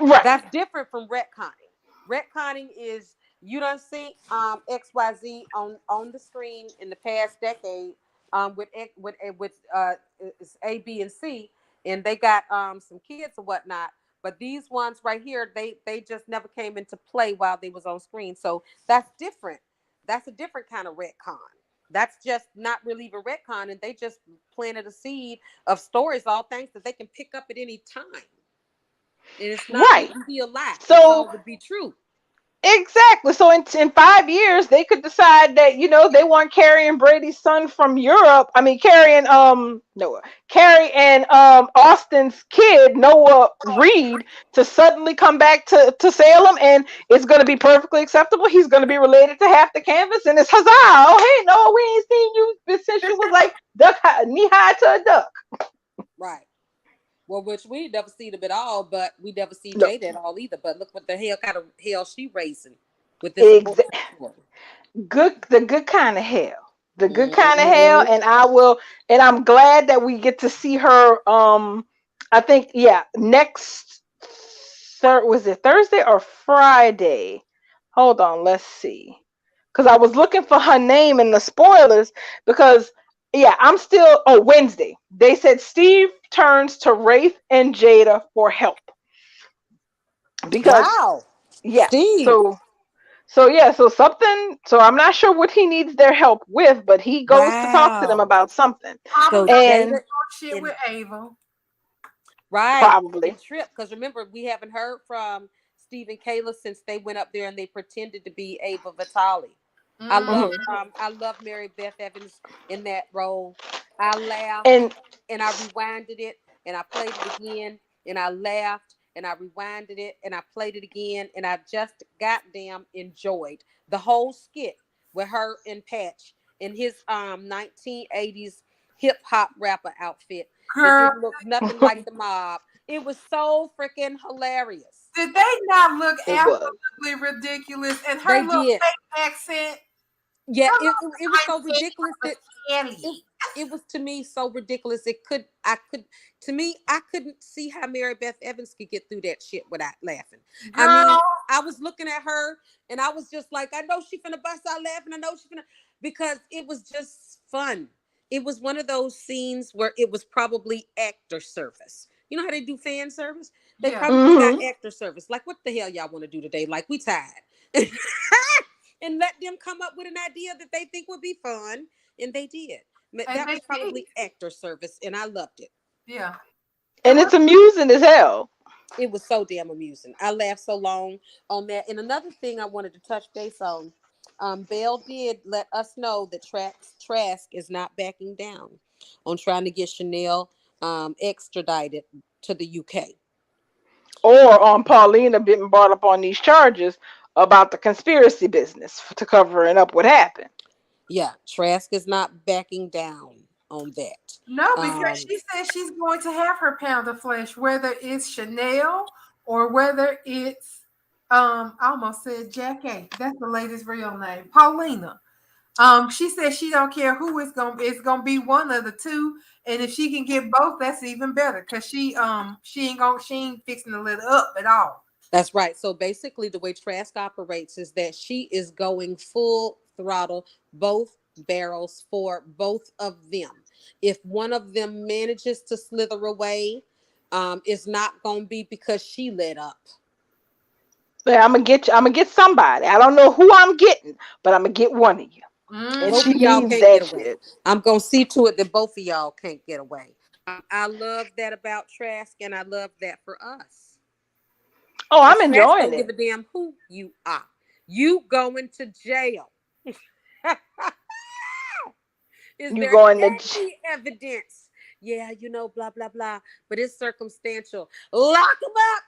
[SPEAKER 2] Right.
[SPEAKER 3] That's different from retconning. Retconning is you done see XYZ on the screen in the past decade with A, B, and C, and they got some kids or whatnot. But these ones right here, they just never came into play while they was on screen. So that's different. That's a different kind of retcon. That's just not really even retcon, and they just planted a seed of stories, all things that they can pick up at any time. And it's not
[SPEAKER 2] right.
[SPEAKER 3] to be a lie.
[SPEAKER 2] So
[SPEAKER 3] it would be true.
[SPEAKER 2] Exactly. So in 5 years, they could decide that, they want Carrie and Brady's son from Europe. I mean, Carrie and Austin's kid, Noah Reed, to suddenly come back to Salem, and it's going to be perfectly acceptable. He's going to be related to half the canvas, and it's huzzah! Oh, hey, Noah, we ain't seen you since you was like knee high to a duck.
[SPEAKER 3] Right. Well, which we never seen them at all, but we never see Jada at all either. But look what the kind of hell she raising with this.
[SPEAKER 2] The good kind of hell. The good kind of hell, and I'm glad that we get to see her. I think next was it Thursday or Friday? Hold on, let's see. Because I was looking for her name in the spoilers, because I'm still Wednesday. They said Steve turns to Rafe and Jada for help. Because Steve. So I'm not sure what he needs their help with, but he goes to talk to them about something.
[SPEAKER 1] And shit with Ava.
[SPEAKER 3] Right.
[SPEAKER 2] Probably.
[SPEAKER 3] Trip, because remember, we haven't heard from Steve and Kayla since they went up there and they pretended to be Ava Vitale. I love Mary Beth Evans in that role. I laughed and I rewinded it and I played it again and I laughed and I rewinded it and I played it again and I just goddamn enjoyed the whole skit with her and Patch in his 1980s hip hop rapper outfit. It didn't look nothing like the mob. It was so freaking hilarious.
[SPEAKER 1] Did they not look absolutely ridiculous? And her little fake accent.
[SPEAKER 3] Yeah, it was so ridiculous that it was to me so ridiculous. I couldn't see how Mary Beth Evans could get through that shit without laughing.
[SPEAKER 1] Girl.
[SPEAKER 3] I mean, I was looking at her and I was just like, I know she finna bust out laughing. I know she finna, because it was just fun. It was one of those scenes where it was probably actor service. You know how they do fan service? They probably got actor service. Like, what the hell y'all want to do today? Like, we tired. And let them come up with an idea that they think would be fun. And they did. That was probably actor service. And I loved it.
[SPEAKER 1] Yeah.
[SPEAKER 2] And it's amusing as hell.
[SPEAKER 3] It was so damn amusing. I laughed so long on that. And another thing I wanted to touch base on, Belle did let us know that Trask is not backing down on trying to get Chanel extradited to the UK.
[SPEAKER 2] Or on Paulina being brought up on these charges about the conspiracy business to covering up what happened.
[SPEAKER 3] Yeah, Trask is not backing down on that.
[SPEAKER 1] No, because she says she's going to have her pound of flesh, whether it's Chanel or whether it's I almost said Jackie. That's the lady's real name, Paulina. She said she don't care who it's gonna be one of the two, and if she can get both, that's even better. Cause she ain't fixing to let up at all.
[SPEAKER 3] That's right. So basically, the way Trask operates is that she is going full throttle, both barrels for both of them. If one of them manages to slither away, it's not going to be because she let up.
[SPEAKER 2] Yeah, I'm gonna get you. I'm gonna get somebody. I don't know who I'm getting, but I'm gonna get one of you, and
[SPEAKER 3] Both
[SPEAKER 2] she
[SPEAKER 3] of
[SPEAKER 1] Mm-hmm.
[SPEAKER 3] y'all
[SPEAKER 2] needs
[SPEAKER 3] can't get
[SPEAKER 2] that
[SPEAKER 3] away.
[SPEAKER 2] shit.
[SPEAKER 3] I'm going to see to it that both of y'all can't get away. I love that about Trask, and I love that for us.
[SPEAKER 2] Oh,
[SPEAKER 3] Because
[SPEAKER 2] I'm
[SPEAKER 3] Trask
[SPEAKER 2] enjoying
[SPEAKER 3] don't give
[SPEAKER 2] it.
[SPEAKER 3] a damn who you are. You going to jail. Is
[SPEAKER 2] You
[SPEAKER 3] there
[SPEAKER 2] going to?
[SPEAKER 3] any evidence? Yeah, blah, blah, blah. But it's circumstantial. Lock them up.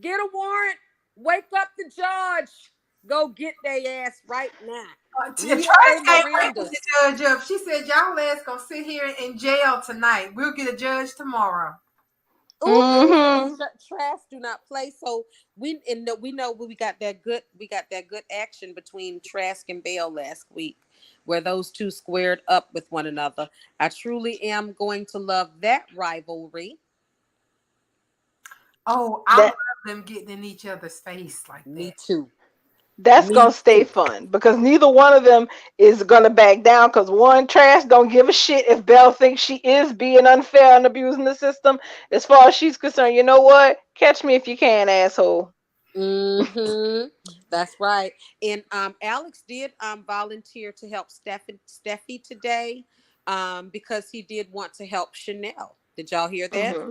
[SPEAKER 3] Get a warrant. Wake up the judge. Go get their ass right now. Read up
[SPEAKER 1] Trace
[SPEAKER 3] their
[SPEAKER 1] can't wait to
[SPEAKER 3] Mirandas.
[SPEAKER 1] the judge up. She said, "Y'all ass gonna sit here in jail tonight. We'll get a judge tomorrow."
[SPEAKER 3] Ooh,
[SPEAKER 2] Mm-hmm.
[SPEAKER 3] Trash do not play. So we know we got that good action between Trask and Bale last week, where those two squared up with one another. I truly am going to love that rivalry.
[SPEAKER 1] Oh, I love
[SPEAKER 2] That
[SPEAKER 1] them getting in each other's face like
[SPEAKER 3] Me
[SPEAKER 1] that.
[SPEAKER 3] too.
[SPEAKER 2] that's
[SPEAKER 3] Me
[SPEAKER 2] gonna stay
[SPEAKER 3] too.
[SPEAKER 2] fun because neither one of them is gonna back down. Because one Trash don't give a shit if Belle thinks she is being unfair and abusing the system. As far as she's concerned, you know what? Catch me if you can, asshole.
[SPEAKER 3] Mm-hmm. That's right. And Alex did volunteer to help Steffi today because he did want to help Chanel. Did y'all hear that?
[SPEAKER 2] Hmm.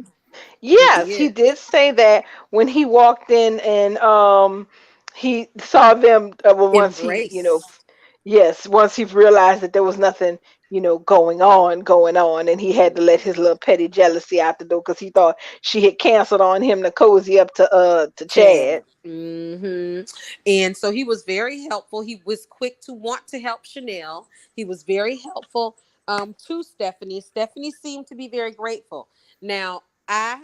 [SPEAKER 3] He
[SPEAKER 2] Yes, he
[SPEAKER 3] did.
[SPEAKER 2] did say that when he walked in and he saw them well, once he
[SPEAKER 3] Embrace.
[SPEAKER 2] yes, once he realized that there was nothing going on, and he had to let his little petty jealousy out the door because he thought she had canceled on him to cozy up to Chad.
[SPEAKER 3] Chad. And so he was very helpful. He was quick to want to help Chanel. He was very helpful to Stephanie. Stephanie seemed to be very grateful. Now, I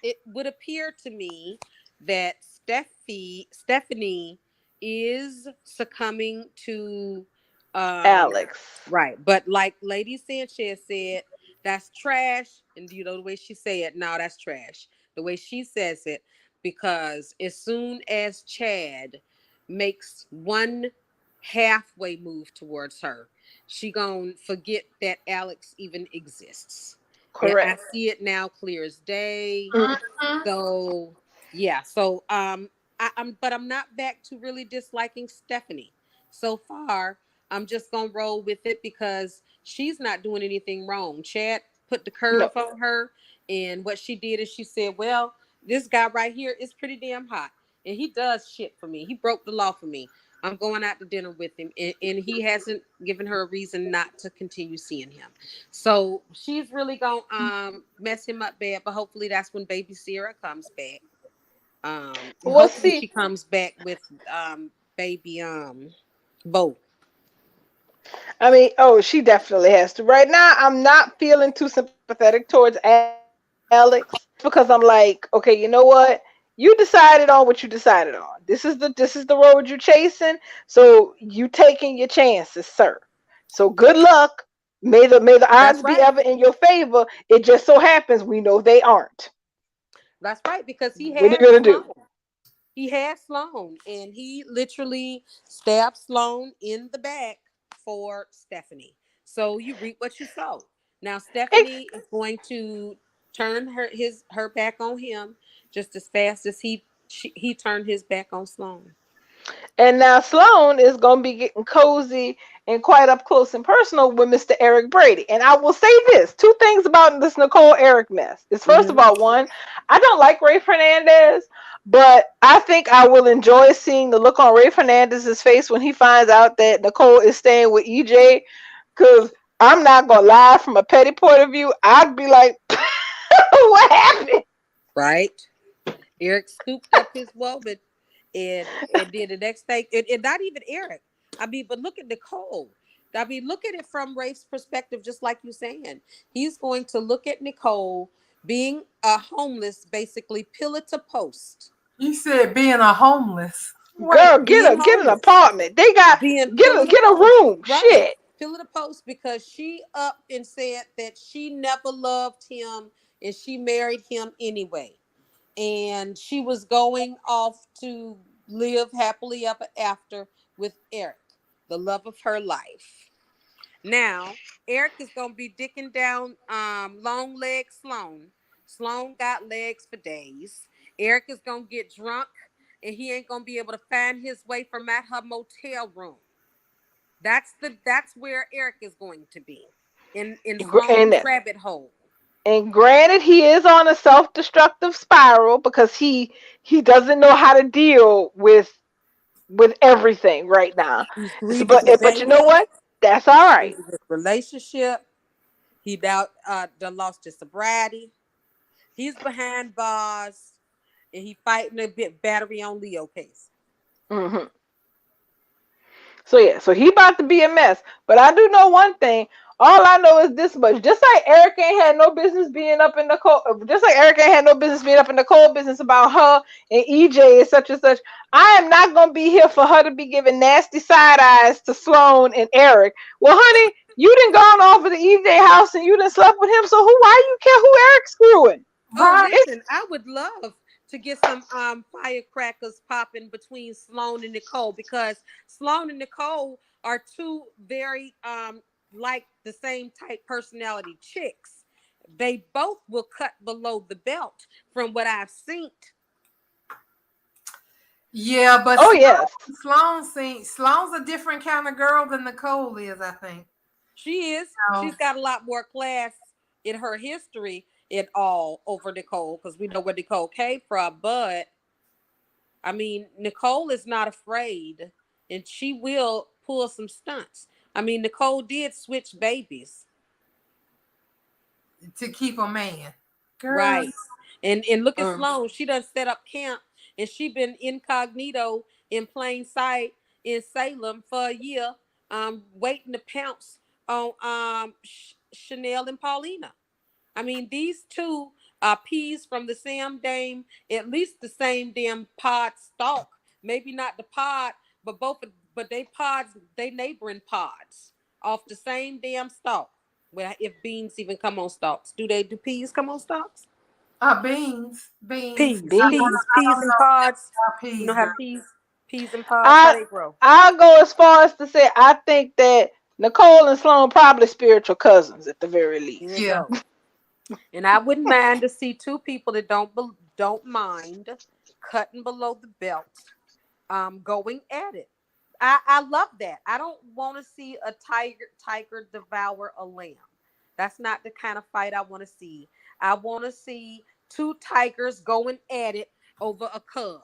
[SPEAKER 3] it would appear to me that Stephanie is succumbing to
[SPEAKER 2] Alex.
[SPEAKER 3] right, but like Lady Sanchez said, that's trash. And the way she say it, no, that's trash. The way she says it, because as soon as Chad makes one halfway move towards her, she gonna forget that Alex even exists. I
[SPEAKER 2] Correct.
[SPEAKER 3] see it now clear as day.
[SPEAKER 2] Mm.
[SPEAKER 1] Mhm.
[SPEAKER 3] So yeah, so but I'm not back to really disliking Stephanie. So far, I'm just gonna roll with it because she's not doing anything wrong. Chad put the
[SPEAKER 2] No.
[SPEAKER 3] curve on her, and what she did is she said, "Well, this guy right here is pretty damn hot, and he does shit for me. He broke the law for me. I'm going out to dinner with him, and he hasn't given her a reason not to continue seeing him. So she's really gonna mess him up bad, but hopefully that's when baby Sierra comes back. And
[SPEAKER 2] We'll
[SPEAKER 3] hopefully
[SPEAKER 2] see.
[SPEAKER 3] she comes back with baby Bo.
[SPEAKER 2] I mean, oh, she definitely has to. Right now, I'm not feeling too sympathetic towards Alex because I'm like, okay, you know what? You decided on what you decided on. This is the road you're chasing. So you taking your chances, sir. So good luck. May the
[SPEAKER 3] That's
[SPEAKER 2] odds be
[SPEAKER 3] right.
[SPEAKER 2] ever in your favor. It just so happens we know they aren't.
[SPEAKER 3] That's right, because he
[SPEAKER 2] What are you
[SPEAKER 3] had
[SPEAKER 2] gonna do?
[SPEAKER 3] Sloan. He had Sloan, and he literally stabbed Sloan in the back for Stephanie. So you reap what you sow. Now
[SPEAKER 2] Ex-
[SPEAKER 3] Stephanie is going to turn her back on him just as fast as he turned his back on Sloan.
[SPEAKER 2] And now Sloan is going to be getting cozy and quite up close and personal with Mr. Eric Brady. And I will say this two things about this Nicole Eric mess is first of
[SPEAKER 3] Mm-hmm.
[SPEAKER 2] all, one, I don't like Ray Fernandez, but I think I will enjoy seeing the look on Ray Fernandez's face when he finds out that Nicole is staying with EJ. Because I'm not going to lie, from a petty point of view, I'd be like, what happened?
[SPEAKER 3] Right? Eric scooped up his woman and did the next thing. And not even Eric. I mean, but look at Nicole. I mean, look at it from Rafe's perspective, just like you saying. He's going to look at Nicole being a homeless, basically pillar to post.
[SPEAKER 1] You said being a homeless.
[SPEAKER 2] Girl,
[SPEAKER 3] being
[SPEAKER 2] get an
[SPEAKER 3] homeless.
[SPEAKER 2] apartment. They got
[SPEAKER 3] Being
[SPEAKER 2] get a room.
[SPEAKER 3] right.
[SPEAKER 2] Shit.
[SPEAKER 3] Fill the post because she up and said that she never loved him and she married him anyway. And she was going off to live happily ever after with Eric, the love of her life. Now, Eric is gonna be dicking down long leg Sloan. Sloan got legs for days. Eric is gonna get drunk and he ain't gonna be able to find his way from at her motel room. That's where Eric is going to be in Sloan's rabbit hole.
[SPEAKER 2] And granted, he is on a self-destructive spiral because he doesn't know how to deal with everything right now.
[SPEAKER 3] He's
[SPEAKER 2] So,
[SPEAKER 3] grieving his
[SPEAKER 2] but you know what? That's all right.
[SPEAKER 3] his relationship. He now done lost his sobriety. He's behind bars, and he fighting a bit battery on Leo case.
[SPEAKER 2] Mm-hmm. So yeah, so he about to be a mess. But I do know one thing. All I know is this much. Just like Eric ain't had no business being up in the cold, just like Eric ain't had no business being up in the cold business about her and EJ and such and such. I am not gonna be here for her to be giving nasty side eyes to Sloan and Eric. Well, honey, you done gone off of the EJ house and you done slept with him. So why you care who Eric's screwing?
[SPEAKER 3] Oh, listen, I would love to get some firecrackers popping between Sloan and Nicole because Sloan and Nicole are two very like the same type personality chicks. They both will cut below the belt from what I've seen.
[SPEAKER 1] Yeah, but
[SPEAKER 2] yes,
[SPEAKER 1] Sloan's a different kind of girl than Nicole is, I think.
[SPEAKER 3] She is. She's got a lot more class in her history at all over Nicole because we know where Nicole came from. But I mean, Nicole is not afraid and she will pull some stunts. I mean, Nicole did switch babies
[SPEAKER 1] to keep a man. Girl.
[SPEAKER 3] Right. And look at Sloan. She done set up camp and she been incognito in plain sight in Salem for a year, waiting to pounce on Chanel and Paulina. I mean, these two are peas from the same damn, at least the same damn pod stalk. Maybe not the pod, but they pods, they neighboring pods off the same damn stalk. Well, if beans even come on stalks, do peas come on stalks?
[SPEAKER 1] Beans.
[SPEAKER 3] Peas and pods.
[SPEAKER 1] Peas,
[SPEAKER 3] you know how peas and pods, how they grow.
[SPEAKER 2] I'll go as far as to say I think that Nicole and Sloan probably spiritual cousins at the very least.
[SPEAKER 1] Yeah.
[SPEAKER 3] And I wouldn't mind to see two people that don't mind cutting below the belt, going at it. I love that. I don't want to see a tiger devour a lamb. That's not the kind of fight I want to see. I want to see two tigers going at it over a cub.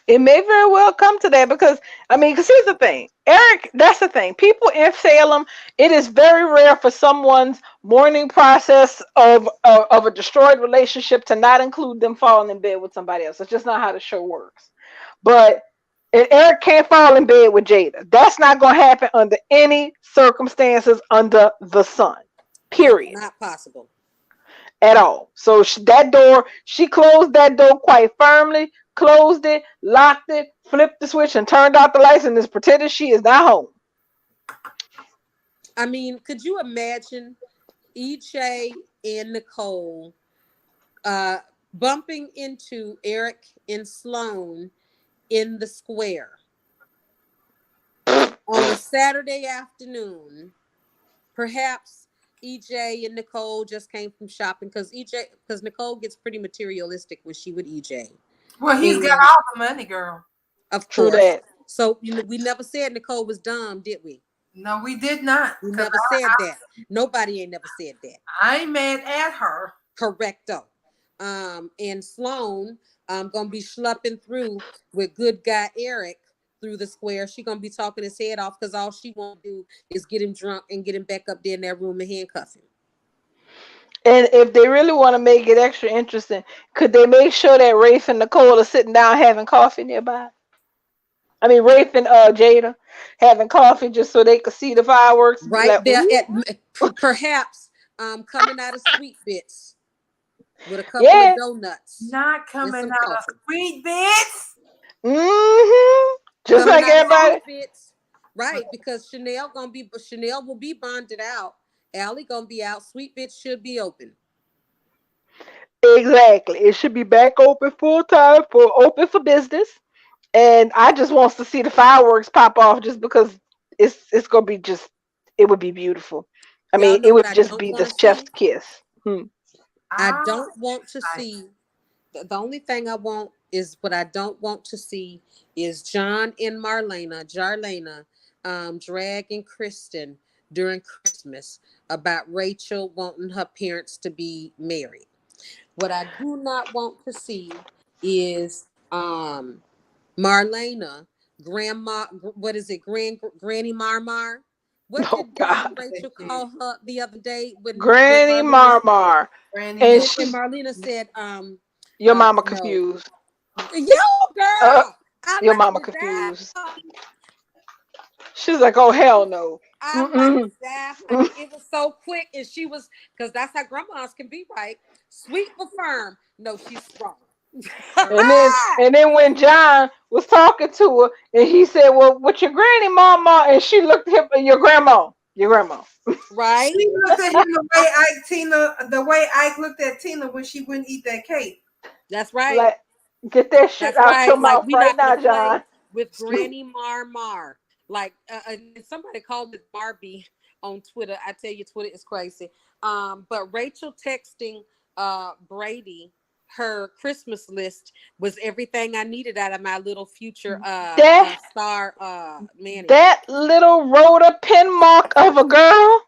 [SPEAKER 2] It may very well come to that because because here's the thing, Eric. That's the thing. People in Salem, it is very rare for someone's mourning process of a destroyed relationship to not include them falling in bed with somebody else. It's just not how the show works. But Eric can't fall in bed with Jada. That's not going to happen under any circumstances under the sun. Period.
[SPEAKER 3] Not possible.
[SPEAKER 2] At all. So she closed that door quite firmly, closed it, locked it, flipped the switch, and turned out the lights and just pretended she is not home.
[SPEAKER 3] I mean, could you imagine EJ and Nicole bumping into Eric and Sloan in the square on a Saturday afternoon? Perhaps EJ and Nicole just came from shopping because Nicole gets pretty materialistic when she with EJ.
[SPEAKER 1] Well, he's got all the money, girl.
[SPEAKER 3] Of course. That. So we never said Nicole was dumb, did we?
[SPEAKER 1] No, we did not.
[SPEAKER 3] We never said that. Nobody ain't never said that.
[SPEAKER 1] I ain't mad at her.
[SPEAKER 3] Correcto. And Sloan gonna be schlepping through with good guy Eric through the square. She gonna be talking his head off because all she want to do is get him drunk and get him back up there in that room and handcuff him.
[SPEAKER 2] And if they really want to make it extra interesting, could they make sure that Rafe and Nicole are sitting down having coffee nearby? I mean, Rafe and Jada having coffee just so they could see the fireworks.
[SPEAKER 3] Right there, perhaps coming out of Sweet Bits. with a couple
[SPEAKER 2] Yeah.
[SPEAKER 3] of donuts.
[SPEAKER 1] Not coming
[SPEAKER 3] some
[SPEAKER 1] out of
[SPEAKER 3] coffee.
[SPEAKER 1] Sweet Bits.
[SPEAKER 2] Just
[SPEAKER 3] Coming
[SPEAKER 2] like
[SPEAKER 3] out of
[SPEAKER 2] everybody.
[SPEAKER 3] Sweet Bits. Right, because Chanel will be bonded out. Allie gonna be out. Sweet Bits should be open.
[SPEAKER 2] Exactly. It should be back open full time open for business. And I just wants to see the fireworks pop off just because it's gonna be just it would be beautiful. I
[SPEAKER 3] Y'all
[SPEAKER 2] mean,
[SPEAKER 3] know
[SPEAKER 2] it
[SPEAKER 3] what
[SPEAKER 2] would
[SPEAKER 3] I
[SPEAKER 2] just
[SPEAKER 3] don't
[SPEAKER 2] be
[SPEAKER 3] want
[SPEAKER 2] the
[SPEAKER 3] to
[SPEAKER 2] chef's
[SPEAKER 3] see?
[SPEAKER 2] kiss.
[SPEAKER 3] I
[SPEAKER 1] I'm
[SPEAKER 3] don't want to
[SPEAKER 1] excited.
[SPEAKER 3] see. The only thing I want is what I don't want to see is John and Jarlena, dragging Kristen during Christmas about Rachel wanting her parents to be married. What I do not want to see is Marlena, grandma, what is it, Granny Marmar? What
[SPEAKER 2] Oh
[SPEAKER 3] did
[SPEAKER 2] God.
[SPEAKER 3] Rachel call her the other day when
[SPEAKER 2] Granny
[SPEAKER 3] Marlena
[SPEAKER 2] Marmar.
[SPEAKER 1] Granny
[SPEAKER 2] And
[SPEAKER 3] when,
[SPEAKER 1] Moore.
[SPEAKER 3] when
[SPEAKER 2] she
[SPEAKER 3] Marlena said,
[SPEAKER 2] your mama
[SPEAKER 3] no,
[SPEAKER 2] confused.
[SPEAKER 3] yo,
[SPEAKER 2] Uh
[SPEAKER 3] girl, I
[SPEAKER 2] your
[SPEAKER 3] like
[SPEAKER 2] mama
[SPEAKER 3] to die.
[SPEAKER 2] confused. She's like, oh hell no.
[SPEAKER 3] I like
[SPEAKER 2] Mm-mm.
[SPEAKER 3] that, honey. It was so quick, and she was because that's how grandmas can be, right? Sweet but firm. No, she's strong.
[SPEAKER 2] And then when John was talking to her and he said, well, what's your granny mama? And she looked at him, your grandma.
[SPEAKER 3] Right?
[SPEAKER 1] She looked at him the way Ike looked at Tina when she wouldn't eat that cake.
[SPEAKER 3] That's right.
[SPEAKER 2] Like, get that shit
[SPEAKER 3] That's
[SPEAKER 2] out your
[SPEAKER 3] right. Like
[SPEAKER 2] mouth
[SPEAKER 3] we
[SPEAKER 2] right
[SPEAKER 3] not
[SPEAKER 2] now,
[SPEAKER 3] gonna play
[SPEAKER 2] John.
[SPEAKER 3] with Granny Marmar. Like and somebody called it Barbie on Twitter. I tell you, Twitter is crazy. But Rachel texting Brady her Christmas list was everything I needed out of my little future
[SPEAKER 2] That
[SPEAKER 3] star Manny.
[SPEAKER 2] that little Rhoda Penmark of a girl.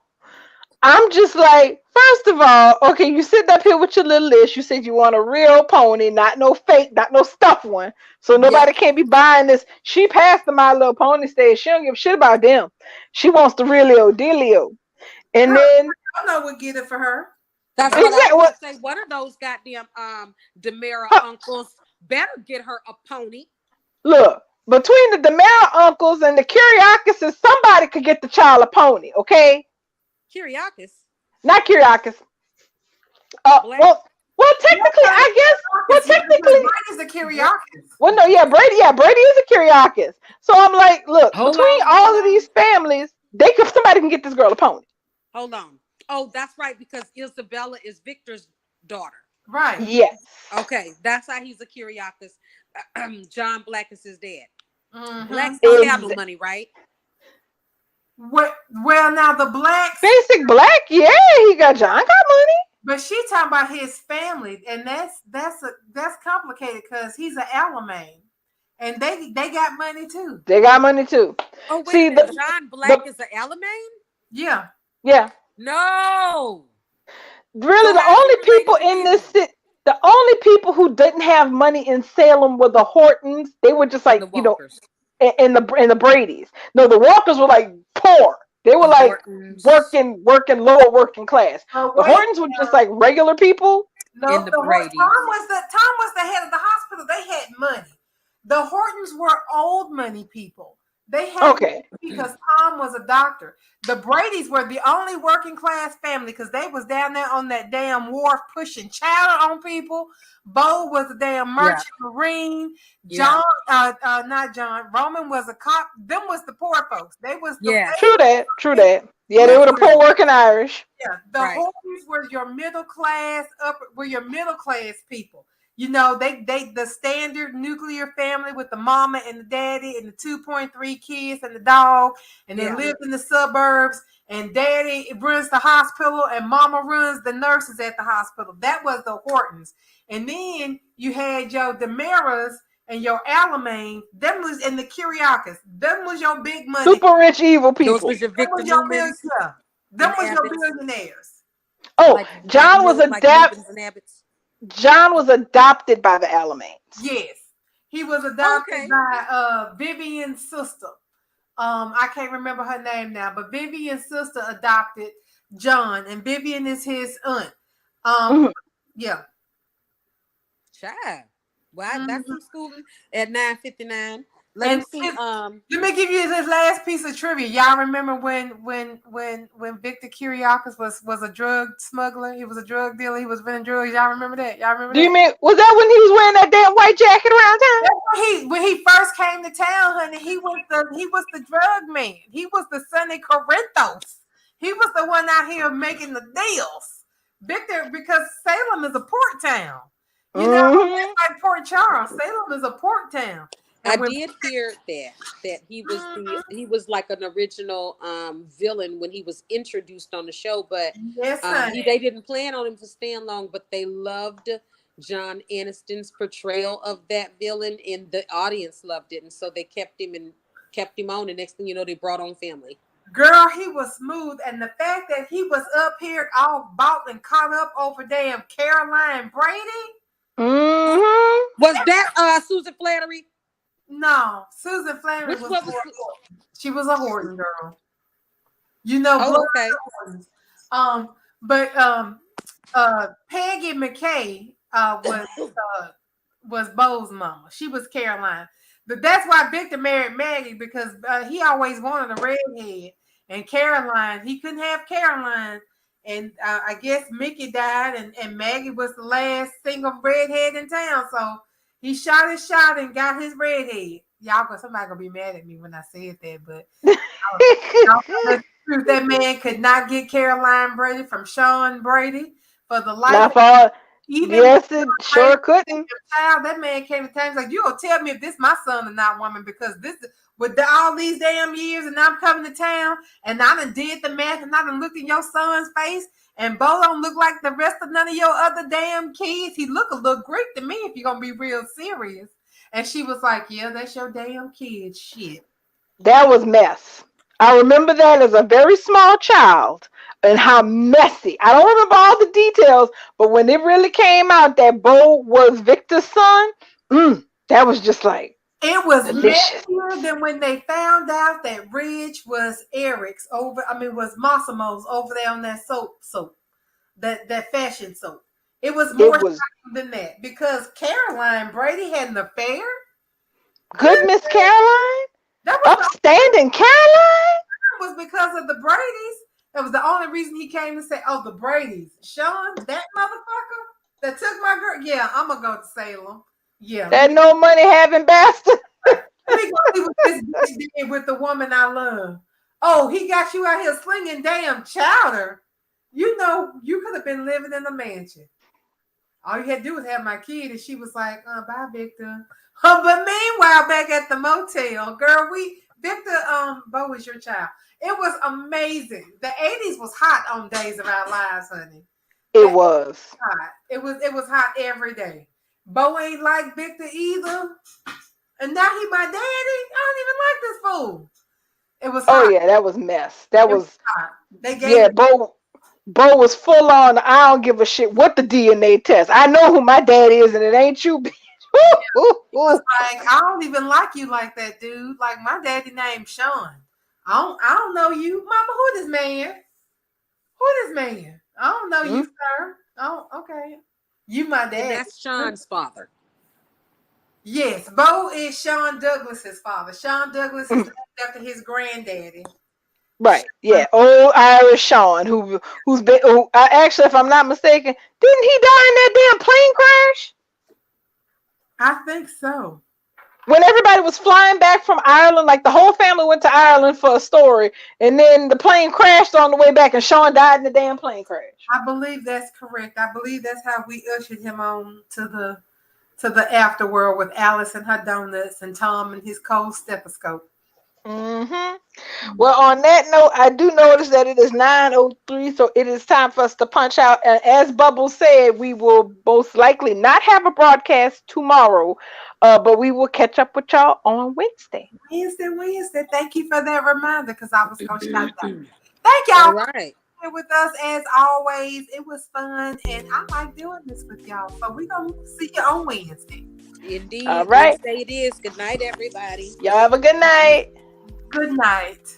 [SPEAKER 2] I'm just like, first of all, okay, you sitting up here with your little list. You said you want a real pony, not no fake, not no stuffed one. So nobody can't be buying this. She passed the My Little Pony stage. She don't give a shit about them. She wants the realio dealio. And then
[SPEAKER 1] I know what get it for her.
[SPEAKER 3] That's what I was gonna say. One of those goddamn Demera uncles better get her a pony.
[SPEAKER 2] Look, between the Demera uncles and the Kyriakis, somebody could get the child a pony, okay?
[SPEAKER 3] Kyriakis?
[SPEAKER 2] Not Kyriakis. Well, technically, I guess. Well, technically,
[SPEAKER 1] Brady's a Kyriakis.
[SPEAKER 2] Well, no, Brady is a Kyriakis. So I'm like, look, between all of these families, somebody can get this girl a pony.
[SPEAKER 3] Hold on. Oh, that's right, because Isabella is Victor's daughter.
[SPEAKER 1] Right.
[SPEAKER 2] Yes.
[SPEAKER 3] Okay, that's how he's a Kyriakis. John Black is his dad.
[SPEAKER 1] Mm-hmm.
[SPEAKER 3] Blacks don't have no money, right?
[SPEAKER 1] Well, now the Blacks.
[SPEAKER 2] Basic Black, yeah, John got money.
[SPEAKER 1] But she talking about his family, and that's complicated because he's an Alamein, and they got money too.
[SPEAKER 2] They got money too.
[SPEAKER 3] Oh wait, see, John Black is an Alamein?
[SPEAKER 1] Yeah.
[SPEAKER 2] Yeah.
[SPEAKER 3] No.
[SPEAKER 2] Really, the only people in this city, the only people who didn't have money in Salem were the Hortons. They were just like, and the Bradys. No, the Walkers were like poor. They were like working lower working class. The Hortons were just like regular people.
[SPEAKER 1] No, Tom was the head of the hospital. They had money. The Hortons were old money people. They had money because Tom was a doctor. The Bradys were the only working class family because they was down there on that damn wharf pushing chowder on people. Bo was a damn merchant marine. John, not John. Roman was a cop. Them was the poor folks. They was
[SPEAKER 2] True that. Yeah, they were the poor working Irish.
[SPEAKER 1] Yeah, the Hortons were your middle class people. You know, the standard nuclear family with the mama and the daddy and the 2.3 kids and the dog, and they lived in the suburbs, and daddy runs the hospital and mama runs the nurses at the hospital. That was the Hortons. And then you had your Demeras and your Alamein, them was in the Kyriakis. Them was your big money.
[SPEAKER 2] Super rich evil people.
[SPEAKER 3] Those was your Victor Newmans.
[SPEAKER 1] Them was your billionaires.
[SPEAKER 2] Oh, like, John was John was adopted by the Alamains.
[SPEAKER 1] Yes. He was adopted by Vivian's sister. I can't remember her name now, but Vivian's sister adopted John, and Vivian is his aunt. Yeah.
[SPEAKER 3] Child. Well, that's some schooling at 9:59. Let me
[SPEAKER 1] And
[SPEAKER 3] see.
[SPEAKER 1] let me give you this last piece of trivia. Y'all remember when Victor Kiriakis was a drug smuggler? He was a drug dealer. He was vending drugs. Y'all remember that? Y'all remember
[SPEAKER 2] Do
[SPEAKER 1] that?
[SPEAKER 2] you mean was that when he was wearing that damn white jacket around town?
[SPEAKER 1] When he first came to town, honey, he was the drug man. He was the Sonny Corinthos. He was the one out here making the deals. Victor, because Salem is a port town. You know, it's like Port Charles. Salem is a port town.
[SPEAKER 3] I did hear that he was like an original villain when he was introduced on the show, but
[SPEAKER 1] yes,
[SPEAKER 3] they didn't plan on him for staying long, but they loved John Aniston's portrayal of that villain, and the audience loved it, and so they kept him on. The next thing you know, they brought on Family.
[SPEAKER 1] Girl, he was smooth, and the fact that he was up here all bought and caught up over damn Caroline Brady.
[SPEAKER 3] Was that Susan Flattery?
[SPEAKER 1] No, Susan Flattery she was a Horton girl. You know,
[SPEAKER 3] okay.
[SPEAKER 1] But Peggy McKay was Bo's mama. She was Caroline. But that's why Victor married Maggie, because he always wanted a redhead. And Caroline, he couldn't have Caroline. And I guess Mickey died, and Maggie was the last single redhead in town. So he shot his shot and got his redhead. Somebody gonna be mad at me when I said that, but that man could not get Caroline Brady from Sean Brady for the life.
[SPEAKER 2] Yes, it sure couldn't.
[SPEAKER 1] Child, that man came to town. He's like, you gonna tell me if this my son or not, woman? Because this with all these damn years, and I'm coming to town, and I done did the math, and I done looked in your son's face, and Bo don't look like the rest of none of your other damn kids. He look a little Greek to me if you're gonna be real serious. And she was like, yeah, that's your damn kid. Shit.
[SPEAKER 2] That was mess. I remember that as a very small child and how messy. I don't remember all the details, but when it really came out that Bo was Victor's son, that was just like,
[SPEAKER 1] it was messier than when they found out that Ridge was Eric's was Massimo's over there on that soap, that fashion soap. It was more than that, because Caroline Brady had an affair.
[SPEAKER 2] Good Miss Caroline? That was upstanding Caroline?
[SPEAKER 1] Was because of the Bradys. That was the only reason he came to say, oh, the Bradys. Sean, that motherfucker that took my girl. Yeah, I'm going to go to Salem. Yeah.
[SPEAKER 2] That no money having bastard.
[SPEAKER 1] Let me go see what this bitch did with the woman I love. Oh, he got you out here slinging damn chowder. You know, you could have been living in a mansion. All you had to do was have my kid, and she was like, bye, Victor. But meanwhile, back at the motel, girl, Victor, Bo was your child. It was amazing. The 80s was hot on Days of Our Lives, honey.
[SPEAKER 2] It was
[SPEAKER 1] hot. It was hot every day. Bo ain't like Victor either. And now he my daddy. I don't even like this fool. It was hot.
[SPEAKER 2] Oh yeah, that was mess. That was
[SPEAKER 1] hot. They gave
[SPEAKER 2] Bo was full on. I don't give a shit what the DNA test. I know who my daddy is, and it ain't you, bitch.
[SPEAKER 1] Like, I don't even like you like that, dude. Like, my daddy named Sean. I don't know you, mama. Who this man? I don't know you, sir. Oh, okay. You my dad.
[SPEAKER 3] And that's Sean's father.
[SPEAKER 1] Yes, Bo is Sean Douglas's father. Sean Douglas is named after his granddaddy.
[SPEAKER 2] Right. Yeah. Old Irish Sean, actually, if I'm not mistaken, didn't he die in that damn plane crash?
[SPEAKER 1] I think so.
[SPEAKER 2] When everybody was flying back from Ireland, like the whole family went to Ireland for a story, and then the plane crashed on the way back, and Sean died in the damn plane crash.
[SPEAKER 1] I believe that's correct. I believe that's how we ushered him on to the afterworld with Alice and her donuts and Tom and his cold stethoscope.
[SPEAKER 2] Well, on that note, I do notice that it is 9:03, so it is time for us to punch out. And as Bubbles said, we will most likely not have a broadcast tomorrow, but we will catch up with y'all on Wednesday.
[SPEAKER 1] Wednesday. Thank you for that reminder, because I was going to shout out. Thank y'all.
[SPEAKER 3] All right.
[SPEAKER 1] With us as always. It was fun, and I like doing this with y'all. So we're going to see you on Wednesday.
[SPEAKER 3] Indeed.
[SPEAKER 2] All right.
[SPEAKER 3] Wednesday it is. Good night, everybody.
[SPEAKER 2] Y'all have a good night.
[SPEAKER 1] Good night.